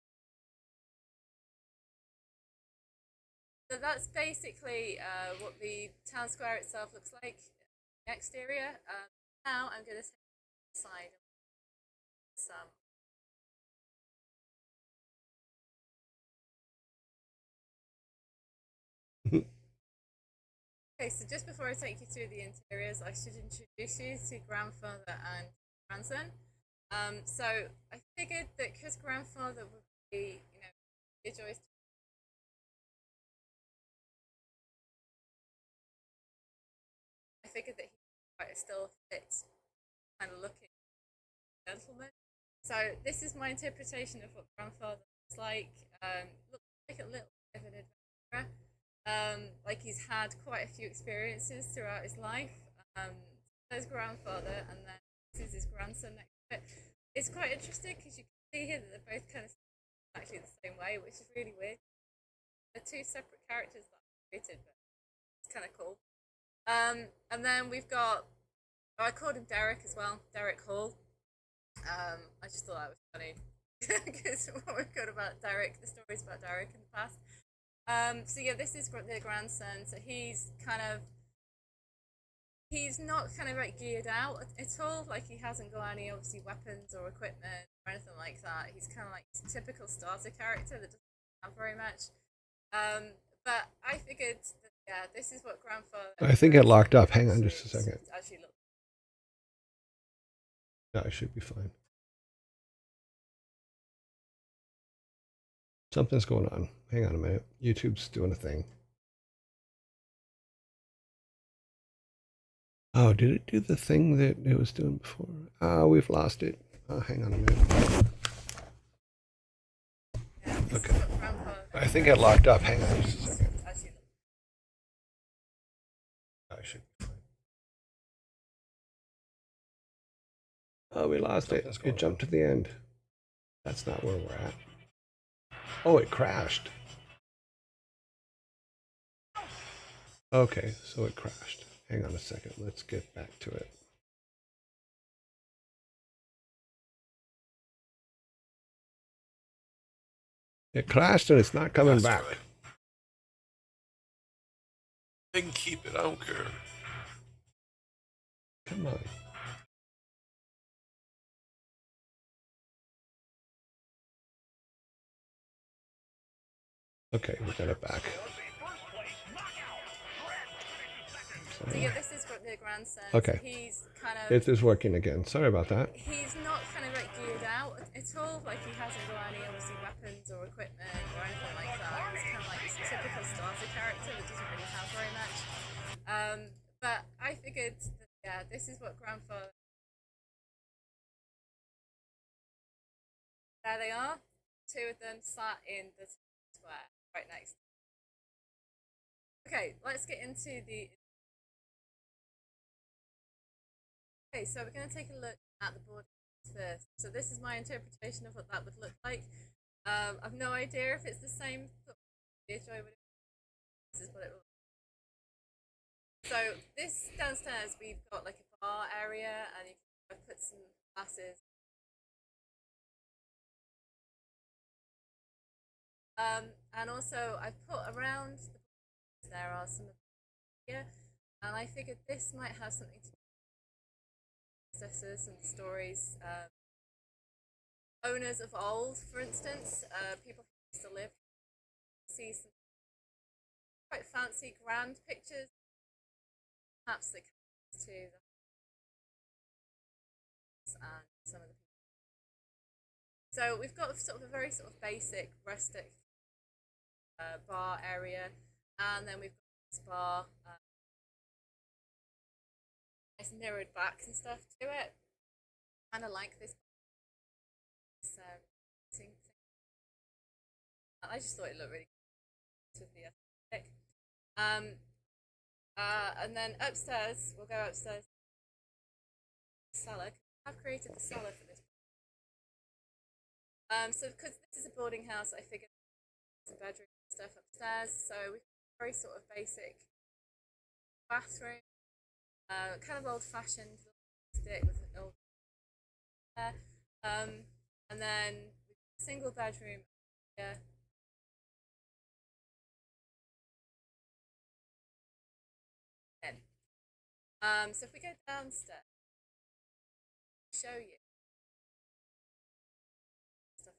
So that's basically what the town square itself looks like. The exterior. Now I'm going to take the side and some. Okay, so just before I take you through the interiors, I should introduce you to grandfather and grandson. So I figured that because grandfather would be, a joy. I figured that he quite still fit kind of looking gentleman. So this is my interpretation of what grandfather looks like. Looks like a little bit of an adventurer. Like he's had quite a few experiences throughout his life. There's grandfather, and then this is his grandson next to it. It's quite interesting because you can see here that they're both kind of actually the same way, which is really weird. They're two separate characters that I created, but it's kind of cool. And then we've got, I called him Derek as well, Derek Hall. I just thought that was funny because what we've got about Derek, the stories about Derek in the past. So yeah, this is the grandson. So he's not kind of like geared out at all. Like he hasn't got any obviously weapons or equipment or anything like that. He's kind of like a typical starter character that doesn't have very much. But I figured that yeah, this is what grandfather. I think it locked up. Hang on just a second. Actually, look. Yeah, I should be fine. Something's going on. Hang on a minute. YouTube's doing a thing. Oh, did it do the thing that it was doing before? Oh, we've lost it. Hang on a minute. Yeah, okay. I think it locked up. Hang on just a second. I should be fine. Oh, we lost it. It jumped to the end. That's not where we're at. Oh, it crashed. Okay, so it crashed. Hang on a second. Let's get back to it. It crashed and it's not coming back. Right. They can keep it. I don't care. Come on. Okay, we got it back. So yeah, this is the grandson. Okay. He's kind of. It is working again. Sorry about that. He's not kind of like geared out at all. Like he hasn't got any obviously weapons or equipment or anything like that. He's kind of like this typical starter character that doesn't really have very much. But I figured that yeah, this is what grandfather. There they are. Two of them sat in the square right next. Okay, let's get into the. Okay, so we're going to take a look at the board first. So this is my interpretation of what that would look like. I've no idea if it's the same. This is what it will. So this downstairs we've got like a bar area, and you can put some glasses. And also I've put around the there are some here, and I figured this might have something to do with ancestors and stories. Owners of old, for instance, people who used to live, see some quite fancy, grand pictures, perhaps that come to the and some of the people. So we've got sort of a very sort of basic rustic bar area, and then we've got this bar, nice mirrored backs and stuff to it. Kind of like this. I just thought it looked really good with the aesthetic. Um, and then upstairs, we'll go upstairs. Cellar. I've created the cellar for this. So because this is a boarding house, I figured some bedroom stuff upstairs. So we've got a very sort of basic bathroom, kind of old-fashioned, stick with an old chair. And then we've got a single bedroom here. So if we go downstairs, I'll show you stuff.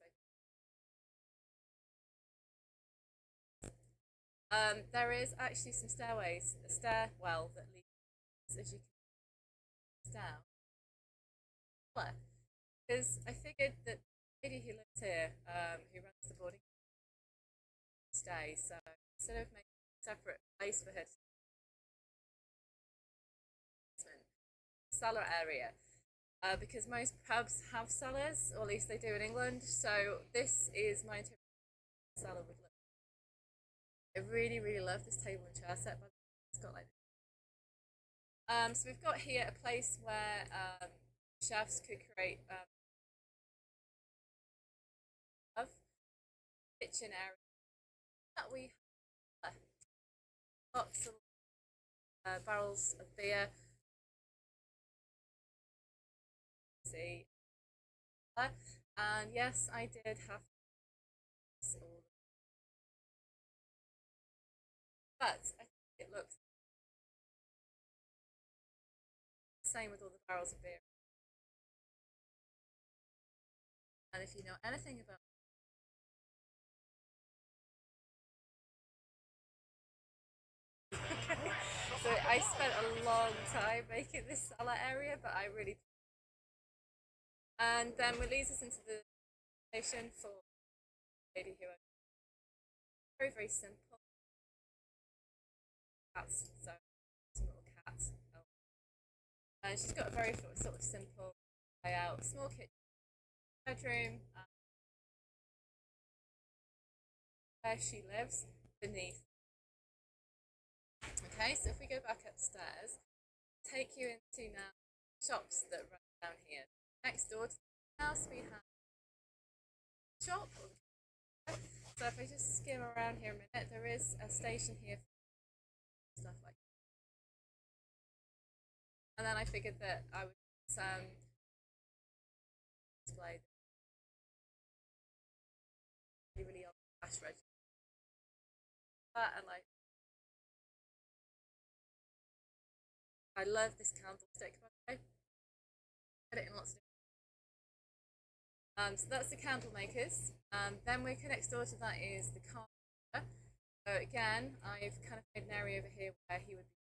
There is actually some stairways, a stairwell that leads, as you can down. Because I figured that the lady who lives here, who runs the boarding, stay. So instead of making a separate place for her to cellar area, because most pubs have cellars, or at least they do in England. So this is my interpretation of cellar would look. I really, really love this table and chair set. By the way, it's got like. So we've got here a place where chefs could create kitchen area that we have lots of barrels of beer. See, and yes, I did have this all, but I think it looks the same with all the barrels of beer. And if you know anything about so I spent a long time making this cellar area, but I really. And then we leads us into the station for the lady who very, very simple cats. So some little cats. And she's got a very sort of simple layout, small kitchen, bedroom, where she lives beneath. Okay, so if we go back upstairs, take you into now shops that run down here. Next door to the house we have a shop. So if I just skim around here a minute, there is a station here for stuff like that. And then I figured that I would display really, really old cash register. And like I love this candlestick, by the way. Put it in lots of so that's the candle makers. Then we next door to that is the carpenter. So again, I've kind of made an area over here where he would be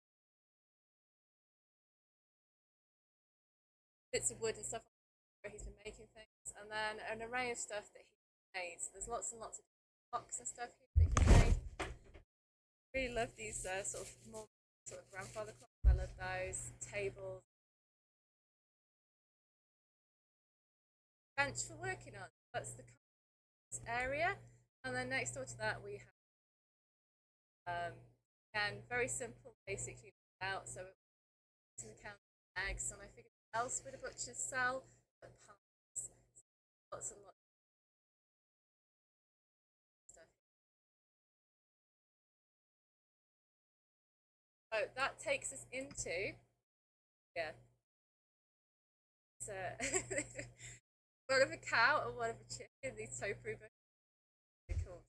bits of wood and stuff where he's been making things, and then an array of stuff that he made. So there's lots and lots of clocks and stuff here that he made. Really love these sort of more sort of grandfather clocks. I love those tables. Bench for working on. That's the area, and then next door to that we have again very simple, basically out. So it's an account of eggs, and I figured what else would a butcher's sell but pies. Lots and lots of stuff. So that takes us into it's one of a cow and one of a chicken. These topiary butchers. Cool.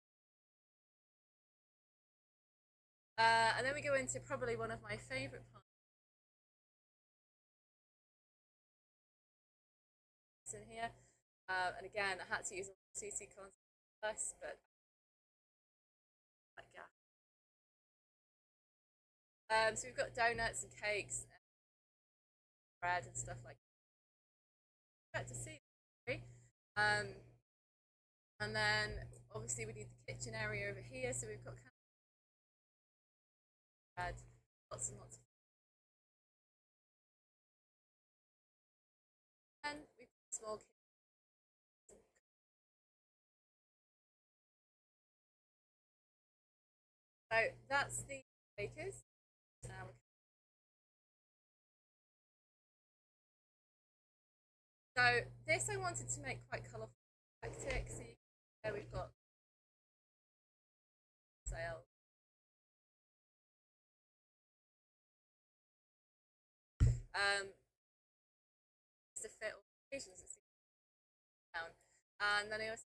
And then we go into probably one of my favourite parts in here. And again, I had to use a CC concept, but like yeah. So we've got donuts and cakes, and bread and stuff like that. To see, And then obviously we need the kitchen area over here, so we've got kind of lots and lots of. And we've got a small kitchen. So that's the bakers. So this I wanted to make quite colourful, eclectic. So there we've got sales. To fit all the occasions it's down. And then I also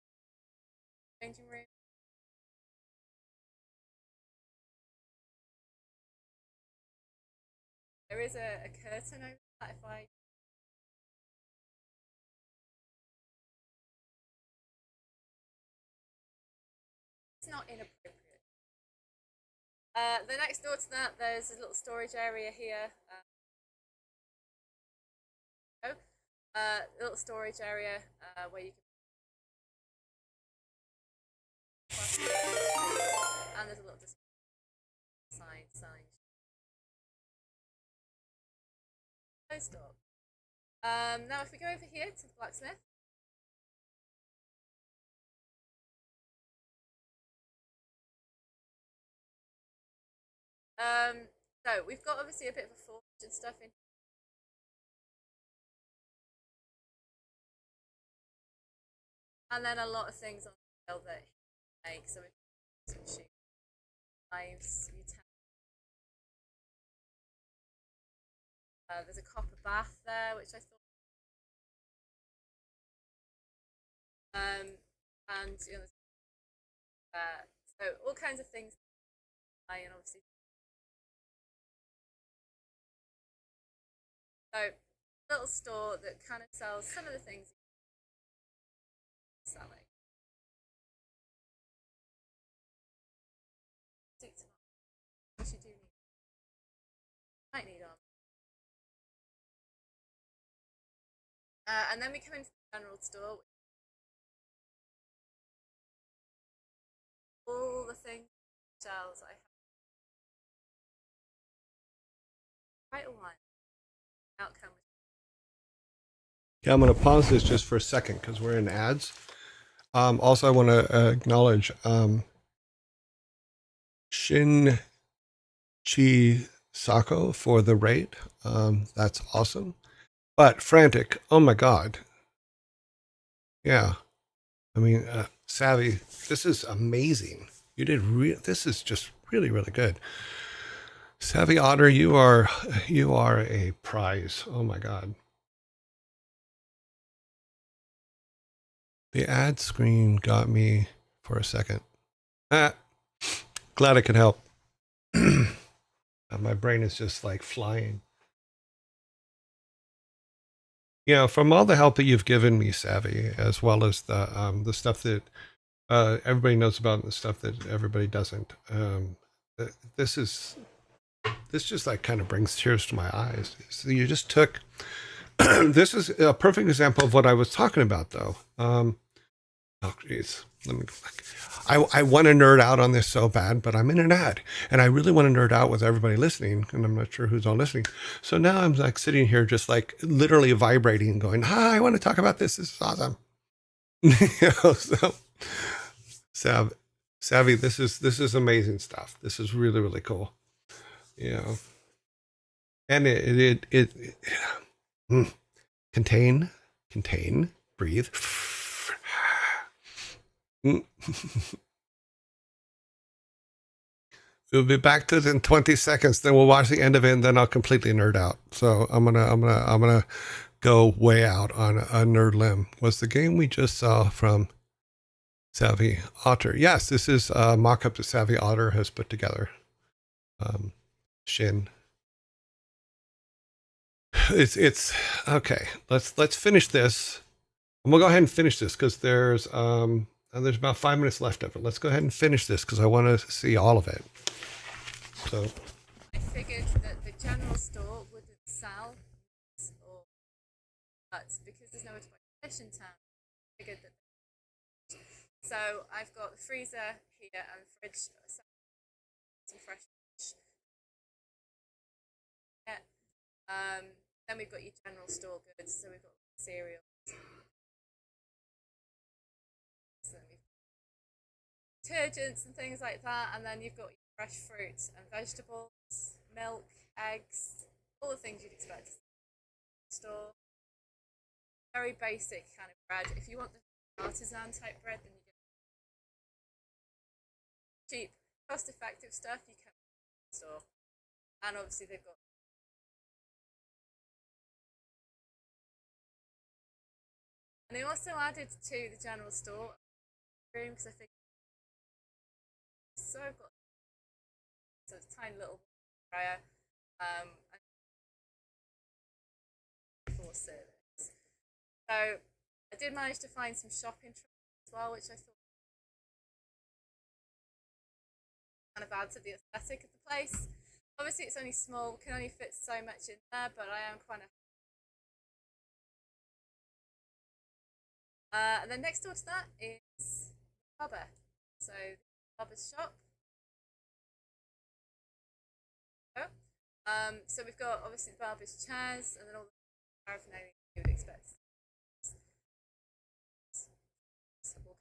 changing room. There is a curtain over that if I. It's not inappropriate. The next door to that, there's a little storage area here. A little storage area where you can. And there's a little sign. Closed door. Now, if we go over here to the blacksmith. So we've got obviously a bit of a forge and stuff in. And then a lot of things on the scale that he makes. So we've got some knives, utensils. There's a copper bath there, which I thought. And you know, so all kinds of things. And obviously. So, little store that kind of sells some of the things selling. Which you do need. Might need on. And then we come into the general store. All the things, shells I have. Quite a while. Outcome. Yeah, I'm going to pause this just for a second because we're in ads. Also, I want to acknowledge Shin Chi Sako for the rate. That's awesome. But Frantic, oh my God. Yeah. I mean, Savvy, this is amazing. You did this is just really, really good. Savvy Otter, you are a prize. Oh my God. The ad screen got me for a second. Glad I could help. My brain is just like flying. You know, from all the help that you've given me, Savvy, as well as the stuff that everybody knows about and the stuff that everybody doesn't. This just like kind of brings tears to my eyes. So you just took. This is a perfect example of what I was talking about, though. Oh, geez. Let me go back. I want to nerd out on this so bad, but I'm in an ad, and I really want to nerd out with everybody listening, and I'm not sure who's all listening. So now I'm like sitting here, just like literally vibrating, and going, "Hi, I want to talk about this. This is awesome." So, Savvy, this is amazing stuff. This is really, really cool. And it contain, breathe. We'll be back to it in 20 seconds. Then we'll watch the end of it, and then I'll completely nerd out. So I'm gonna go way out on a nerd limb. Was the game we just saw from Savvy Otter? Yes, this is a mock-up that Savvy Otter has put together. Shin. It's okay. Let's finish this. And we'll go ahead and finish this because there's about 5 minutes left of it. Let's go ahead and finish this because I want to see all of it. So I figured that the general store wouldn't sell or but because there's nowhere to buy fish in town, I figured that So I've got the freezer here and fridge, some fresh fish. Yeah. Then we've got your general store goods. So we've got cereal. So we've detergents and things like that, and then you've got your fresh fruits and vegetables, milk, eggs, all the things you'd expect in the store. Very basic kind of bread. If you want the artisan type bread, then you get cheap, cost effective stuff you can in the store. And obviously they've got, and they also added to the general store room because I think so I've got, so it's a tiny little fryer and for service. So I did manage to find some shopping trays as well, which I thought kind of add to the aesthetic of the place. Obviously, it's only small, can only fit so much in there, but I am quite a. And then next door to that is the barber. So barber's shop. So we've got obviously the barber's chairs and then all the paraphernalia you would expect. So we'll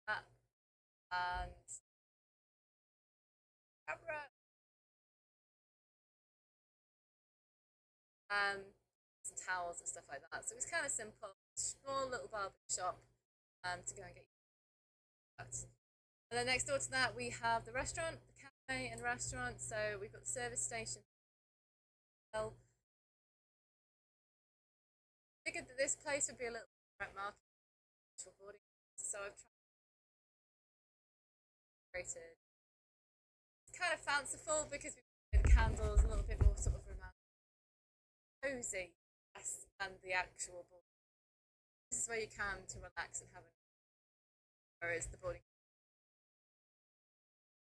that and camera. Some towels and stuff like that. So it's kind of simple, small little barber shop to go and get that. And then next door to that we have the restaurant, the cafe and restaurant. So we've got the service station. Well, figured that this place would be a little different market for boarding. So I've created. It's kind of fanciful because we've got the candles, a little bit more sort of romantic, cozy, less than the actual boarding. This is where you come to relax and have a. Whereas the boarding.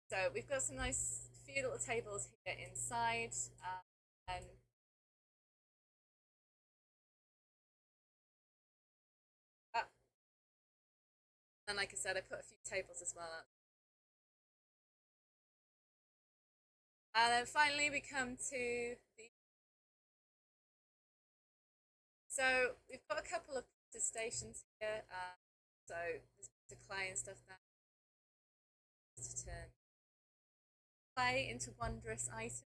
So we've got some nice few little tables here inside, and then, like I said, I put a few tables as well up. And then finally we come to the. So we've got a couple of stations here. So there's the clay and stuff there to turn clay into wondrous items.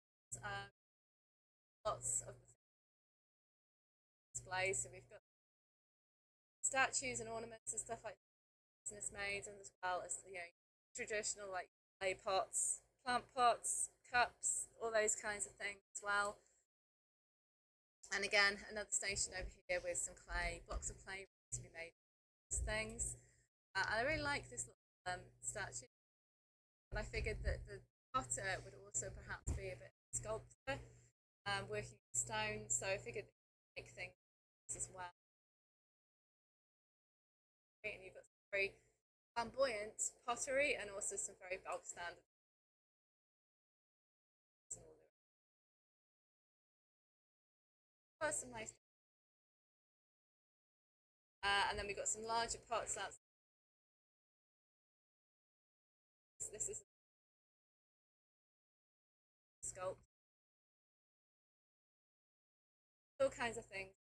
Lots of displays. So we've got statues and ornaments and stuff like business made, and as well as traditional like clay pots, plant pots, cups, all those kinds of things as well. And again, another station over here with some clay, blocks of clay to be made things. And I really like this little statue. And I figured that the potter would also perhaps be a bit of a sculptor, working with stone. So I figured make things as well. And you've got some very flamboyant pottery and also some very bulk standard. Some nice. And then we've got some larger pots. This is sculpt. All kinds of things.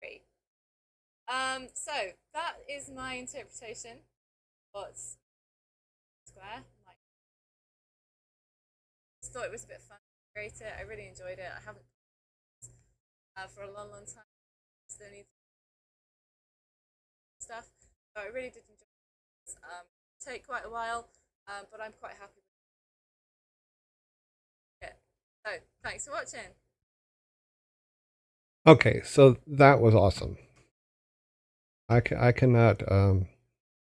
Great. So that is my interpretation. What's square? I thought it was a bit fun to create it. I really enjoyed it. I haven't for a long, long time. Still need stuff. So I really did enjoy it. Take quite a while, but I'm quite happy with it. So thanks for watching. Okay, so that was awesome. I cannot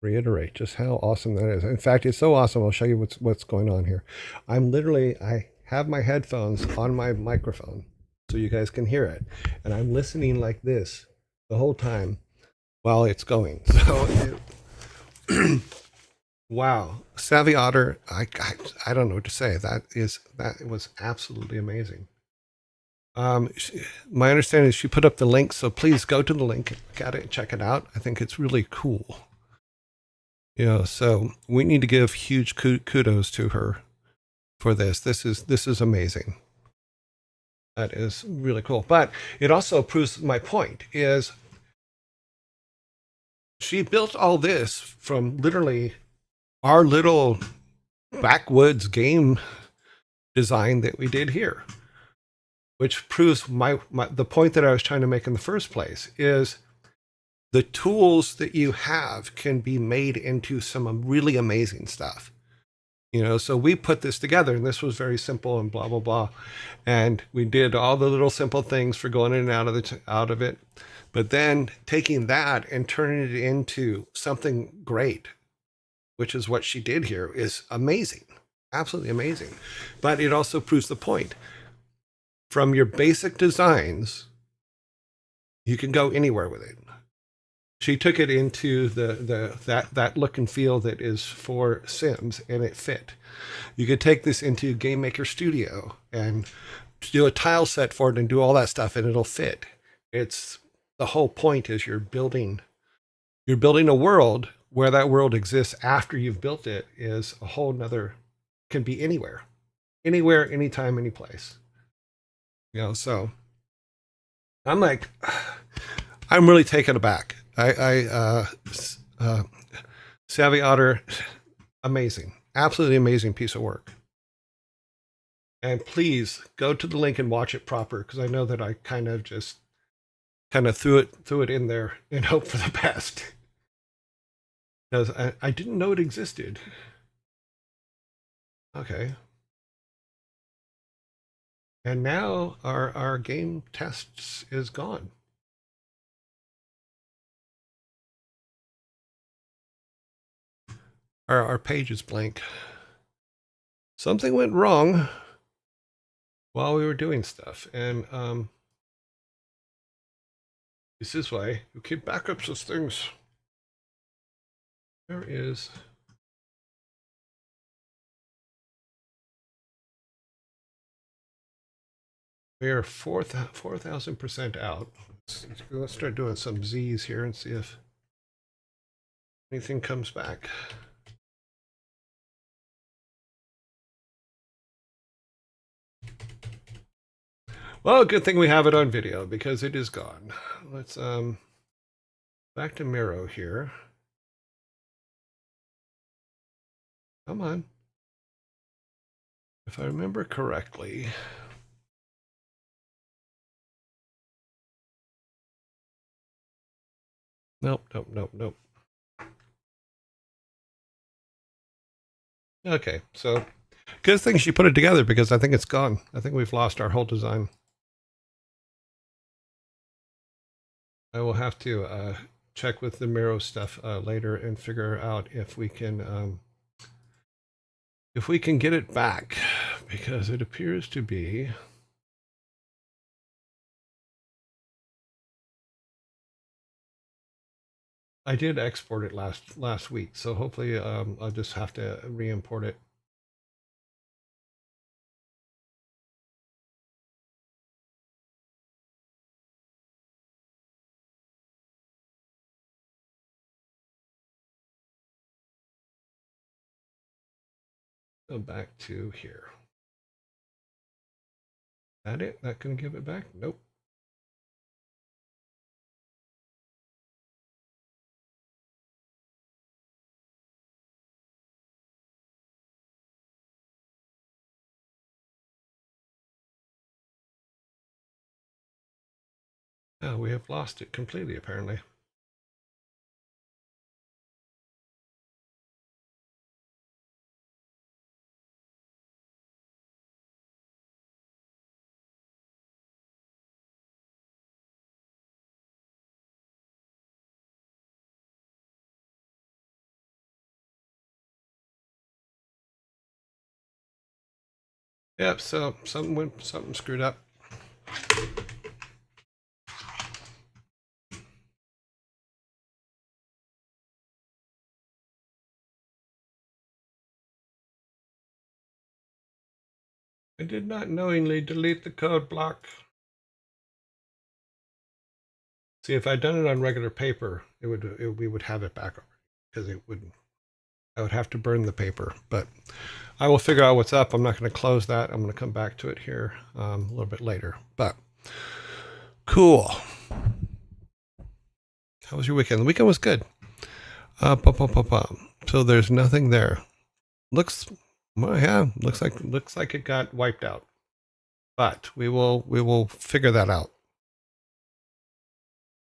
reiterate just how awesome that is. In fact, it's so awesome. I'll show you what's going on here. I have my headphones on my microphone so you guys can hear it, and I'm listening like this the whole time while it's going. So, wow, Savvy Otter. I don't know what to say. That was absolutely amazing. My understanding is she put up the link, so please go to the link, look at it, and check it out. I think it's really cool. So we need to give huge kudos to her for this. This is amazing. That is really cool. But it also proves my point is she built all this from literally our little backwoods game design that we did here, which proves the point that I was trying to make in the first place is the tools that you have can be made into some really amazing stuff. So we put this together and this was very simple and blah, blah, blah. And we did all the little simple things for going in and out of it. But then taking that and turning it into something great, which is what she did here, is amazing. Absolutely amazing. But it also proves the point. From your basic designs, you can go anywhere with it. She took it into that look and feel that is for Sims, and it fit. You could take this into Game Maker Studio and do a tile set for it and do all that stuff, and it'll fit. It's the whole point is you're building a world where that world exists after you've built it is a whole nother, can be anywhere, anytime, any place. So I'm like, I'm really taken aback. Savvy Otter, amazing, absolutely amazing piece of work. And please go to the link and watch it proper, because I know that I kind of threw it in there and hope for the best. Because I didn't know it existed. Okay. And now our game tests is gone. Our page is blank. Something went wrong while we were doing stuff. And it's this way. You keep backups of things. There is. We are 4,000% out. Let's start doing some Z's here and see if anything comes back. Well, good thing we have it on video because it is gone. Let's back to Miro here. Come on. If I remember correctly. Nope. Okay, so good thing she put it together because I think it's gone. I think we've lost our whole design. I will have to check with the Miro stuff later and figure out if we can get it back, because it appears to be. I did export it last week, so hopefully I'll just have to re-import it. Go back to here. That it? Not going to give it back? Nope. Oh, we have lost it completely, apparently. Yep, so something screwed up. I did not knowingly delete the code block. See, if I'd done it on regular paper, we would have it back because I would have to burn the paper. But I will figure out what's up. I'm not going to close that. I'm going to come back to it here a little bit later. But cool. How was your weekend? The weekend was good. So there's nothing there. Looks like it got wiped out. But we will figure that out.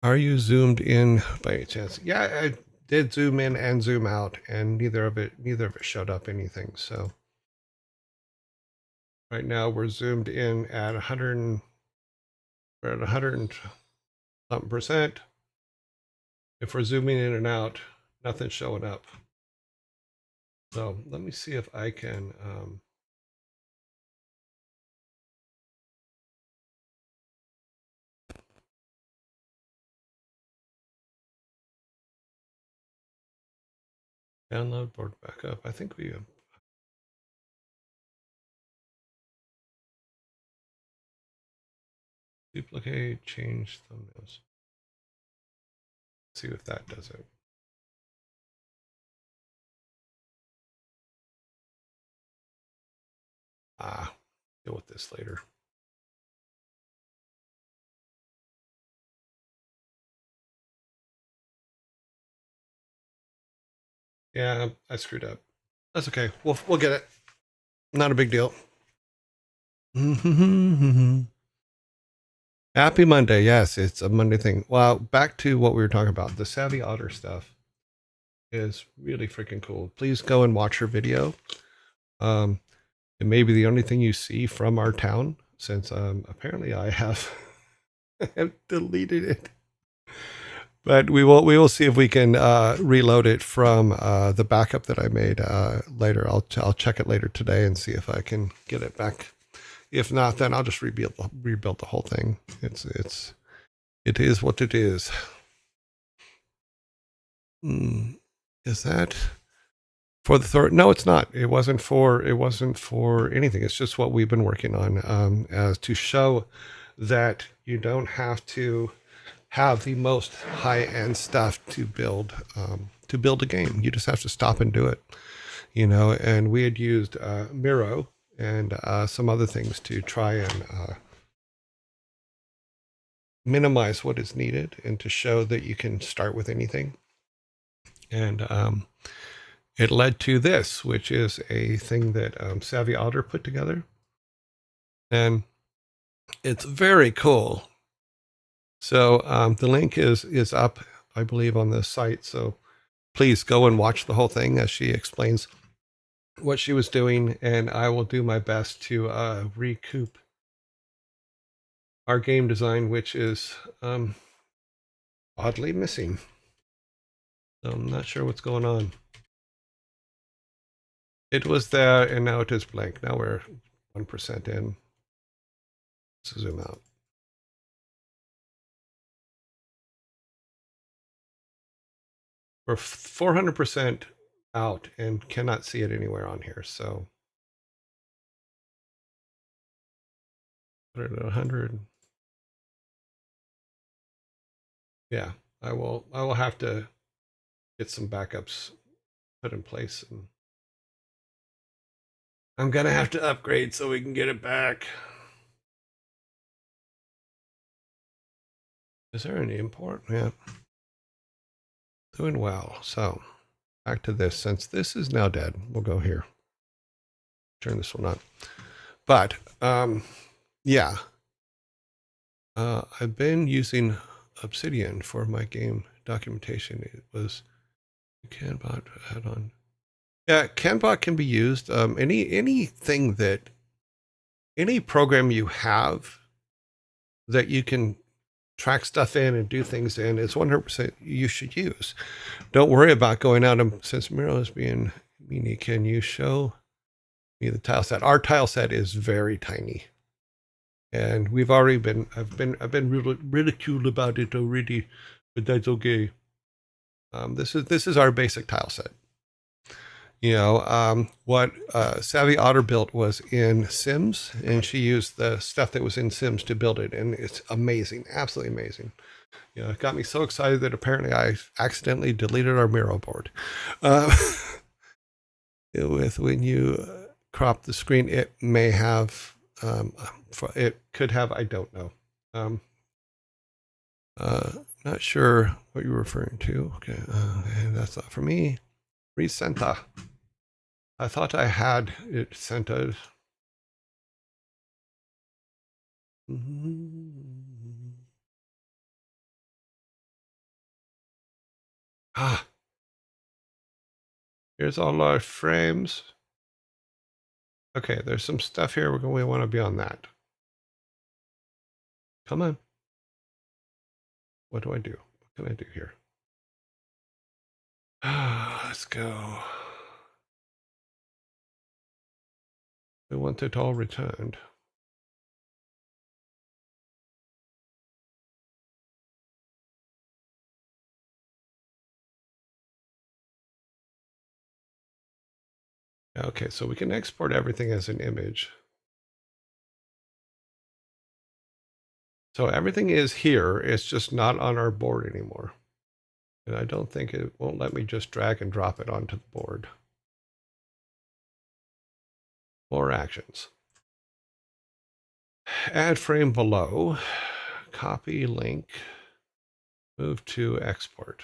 Are you zoomed in by any chance? Yeah, I did zoom in and zoom out, and neither of it showed up anything. So right now we're zoomed in at 100. We're at 100 and something percent. If we're zooming in and out, nothing's showing up. So let me see if I can. Download board backup. I think we duplicate, change thumbnails. See if that does it. Deal with this later. Yeah, I screwed up. That's okay. We'll get it. Not a big deal. Happy Monday. Yes, it's a Monday thing. Well, back to what we were talking about. The Savvy Otter stuff is really freaking cool. Please go and watch her video. It may be the only thing you see from our town, since apparently I have deleted it. But we will see if we can reload it from the backup that I made later. I'll check it later today and see if I can get it back. If not, then I'll just rebuild the whole thing. It is what it is. Is that for the Thor? No, it's not. It wasn't for anything. It's just what we've been working on as to show that you don't have to have the most high-end stuff to build a game. You just have to stop and do it, and we had used Miro and some other things to try and minimize what is needed and to show that you can start with anything. And it led to this, which is a thing that Savvy Otter put together, and it's very cool. So the link is up, I believe, on the site. So please go and watch the whole thing as she explains what she was doing, and I will do my best to recoup our game design, which is oddly missing. So I'm not sure what's going on. It was there, and now it is blank. Now we're 1% in. Let's zoom out. We're 400% out and cannot see it anywhere on here. So 100. Yeah, I will have to get some backups put in place, and I'm gonna have to upgrade so we can get it back. Is there any import? Yeah. Doing well. So back to this. Since this is now dead, we'll go here. Turn this one on. But yeah. I've been using Obsidian for my game documentation. It was Canbot add-on. Yeah, Canbot can be used. Anything that any program you have that you can track stuff in and do things in is 100% you should use. Don't worry about going out and, since Miro is being meanie, can you show me the tile set? Our tile set is very tiny, and we've already been I've been ridiculed about it already, but that's okay. This is our basic tile set. What Savvy Otter built was in Sims, and she used the stuff that was in Sims to build it, and it's amazing, absolutely amazing. It got me so excited that apparently I accidentally deleted our Miro board. Uh, with when you crop the screen, it may have, it could have, I don't know. Um, not sure what you're referring to. Okay, that's not for me. Resenta. I thought I had it sent out. Ah, here's all our frames. Okay, there's some stuff here. We want to be on that. Come on. What do I do? What can I do here? Let's go. I want it all returned. Okay, so we can export everything as an image. So everything is here. It's just not on our board anymore. And I don't think it won't let me just drag and drop it onto the board. More actions. Add frame below. Copy link. Move to export.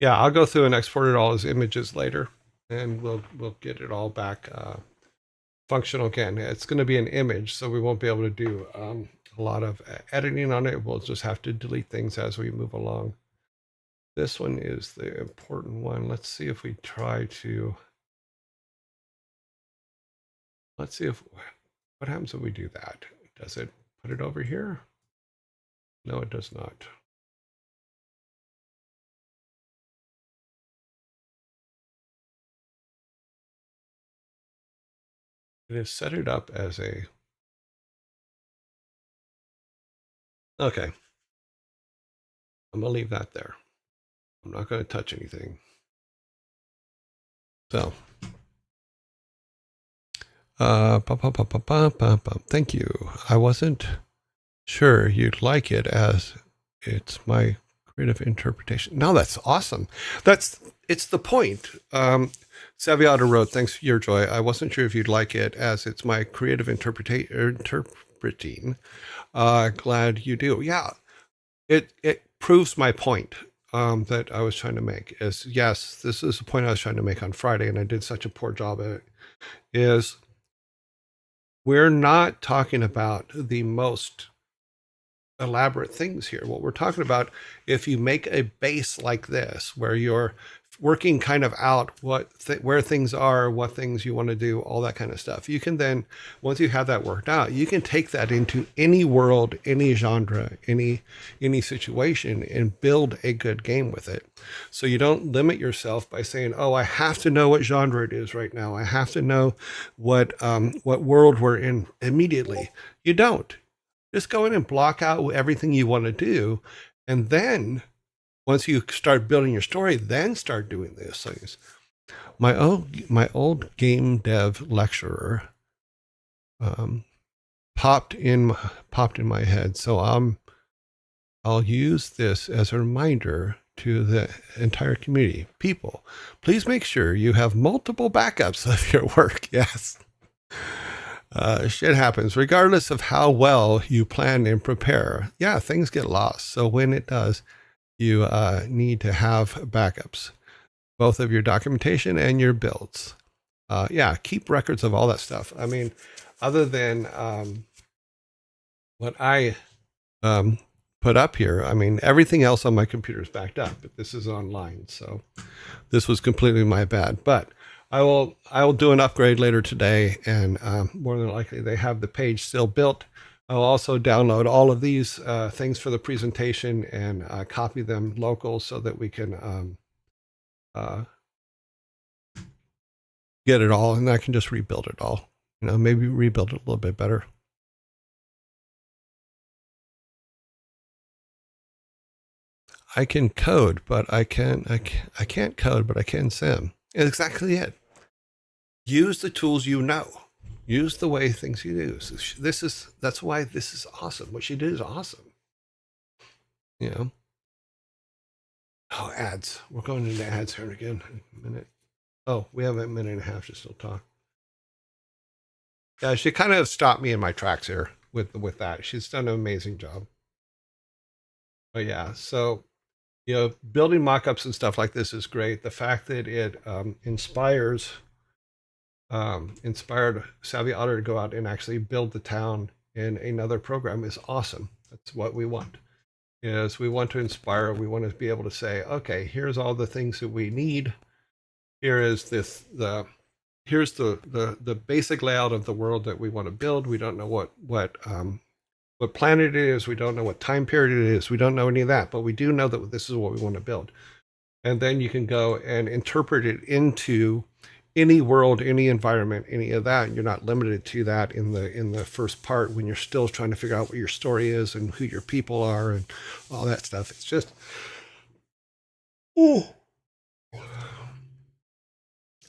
Yeah, I'll go through and export it all as images later, and we'll get it all back functional again. It's going to be an image, so we won't be able to do a lot of editing on it. We'll just have to delete things as we move along. This one is the important one. Let's see if we try to. Let's see if what happens if we do that. Does it put it over here? No, it does not. It has set it up as a. Okay. I'm going to leave that there. I'm not going to touch anything. So, thank you. I wasn't sure you'd like it as it's my creative interpretation. No, that's awesome. It's the point. Saviata wrote, thanks for your joy. I wasn't sure if you'd like it as it's my creative interpreting. Glad you do. Yeah, it proves my point that I was trying to make. Is yes, this is the point I was trying to make on Friday, and I did such a poor job at it. Is we're not talking about the most elaborate things here. What we're talking about, if you make a base like this, where you're working kind of out where things are, what things you want to do, all that kind of stuff, you can then, once you have that worked out, you can take that into any world, any genre, any situation, and build a good game with it. So you don't limit yourself by saying, oh, I have to know what genre it is right now, I have to know what world we're in immediately. You don't. Just go in and block out everything you want to do, and then once you start building your story, then start doing these things. My old game dev lecturer popped in my head, so I'll use this as a reminder to the entire community. People, please make sure you have multiple backups of your work. Yes. Shit happens regardless of how well you plan and prepare. Yeah, things get lost. So when it does, you need to have backups, both of your documentation and your builds. Yeah, keep records of all that stuff. I mean, other than what I put up here, I mean, everything else on my computer is backed up, but this is online. So this was completely my bad. But I will do an upgrade later today, and more than likely they have the page still built. I'll also download all of these things for the presentation and copy them local so that we can get it all, and I can just rebuild it all. Maybe rebuild it a little bit better. I can code, but I can't code, but I can sim. Exactly it. Use the tools you know. Use the way things you do. That's why this is awesome. What she did is awesome. you know. Oh, ads. We're going into ads here again in a minute. Oh, we have a minute and a half to still talk. Yeah, she kind of stopped me in my tracks here with that. She's done an amazing job. But yeah, so building mock-ups and stuff like this is great. The fact that it inspired Savvy Otter to go out and actually build the town in another program is awesome. That's what we want. Is we want to inspire. We want to be able to say, okay, here's all the things that we need. Here is here's the basic layout of the world that we want to build. We don't know what planet it is. We don't know what time period it is. We don't know any of that, but we do know that this is what we want to build. And then you can go and interpret it into any world, any environment, any of that. You're not limited to that in the first part when you're still trying to figure out what your story is and who your people are and all that stuff. It's just, ooh.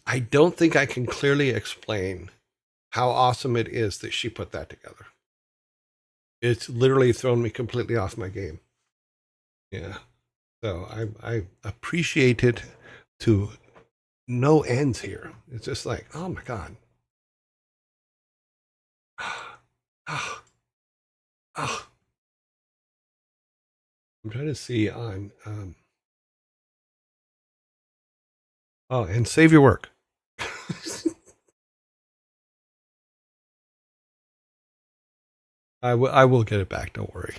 I don't think I can clearly explain how awesome it is that she put that together. It's literally thrown me completely off my game. Yeah. So I appreciate it to no ends here. It's just like, oh my God. Oh, oh. I'm trying to see on oh, and save your work. I will get it back, don't worry.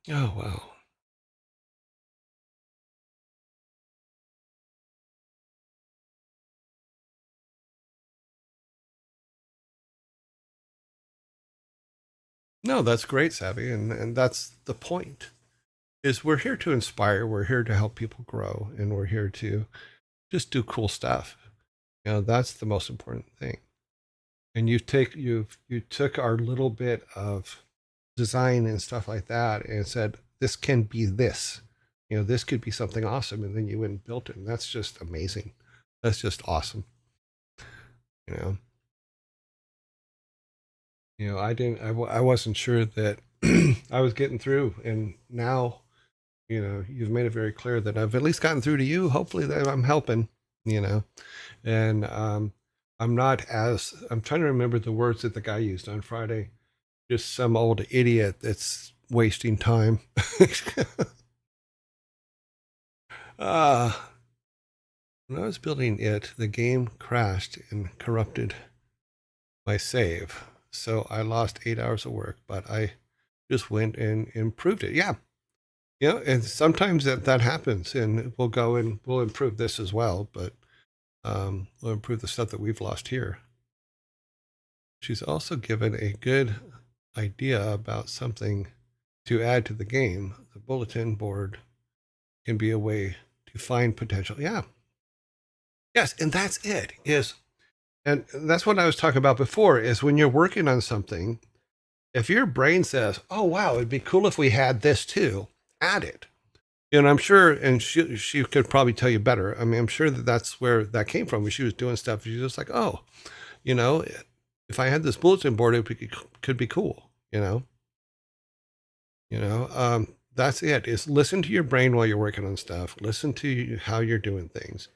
Oh wow. No, that's great, Savvy, and that's the point. Is we're here to inspire, we're here to help people grow, and we're here to just do cool stuff. That's the most important thing. And you took our little bit of design and stuff like that and said this can be this. This could be something awesome, and then you went and built it, and that's just amazing. That's just awesome. You know. I wasn't sure that I was getting through, and now, you've made it very clear that I've at least gotten through to you. Hopefully that I'm helping, and I'm trying to remember the words that the guy used on Friday. Just some old idiot that's wasting time. When I was building it, the game crashed and corrupted my save. So I lost 8 hours of work, but I just went and improved it. Yeah. And sometimes that happens, and we'll go and we'll improve this as well, but we'll improve the stuff that we've lost here. She's also given a good idea about something to add to the game. The bulletin board can be a way to find potential. Yeah. Yes, and that's it. And that's what I was talking about before, is when you're working on something, if your brain says, oh, wow, it'd be cool if we had this too, add it. And I'm sure, and she could probably tell you better. I mean, I'm sure that's where that came from. When she was doing stuff, she was just like, oh, if I had this bulletin board, could be cool, that's it, is listen to your brain while you're working on stuff. Listen to how you're doing things.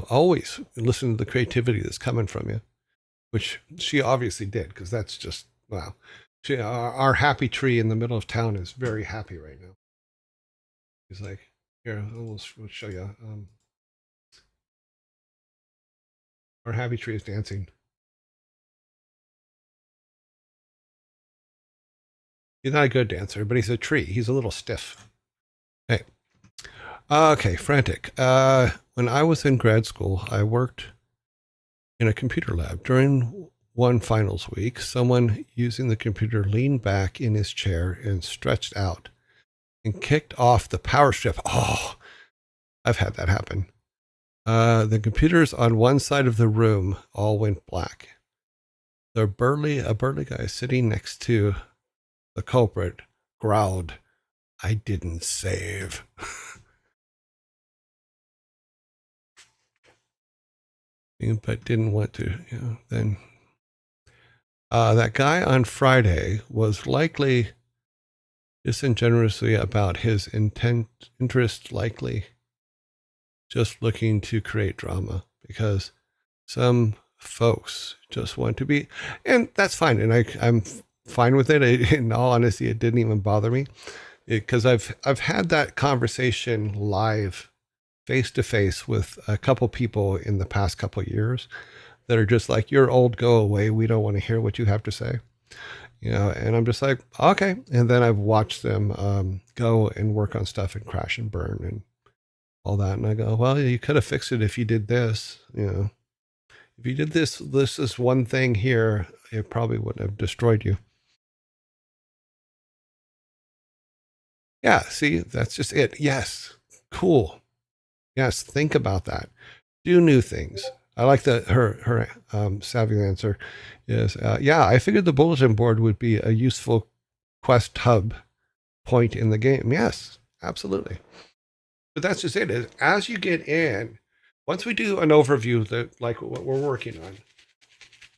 Always listen to the creativity that's coming from you, which she obviously did, because that's just, wow. Our happy tree in the middle of town is very happy right now. He's like, here, we'll show you. Our happy tree is dancing. He's not a good dancer, but he's a tree. He's a little stiff. Hey. Okay, frantic. When I was in grad school, I worked in a computer lab. During one finals week, someone using the computer leaned back in his chair and stretched out and kicked off the power strip. Oh, I've had that happen. The computers on one side of the room all went black. A burly guy sitting next to the culprit growled, "I didn't save." But didn't want to, then. That guy on Friday was likely disingenuously about his interest, likely just looking to create drama because some folks just want to be, and that's fine. And I'm fine with it. In all honesty, it didn't even bother me because I've had that conversation live, face to face, with a couple people in the past couple years that are just like, "You're old, go away. We don't want to hear what you have to say." And I'm just like, okay. And then I've watched them go and work on stuff and crash and burn and all that. And I go, well, you could have fixed it if you did this. If you did this is one thing here, it probably wouldn't have destroyed you. Yeah, see, that's just it. Yes, cool. Yes, think about that. Do new things. I like that her savvy answer is, yeah, I figured the bulletin board would be a useful quest hub point in the game. Yes, absolutely. But that's just it. Is as you get in, once we do an overview that like what we're working on,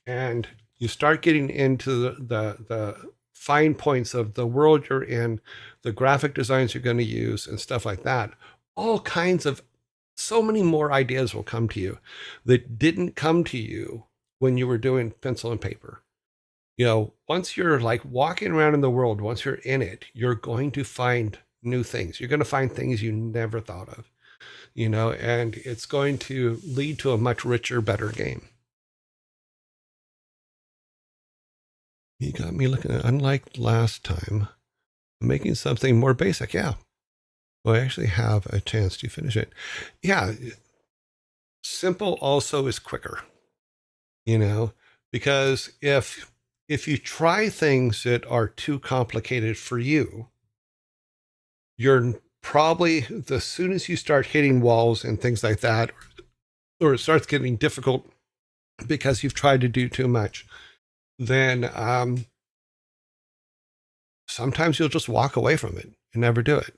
and you start getting into the fine points of the world you're in, the graphic designs you're going to use, and stuff like that, all kinds of so many more ideas will come to you that didn't come to you when you were doing pencil and paper. Once you're like walking around in the world, once you're in it, you're going to find new things. You're going to find things you never thought of, and it's going to lead to a much richer, better game. You got me looking at, unlike last time, making something more basic. Yeah. Well, I actually have a chance to finish it. Yeah. Simple also is quicker, because if you try things that are too complicated for you, you're probably, as soon as you start hitting walls and things like that, or it starts getting difficult because you've tried to do too much, then sometimes you'll just walk away from it and never do it.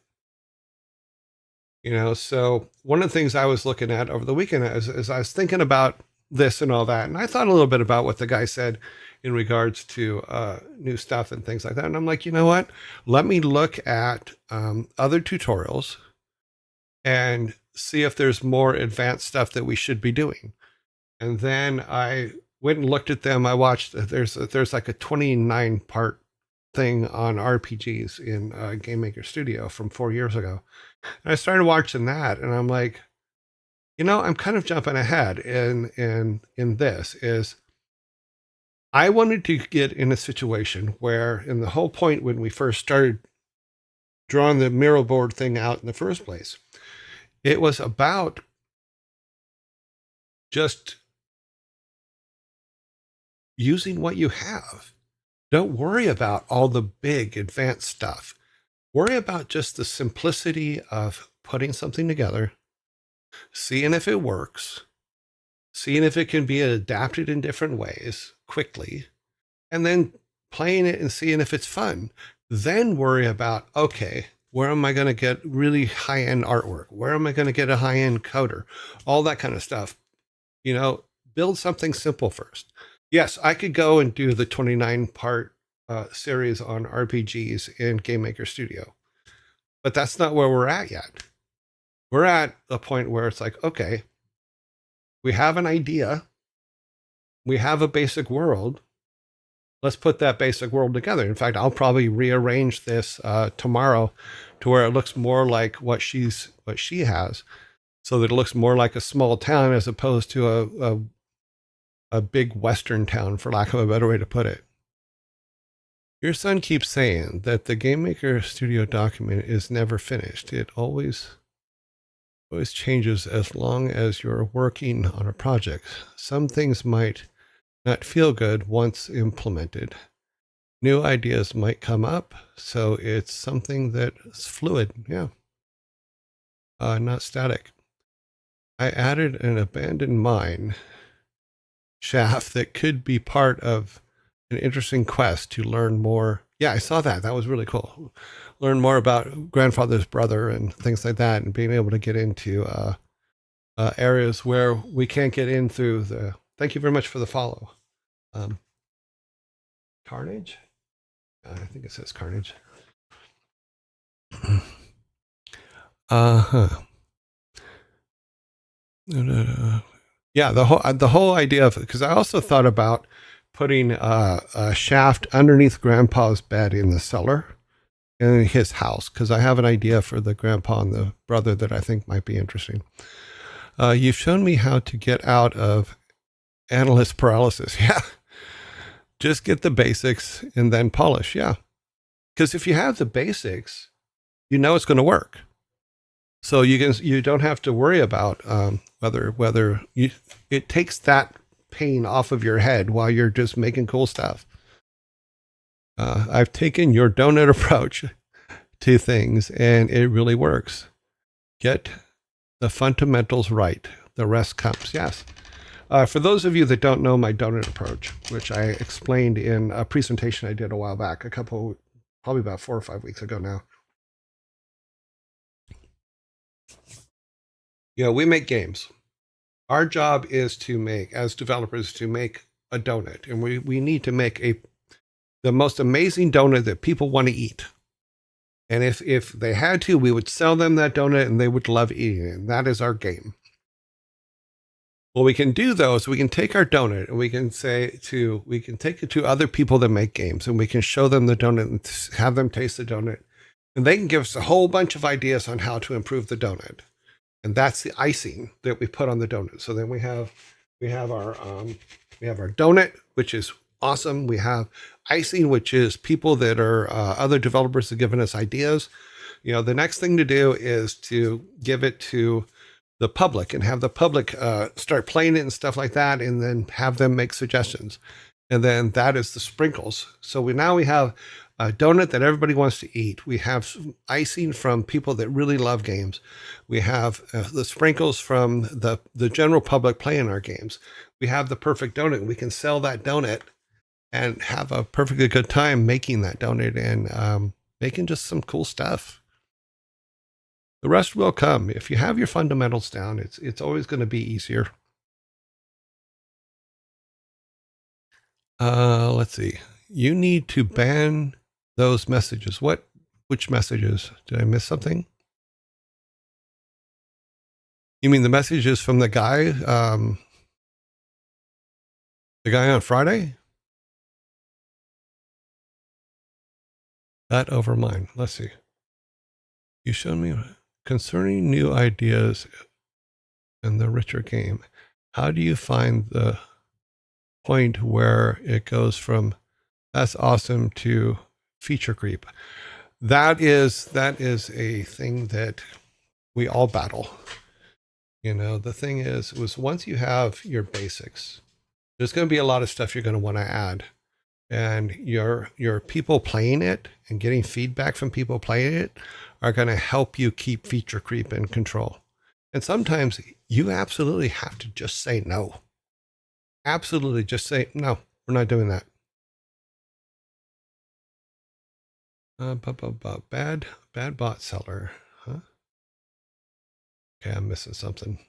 So one of the things I was looking at over the weekend is I was thinking about this and all that, and I thought a little bit about what the guy said in regards to new stuff and things like that. And I'm like, you know what? Let me look at other tutorials and see if there's more advanced stuff that we should be doing. And then I went and looked at them. I watched, there's like a 29 part thing on RPGs in Game Maker Studio from 4 years ago. And I started watching that, and I'm like, I'm kind of jumping ahead in this is I wanted to get in a situation where, in the whole point when we first started drawing the mural board thing out in the first place, it was about just using what you have. Don't worry about all the big advanced stuff. Worry about just the simplicity of putting something together, seeing if it works, seeing if it can be adapted in different ways quickly, and then playing it and seeing if it's fun. Then worry about, okay, where am I going to get really high-end artwork? Where am I going to get a high-end coder? All that kind of stuff. Build something simple first. Yes, I could go and do the 29 part series on RPGs in Game Maker Studio, but that's not where we're at yet. We're at a point where it's like, okay, we have an idea. We have a basic world. Let's put that basic world together. In fact, I'll probably rearrange this tomorrow to where it looks more like what she has, so that it looks more like a small town as opposed to a big Western town, for lack of a better way to put it. Your son keeps saying that the Game Maker Studio document is never finished. It always changes as long as you're working on a project. Some things might not feel good once implemented. New ideas might come up, so it's something that's fluid. Yeah. Not static. I added an abandoned mine shaft that could be part of an interesting quest to learn more. Yeah, I saw that. That was really cool. Learn more about grandfather's brother and things like that, and being able to get into areas where we can't get in through the. Thank you very much for the follow. Um, Carnage? I think it says Carnage. Uh-huh. Yeah, the whole idea of, because I also thought about putting a shaft underneath Grandpa's bed in the cellar in his house, because I have an idea for the grandpa and the brother that I think might be interesting. You've shown me how to get out of analyst paralysis. Yeah, just get the basics and then polish. Yeah, because if you have the basics, you know it's going to work. So you don't have to worry about whether you, it takes that pain off of your head while you're just making cool stuff. I've taken your donut approach to things, and it really works. Get the fundamentals right. The rest comes. Yes. For those of you that don't know my donut approach, which I explained in a presentation I did a while back, probably about 4 or 5 weeks ago now. We make games. Our job is to make, as developers, to make a donut, and we need to make the most amazing donut that people want to eat. And if they had to, we would sell them that donut, and they would love eating it. And that is our game. What we can do, though, is we can take our donut and we can take it to other people that make games, and we can show them the donut and have them taste the donut, and they can give us a whole bunch of ideas on how to improve the donut. And that's the icing that we put on the donut. So then we have our donut, which is awesome. We have icing, which is people that are other developers have given us ideas. The next thing to do is to give it to the public and have the public start playing it and stuff like that, and then have them make suggestions. And then that is the sprinkles. So now we have a donut that everybody wants to eat. We have icing from people that really love games. We have the sprinkles from the general public playing our games. We have the perfect donut. We can sell that donut and have a perfectly good time making that donut and making just some cool stuff. The rest will come. If you have your fundamentals down, it's always going to be easier. Let's see. You need to ban those messages. Which messages? Did I miss something? You mean the messages from the guy on Friday? That over mine. Let's see. You showed me concerning new ideas in the richer game. How do you find the point where it goes from that's awesome to feature creep? That is a thing that we all battle. The thing was once you have your basics, there's going to be a lot of stuff you're going to want to add, and your people playing it and getting feedback from people playing it are going to help you keep feature creep in control. And sometimes you absolutely have to just say no. Absolutely just say no, we're not doing that. Bad bot seller, huh? Okay, I'm missing something.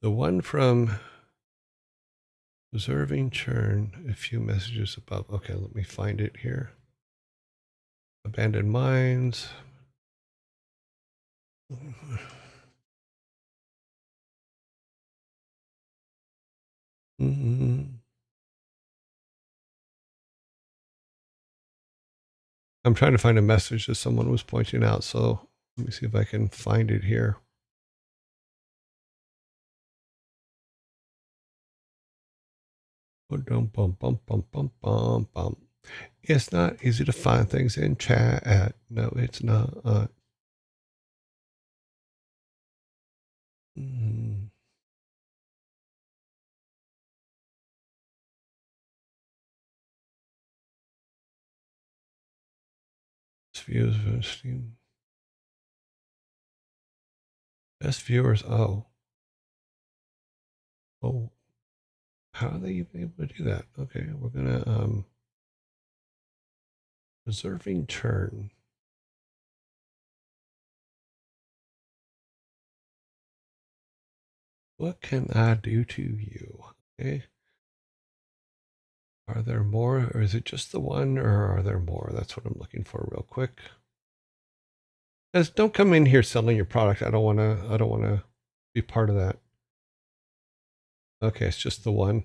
The one from observing churn, a few messages above. Okay, let me find it here. Abandoned mines. Mm-hmm. I'm trying to find a message that someone was pointing out, so let me see if I can find it here. It's not easy to find things in chat. No, it's not. Views of Steam. Best viewers. Oh. Oh. How are they even able to do that? Okay, we're gonna reserving turn. What can I do to you? Okay. Are there more, or is it just the one, or are there more? That's what I'm looking for real quick. Guys, don't come in here selling your product. I don't wanna be part of that. Okay, it's just the one.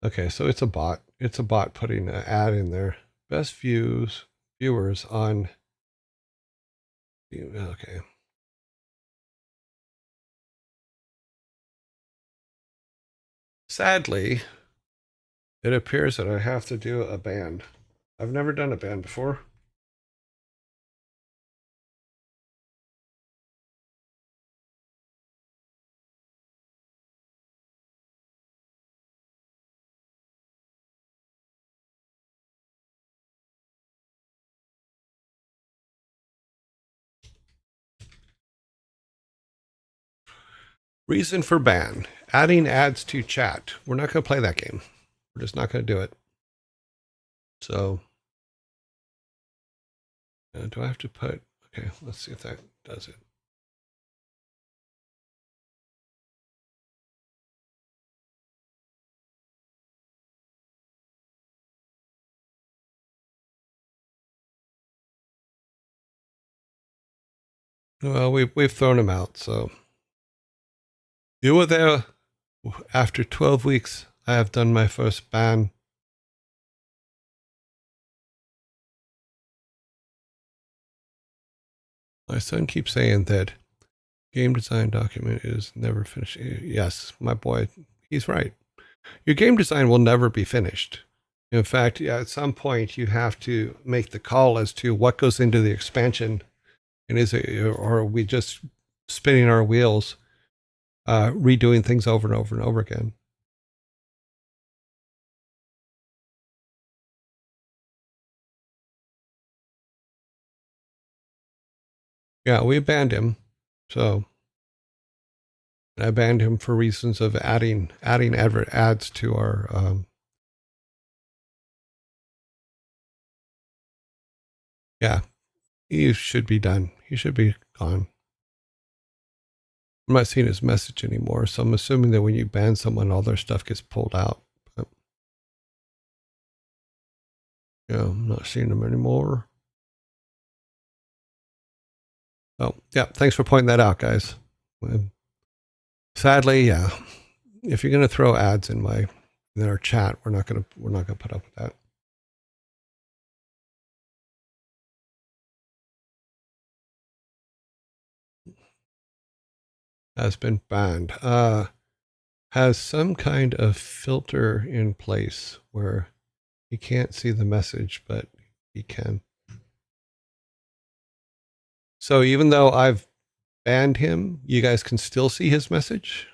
Okay, so it's a bot. It's a bot putting an ad in there. Best viewers on. Okay. Sadly, it appears that I have to do a band. I've never done a band before. Reason for ban: adding ads to chat. We're not going to play that game. We're just not going to do it. So, do I have to put? Okay, let's see if that does it. Well, we've thrown him out. So, you were there. After 12 weeks, I have done my first ban. My son keeps saying that game design document is never finished. Yes, my boy, he's right. Your game design will never be finished. In fact, yeah, at some point you have to make the call as to what goes into the expansion, and is it, or are we just spinning our wheels, redoing things over and over and over again? Yeah, we banned him. So I banned him for reasons of adding ads to our. Yeah, he should be done. He should be gone. I'm not seeing his message anymore, so I'm assuming that when you ban someone, all their stuff gets pulled out. But, yeah, I'm not seeing them anymore. Oh, yeah. Thanks for pointing that out, guys. Sadly, yeah. If you're going to throw ads in our chat, we're not going to put up with that. Has been banned. Has some kind of filter in place where he can't see the message, but he can. So even though I've banned him, you guys can still see his message?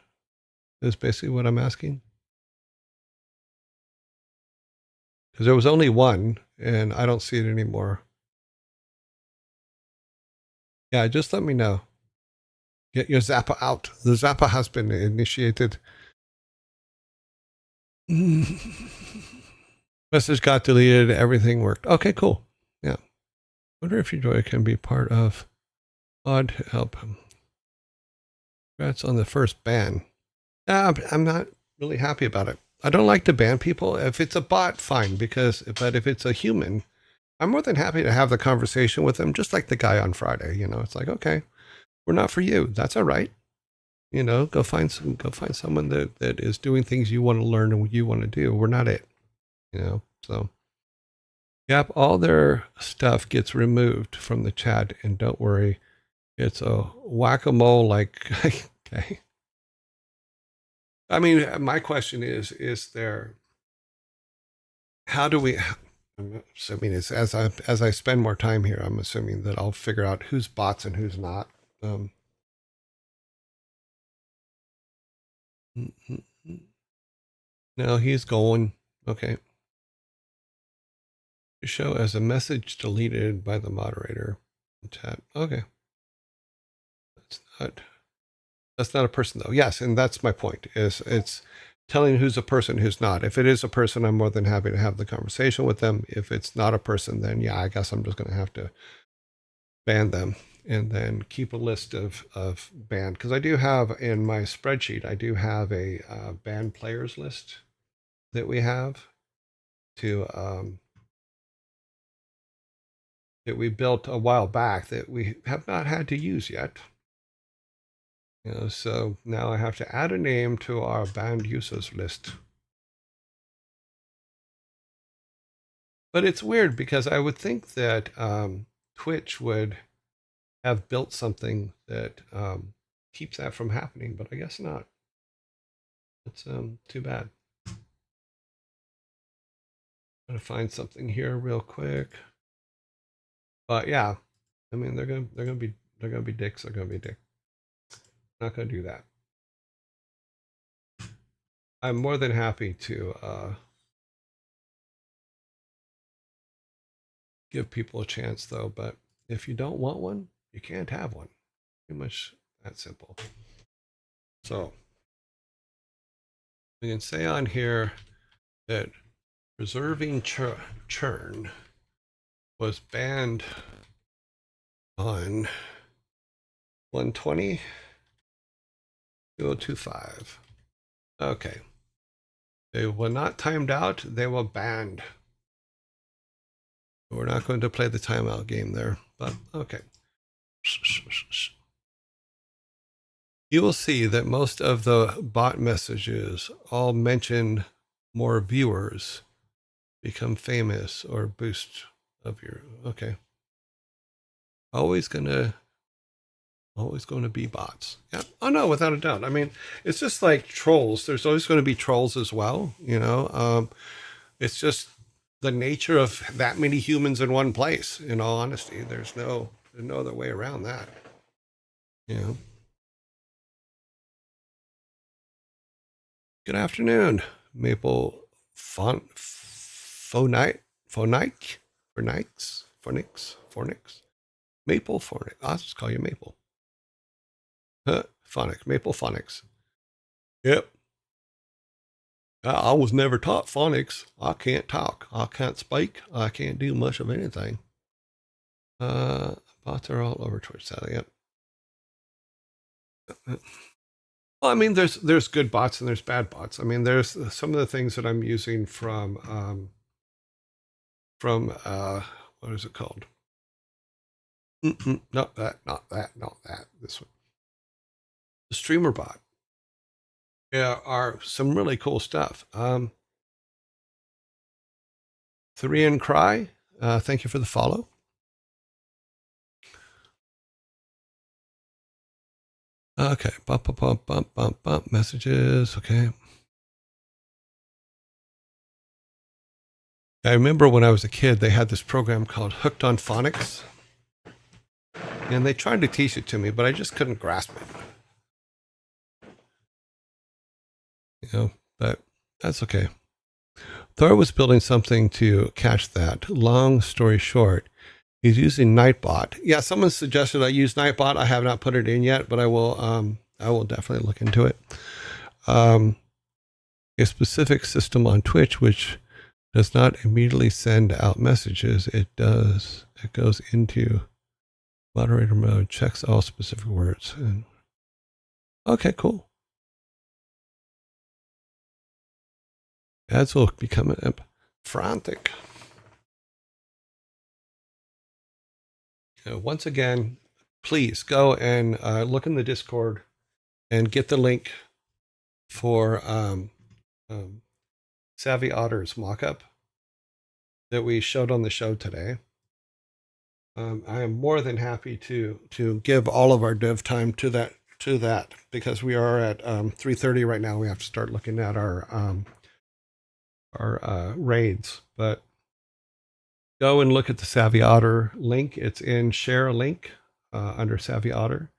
Is basically what I'm asking. Because there was only one, and I don't see it anymore. Yeah, just let me know. Get your Zappa out. The Zappa has been initiated. Message got deleted. Everything worked. Okay, cool. Yeah. Wonder if your joy can be part of Odd help him. Congrats on the first ban. I'm not really happy about it. I don't like to ban people. If it's a bot, fine. But if it's a human, I'm more than happy to have the conversation with them, just like the guy on Friday. It's like, okay, we're not for you. That's all right. Go find someone that is doing things you want to learn and what you want to do. We're not it. So yep, all their stuff gets removed from the chat, and don't worry, it's a whack-a-mole. Like, okay. I mean, my question is there? How do we? I'm assuming it's as I spend more time here, I'm assuming that I'll figure out who's bots and who's not. No, he's going. Okay. Show as a message deleted by the moderator. Chat. Okay. not a person though. Yes, and that's my point. Is it's telling who's a person, who's not. If it is a person, I'm more than happy to have the conversation with them. If it's not a person, then yeah, I guess I'm just going to have to ban them and then keep a list of banned, because I do have in my spreadsheet, I do have a banned players list that we have to that we built a while back that we have not had to use yet. You know, so now I have to add a name to our banned users list. But it's weird because I would think that Twitch would have built something that keeps that from happening, but I guess not. It's too bad. I'm gonna find something here real quick. But yeah, I mean they're gonna be dicks. They're gonna be dicks. Not gonna do that. I'm more than happy to give people a chance though, but if you don't want one, you can't have one. Pretty much that simple. So we can say on here that preserving churn was banned on 120.2025. Okay. They were not timed out, they were banned. We're not going to play the timeout game there, but okay. You will see that most of the bot messages all mention more viewers, become famous, or boost of your, okay. Always going to be bots. Yeah. Oh no, without a doubt. I mean, it's just like trolls. There's always going to be trolls as well, you know. It's just the nature of that many humans in one place, in all honesty. There's no other way around that. You know. Good afternoon, Maple Phonix. Maple Phonics. I'll just call you Maple. Phonics. Maple Phonics. Yep. I was never taught phonics. I can't talk. I can't speak. I can't do much of anything. Bots are all over Twitch, sadly. Yep. Well, I mean, there's good bots and there's bad bots. I mean, there's some of the things that I'm using from what is it called? Not that. This one, the streamer bot. Yeah, are some really cool stuff. Three and Cry, thank you for the follow. Okay, bump, messages, okay. I remember when I was a kid, they had this program called Hooked on Phonics. And they tried to teach it to me, but I just couldn't grasp it. You know, but that's okay. Thor was building something to catch that. Long story short, he's using Nightbot. Yeah, someone suggested I use Nightbot. I have not put it in yet, but I will definitely look into it. A specific system on Twitch which does not immediately send out messages. It does. It goes into moderator mode, checks all specific words. And okay, cool. Ads will become frantic. Once again, please go and look in the Discord and get the link for Savvy Otter's mockup that we showed on the show today. I am more than happy to give all of our dev time to that because we are at 3:30 right now. We have to start looking at our raids, but go and look at the Savvy Otter link. It's in share a link under Savvy Otter,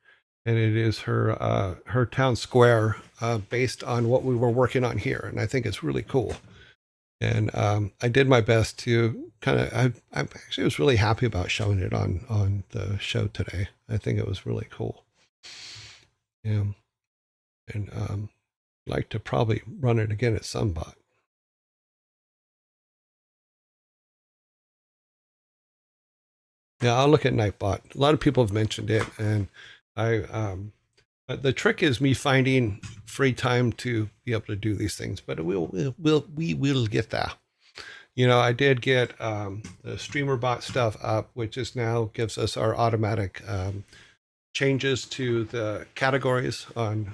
and it is her town square based on what we were working on here, and I think it's really cool. And I did my best to kind of. I actually was really happy about showing it on the show today. I think it was really cool. Yeah. And like to probably run it again at some bot. Yeah, I'll look at Nightbot. A lot of people have mentioned it, and but the trick is me finding free time to be able to do these things. But we will get there. I did get the streamer bot stuff up, which is now gives us our automatic changes to the categories on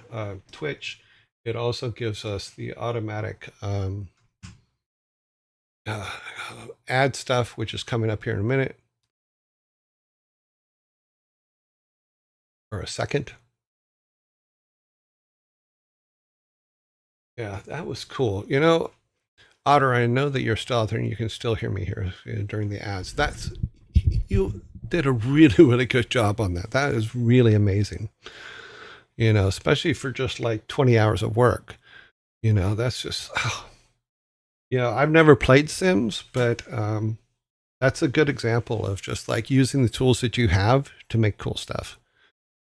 Twitch. It also gives us the automatic uh, ad stuff, which is coming up here in a minute or a second. Yeah, that was cool. Otter, I know that you're still out there and you can still hear me here during the ads. You did a really, really good job on that. That is really amazing. Especially for just like 20 hours of work. That's just, I've never played Sims, but that's a good example of just like using the tools that you have to make cool stuff.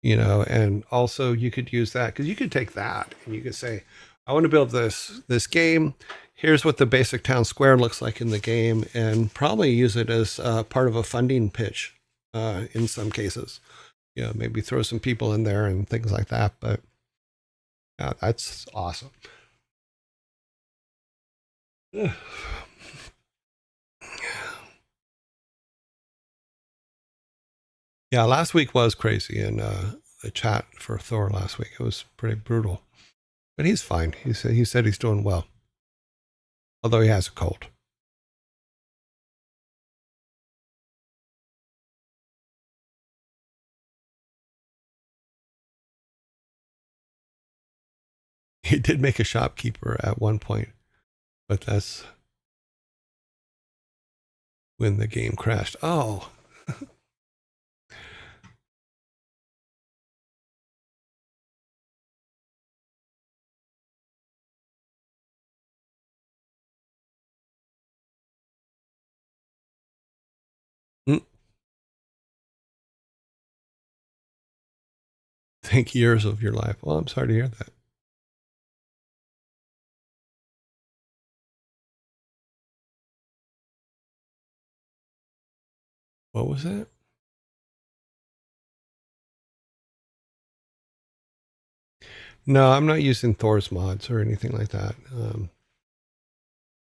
And also you could use that because you could take that and you could say, I want to build this game. Here's what the basic town square looks like in the game, and probably use it as part of a funding pitch in some cases. Maybe throw some people in there and things like that. But yeah, that's awesome. Yeah, last week was crazy in the chat for Thor last week. It was pretty brutal. But he's fine. He said he's doing well. Although he has a cold. He did make a shopkeeper at one point, but that's when the game crashed. Oh. Think years of your life. Well, I'm sorry to hear that. What was that? No, I'm not using Thor's mods or anything like that.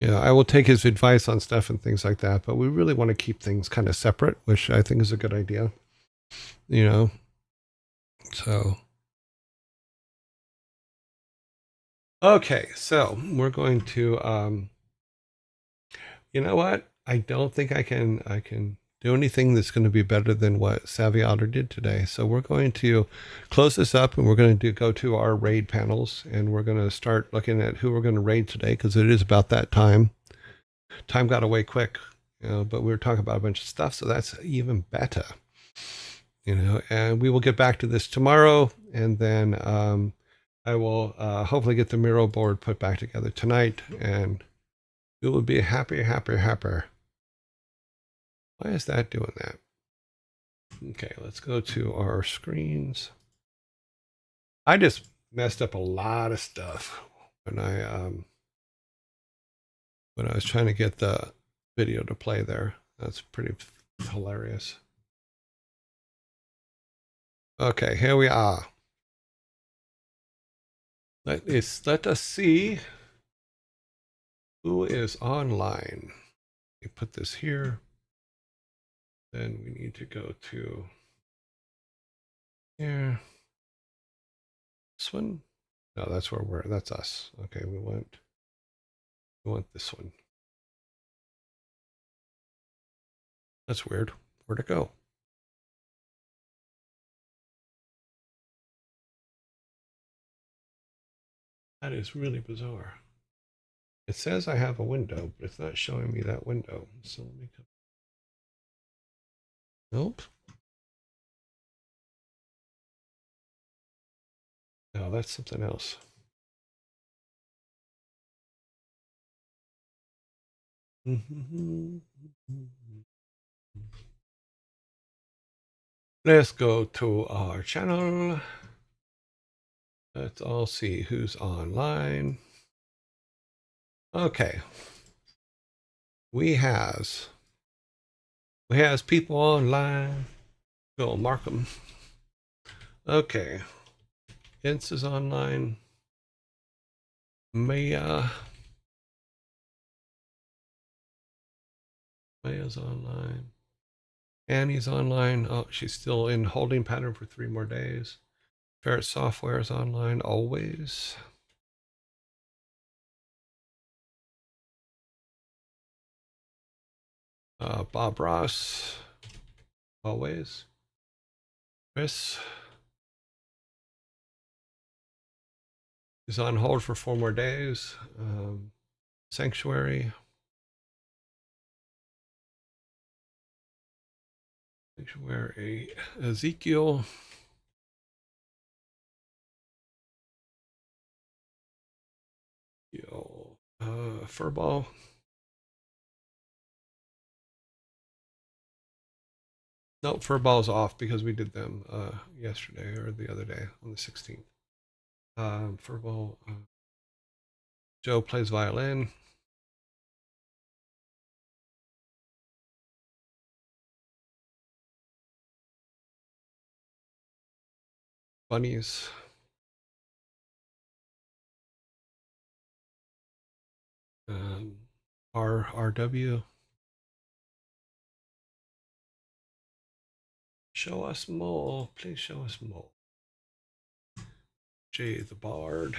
I will take his advice on stuff and things like that, but we really want to keep things kind of separate, which I think is a good idea. So. Okay, so we're going to you know what? I don't think I can do anything that's going to be better than what Savvy Otter did today. So we're going to close this up and we're going to go to our raid panels and we're going to start looking at who we're going to raid today because it is about that time. Time got away quick, but we were talking about a bunch of stuff, so that's even better. And we will get back to this tomorrow, and then I will hopefully get the Miro board put back together tonight, and it will be happier. Why is that doing that? Okay, let's go to our screens. I just messed up a lot of stuff when I was trying to get the video to play there. That's pretty hilarious. Okay, here we are. Let us see who is online. We put this here. Then we need to go to here. This one? No, that's that's us. Okay, we want this one. That's weird. Where'd it go? That is really bizarre. It says I have a window, but it's not showing me that window. So let me come. Nope. No, that's something else. Let's go to our channel. Let's all see who's online. Okay. We has people online. Go mark them. Okay. Vince is online. Maya's online. Annie's online. Oh, she's still in holding pattern for 3 more days. Ferret Software is online always. Bob Ross, always. Chris is on hold for 4 more days. Sanctuary. Ezekiel. Furball. No, Furball's off because we did them yesterday or the other day on the 16th. Furball. Joe plays violin. Bunnies. RW. Show us more. Please show us more. Jay the Bard.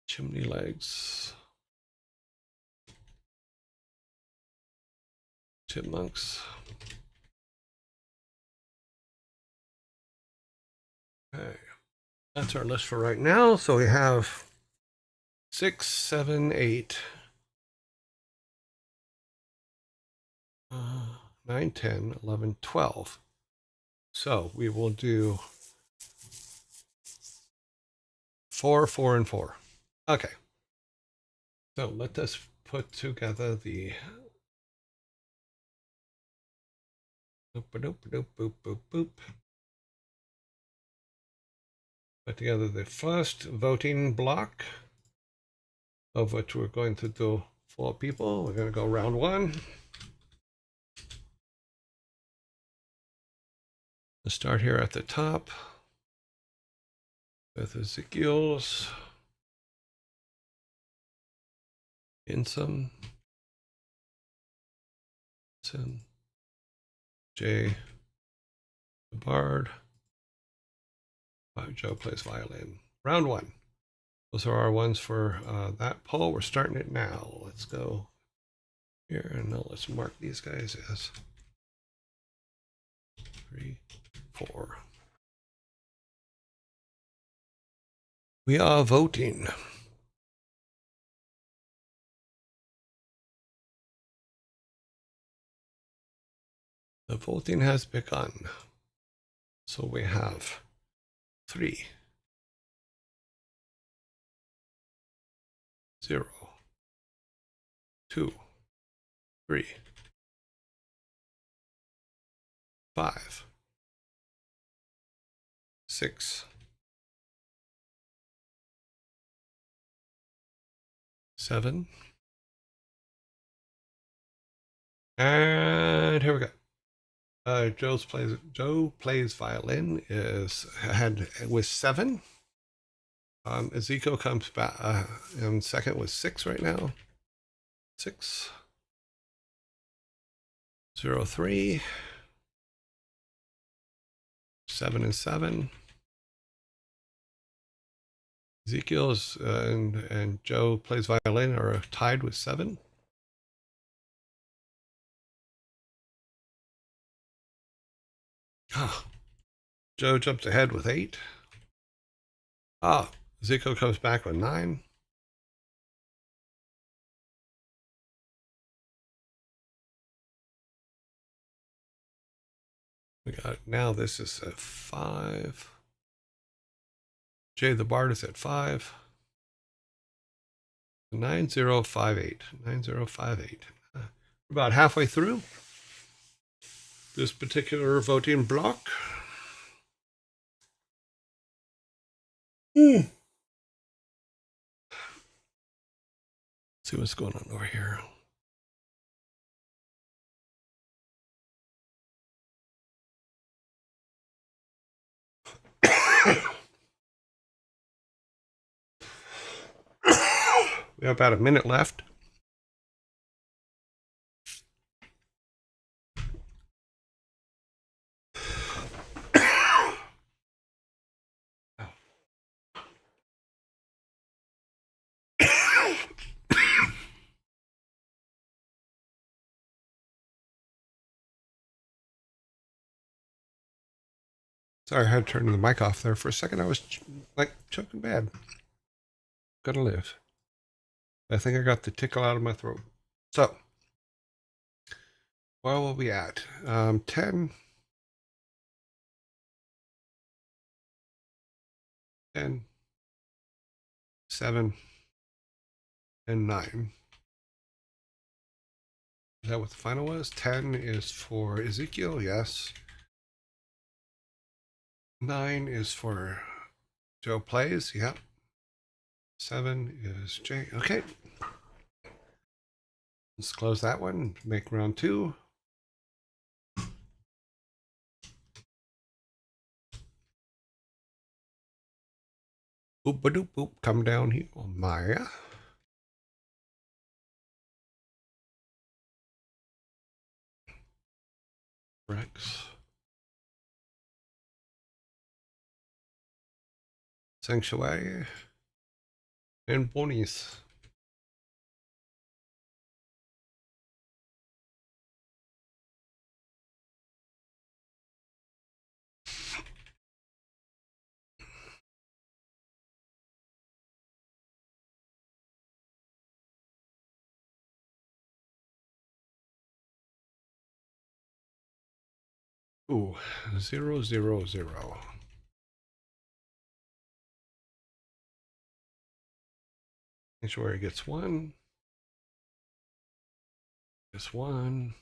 Chimney Legs. Chipmunks. Okay. That's our list for right now. So we have 6, 7, 8, 9, 10, 11, 12. So we will do 4, 4, and 4. Okay. So let us put together the boop, boop, boop, boop, boop, boop. Put together the first voting block, of which we're going to do 4 people. We're going to go round 1. Let's start here at the top with Ezekiel's. Insom. Jay the Bard. Joe plays violin. Round 1. Those are our ones for that poll. We're starting it now. Let's go here and now let's mark these guys as 3, 4. We are voting. The voting has begun. So we have 3, 0, 2, 3, 5, 6, 7, and here we go. Joe plays violin with 7. Ezekiel comes back in second with 6 right now. 6, 0, 3, 7, and 7. Ezekiel's and Joe plays violin are tied with 7. Ah, Joe jumps ahead with 8. Ezekiel comes back with 9. We got now this is at 5. Jay the Bard is at 5. 9058. 9058. About halfway through this particular voting block. See what's going on over here. We have about a minute left. Sorry, I had to turn the mic off there for a second. I was like choking bad. Gotta live. I think I got the tickle out of my throat. So, where will we at? 10, 10, 7, and 9. Is that what the final was? 10 is for Ezekiel, yes. 9 is for Joe Plays, yep. 7 is Jay. Okay. Let's close that one. Make round 2. Boop ba doop boop. Come down here, Maya. Rex. Sanctuary. And Bonies. Ooh, 0, 0, 0. Sanctuary gets 1. Gets 1.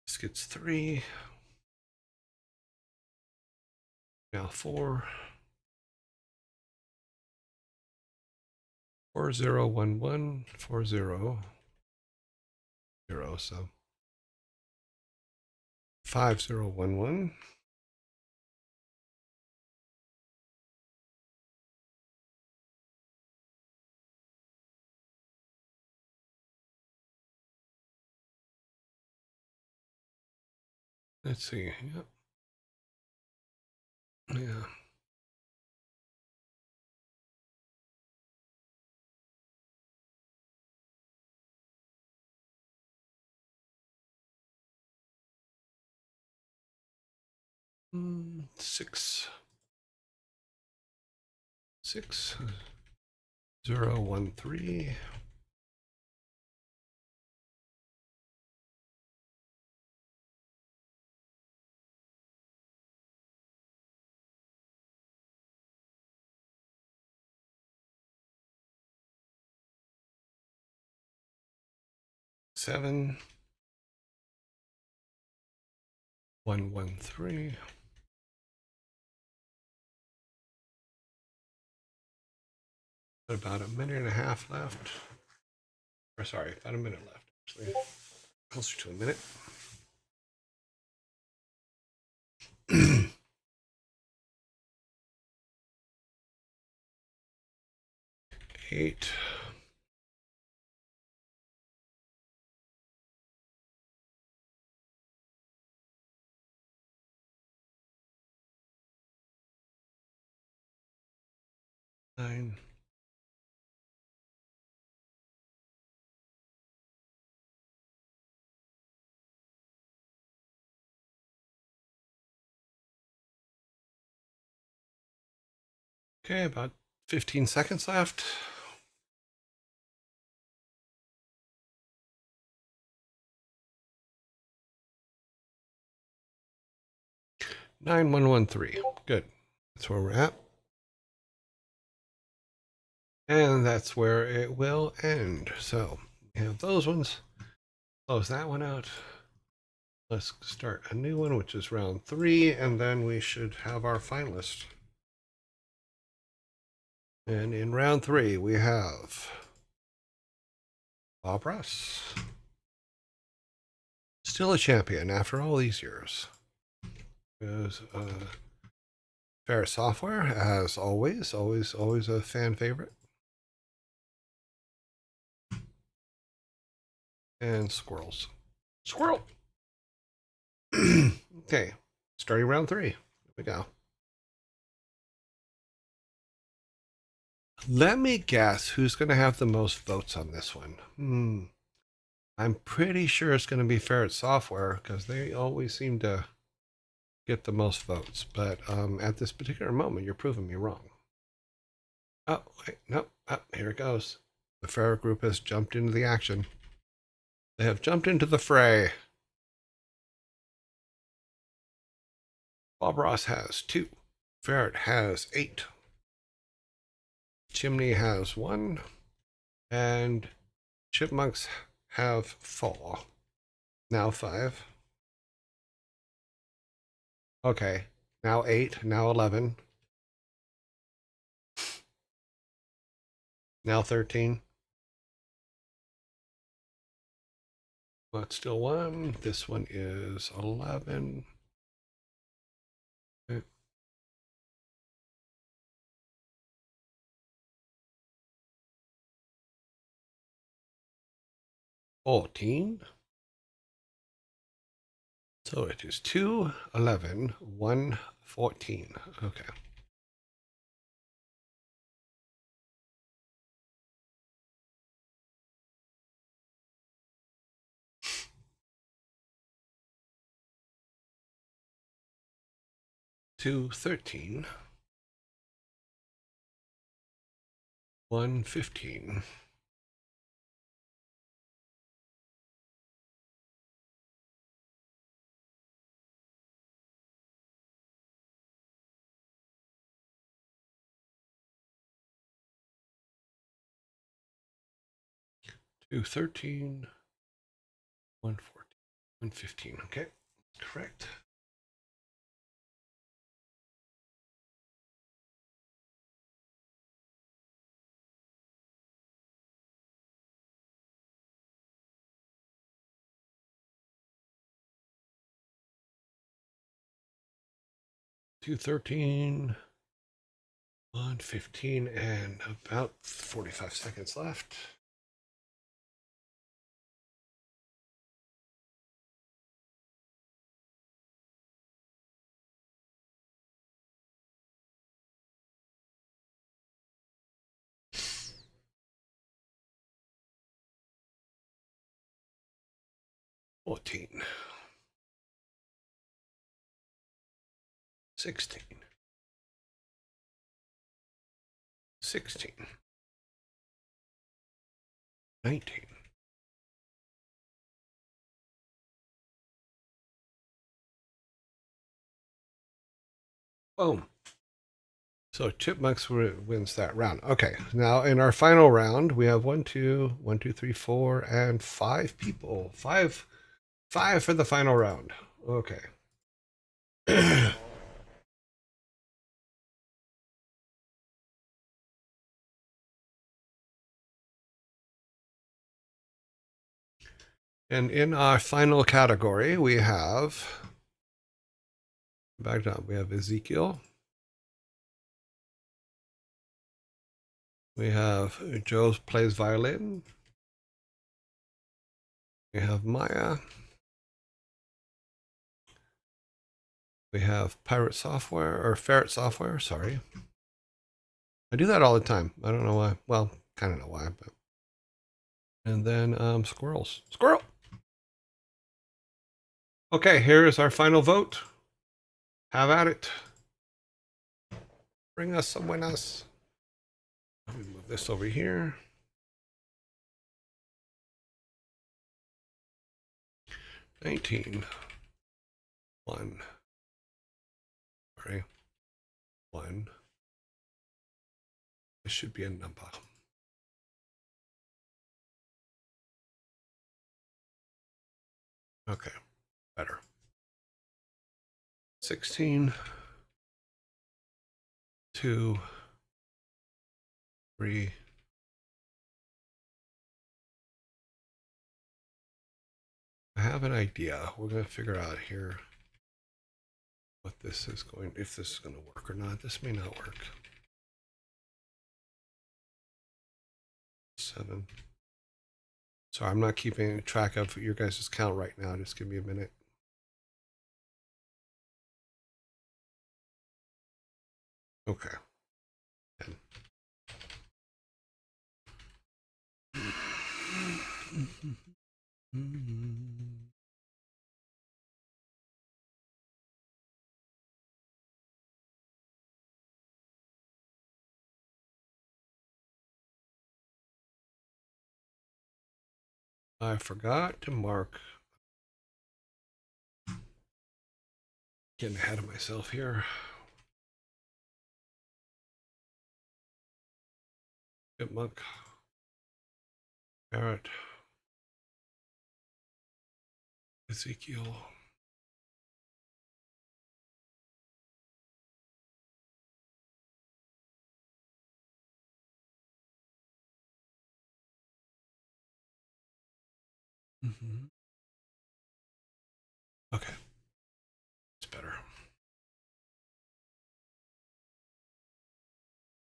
This gets 3. Now 4. 4, 0, 1, 1. 4, 0. 0, so 5, 0, 1, 1. Let's see. Yep. Yeah. Mm, 6. 6. 0, 1, 3. Seven, 1, 1, 3. About a minute and a half left. Or sorry, about a minute left, actually. Closer to a minute. 8. 9. 'Kay, about 15 seconds left. 9, 1, 1, 3. Good. That's where we're at. And that's where it will end. So we have those ones. Close that one out. Let's start a new one, which is round 3, and then we should have our finalist. And in round 3, we have Bob Ross. Still a champion after all these years. There's Fair Software, as always a fan favorite. And Squirrels. Squirrel! Okay, starting round 3. Here we go. Let me guess who's going to have the most votes on this one. I'm pretty sure it's going to be Ferret Software because they always seem to get the most votes. But at this particular moment, you're proving me wrong. Oh, wait, no. Oh, here it goes. The Ferret group has jumped into the action. They have jumped into the fray. Bob Ross has 2. Ferret has 8. Chimney has 1. And Chipmunks have 4. Now 5. Okay. Now 8. Now 11. Now 13. But still 1. This one is 11. Okay. 14. So it is 2, 11, 1, 14. Okay. Two, 13. 1, 15. Two, 13. 1, 14. 1, 15. Okay. Correct. Two, 13. 1, 15, and about 45 seconds left. Fourteen. 16. 16. 19. 'Boom. So Chipmunks wins that round. Okay, now in our final round, we have 1, 2, 1, 2, 3, 4, and 5 people. Five for the final round. Okay. And in our final category, we have back down. We have Ezekiel. We have Joe plays violin. We have Maya. We have Pirate Software, or Ferret Software, sorry. I do that all the time. I don't know why. Well, kind of know why, but. And then Squirrels. Squirrel! Okay, here is our final vote. Have at it. Bring us some winners. Let me move this over here. 19. 1. Sorry. 1. This should be a number. Okay, better. 16, 2, 3. I have an idea. We're going to figure out here what this is going, if this is going to work or not. This may not work. 7. So I'm not keeping track of your guys' count right now. Just give me a minute. Okay. 10. I forgot to mark. Getting ahead of myself here. Chipmunk. Parrot. Ezekiel. Okay. It's better.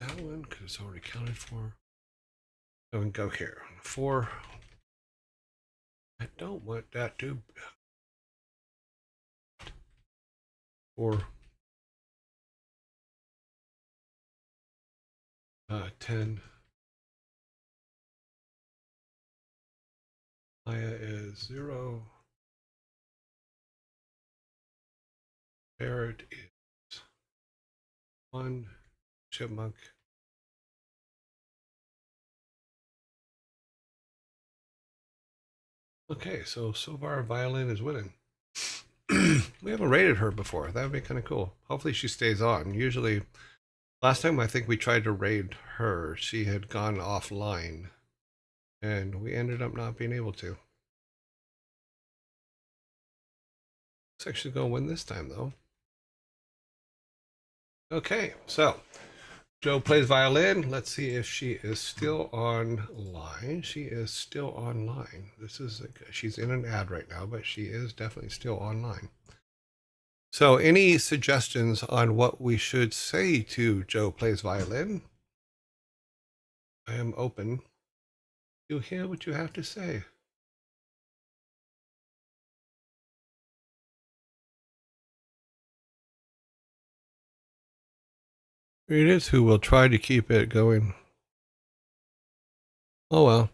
That one, because it's already counted for. So we can go here. 4. I don't want that to. 4. 10. Maya is 0. Parrot is 1. Chipmunk. Okay, so far violin is winning. We haven't rated her before. That would be kind of cool. Hopefully she stays on. Usually, last time I think we tried to raid her, she had gone offline, and we ended up not being able to. Looks like she's going to win this time, though. Okay, so Joe plays violin. Let's see if she is still online. She is still online. She's in an ad right now, but she is definitely still online. So, any suggestions on what we should say to Joe plays violin? I am open to hear what you have to say. It is who will try to keep it going. Oh well.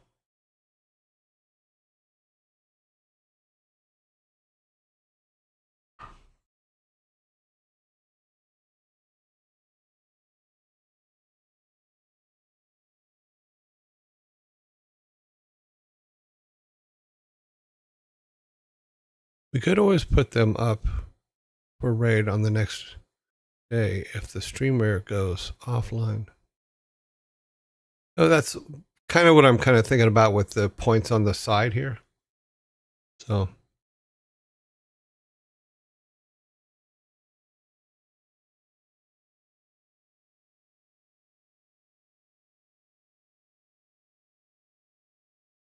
We could always put them up for raid on the next day if the streamer goes offline. Oh, that's kind of what I'm kind of thinking about with the points on the side here. So,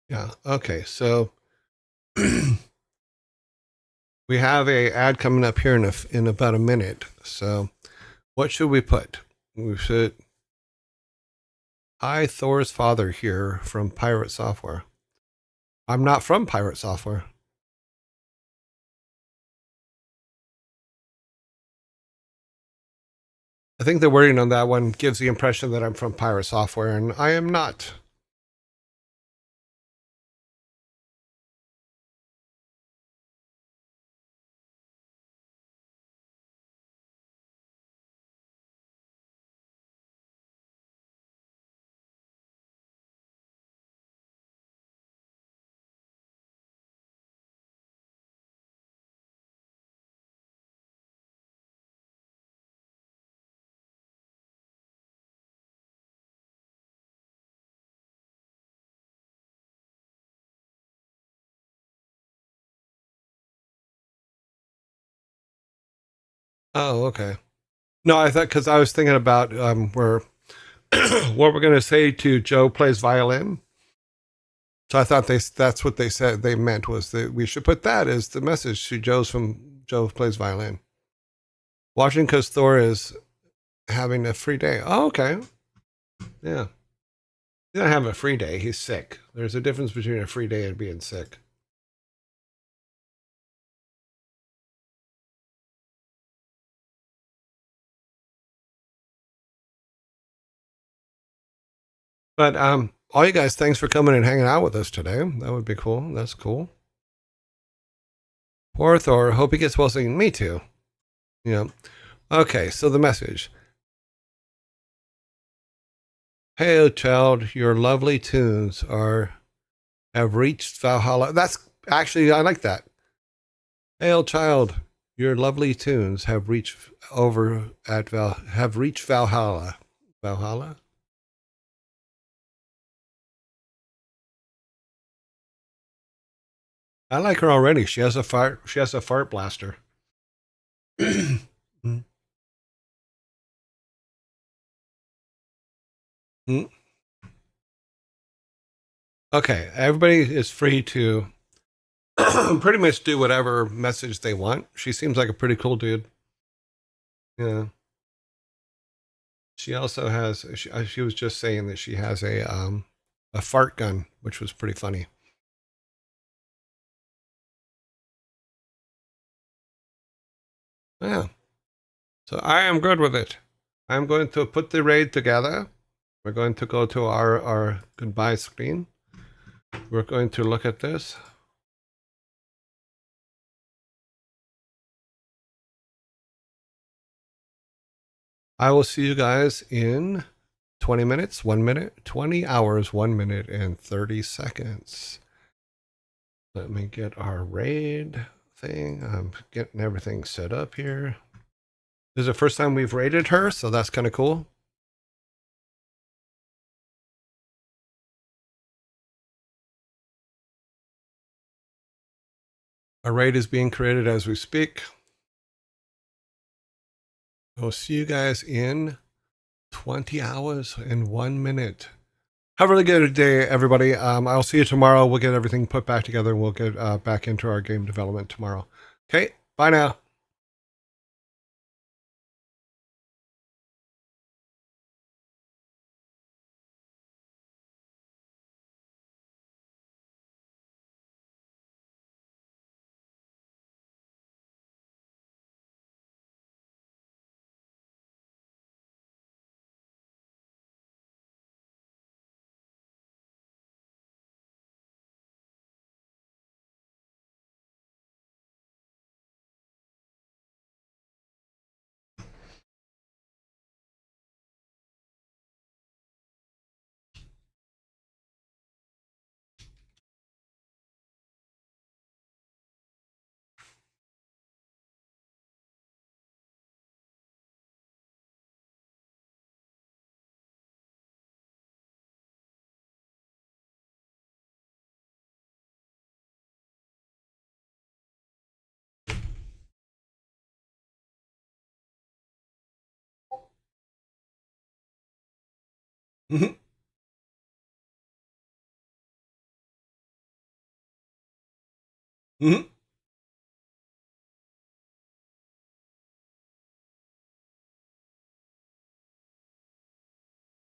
yeah. Okay. So we have a ad coming up here in about a minute. So what should we put? We should. Hi, Thor's father here from Pirate Software. I'm not from Pirate Software. I think the wording on that one gives the impression that I'm from Pirate Software, and I am not. Oh, okay. No, I thought because I was thinking about where what we're going to say to Joe plays violin. So I thought that's what they said they meant was that we should put that as the message to Joe plays violin. Watching because Thor is having a free day. Oh, okay. Yeah. He's not having a free day. He's sick. There's a difference between a free day and being sick. But all you guys, thanks for coming and hanging out with us today. That would be cool. That's cool. Poor Thor. Hope he gets well soon. Me too. Yeah. Okay. So the message. Hey, child, your lovely tunes have reached Valhalla. That's actually I like that. Hail, child, your lovely tunes have reached Valhalla. Valhalla. I like her already. She has a fart. She has a fart blaster. Mm. Mm. Okay, everybody is free to pretty much do whatever message they want. She seems like a pretty cool dude. Yeah. She also has. She was just saying that she has a fart gun, which was pretty funny. Yeah. So I am good with it. I'm going to put the raid together. We're going to go to our goodbye screen. We're going to look at this. I will see you guys in 20 minutes, 1 minute, 20 hours, 1 minute, and 30 seconds. Let me get our raid thing. I'm getting everything set up here. This is the first time we've raided her, so that's kind of cool. A raid is being created as we speak. I'll see you guys in 20 hours and 1 minute. Have a really good day, everybody. I'll see you tomorrow. We'll get everything put back together and we'll get back into our game development tomorrow. Okay, bye now. Mm-hmm. Mm-hmm.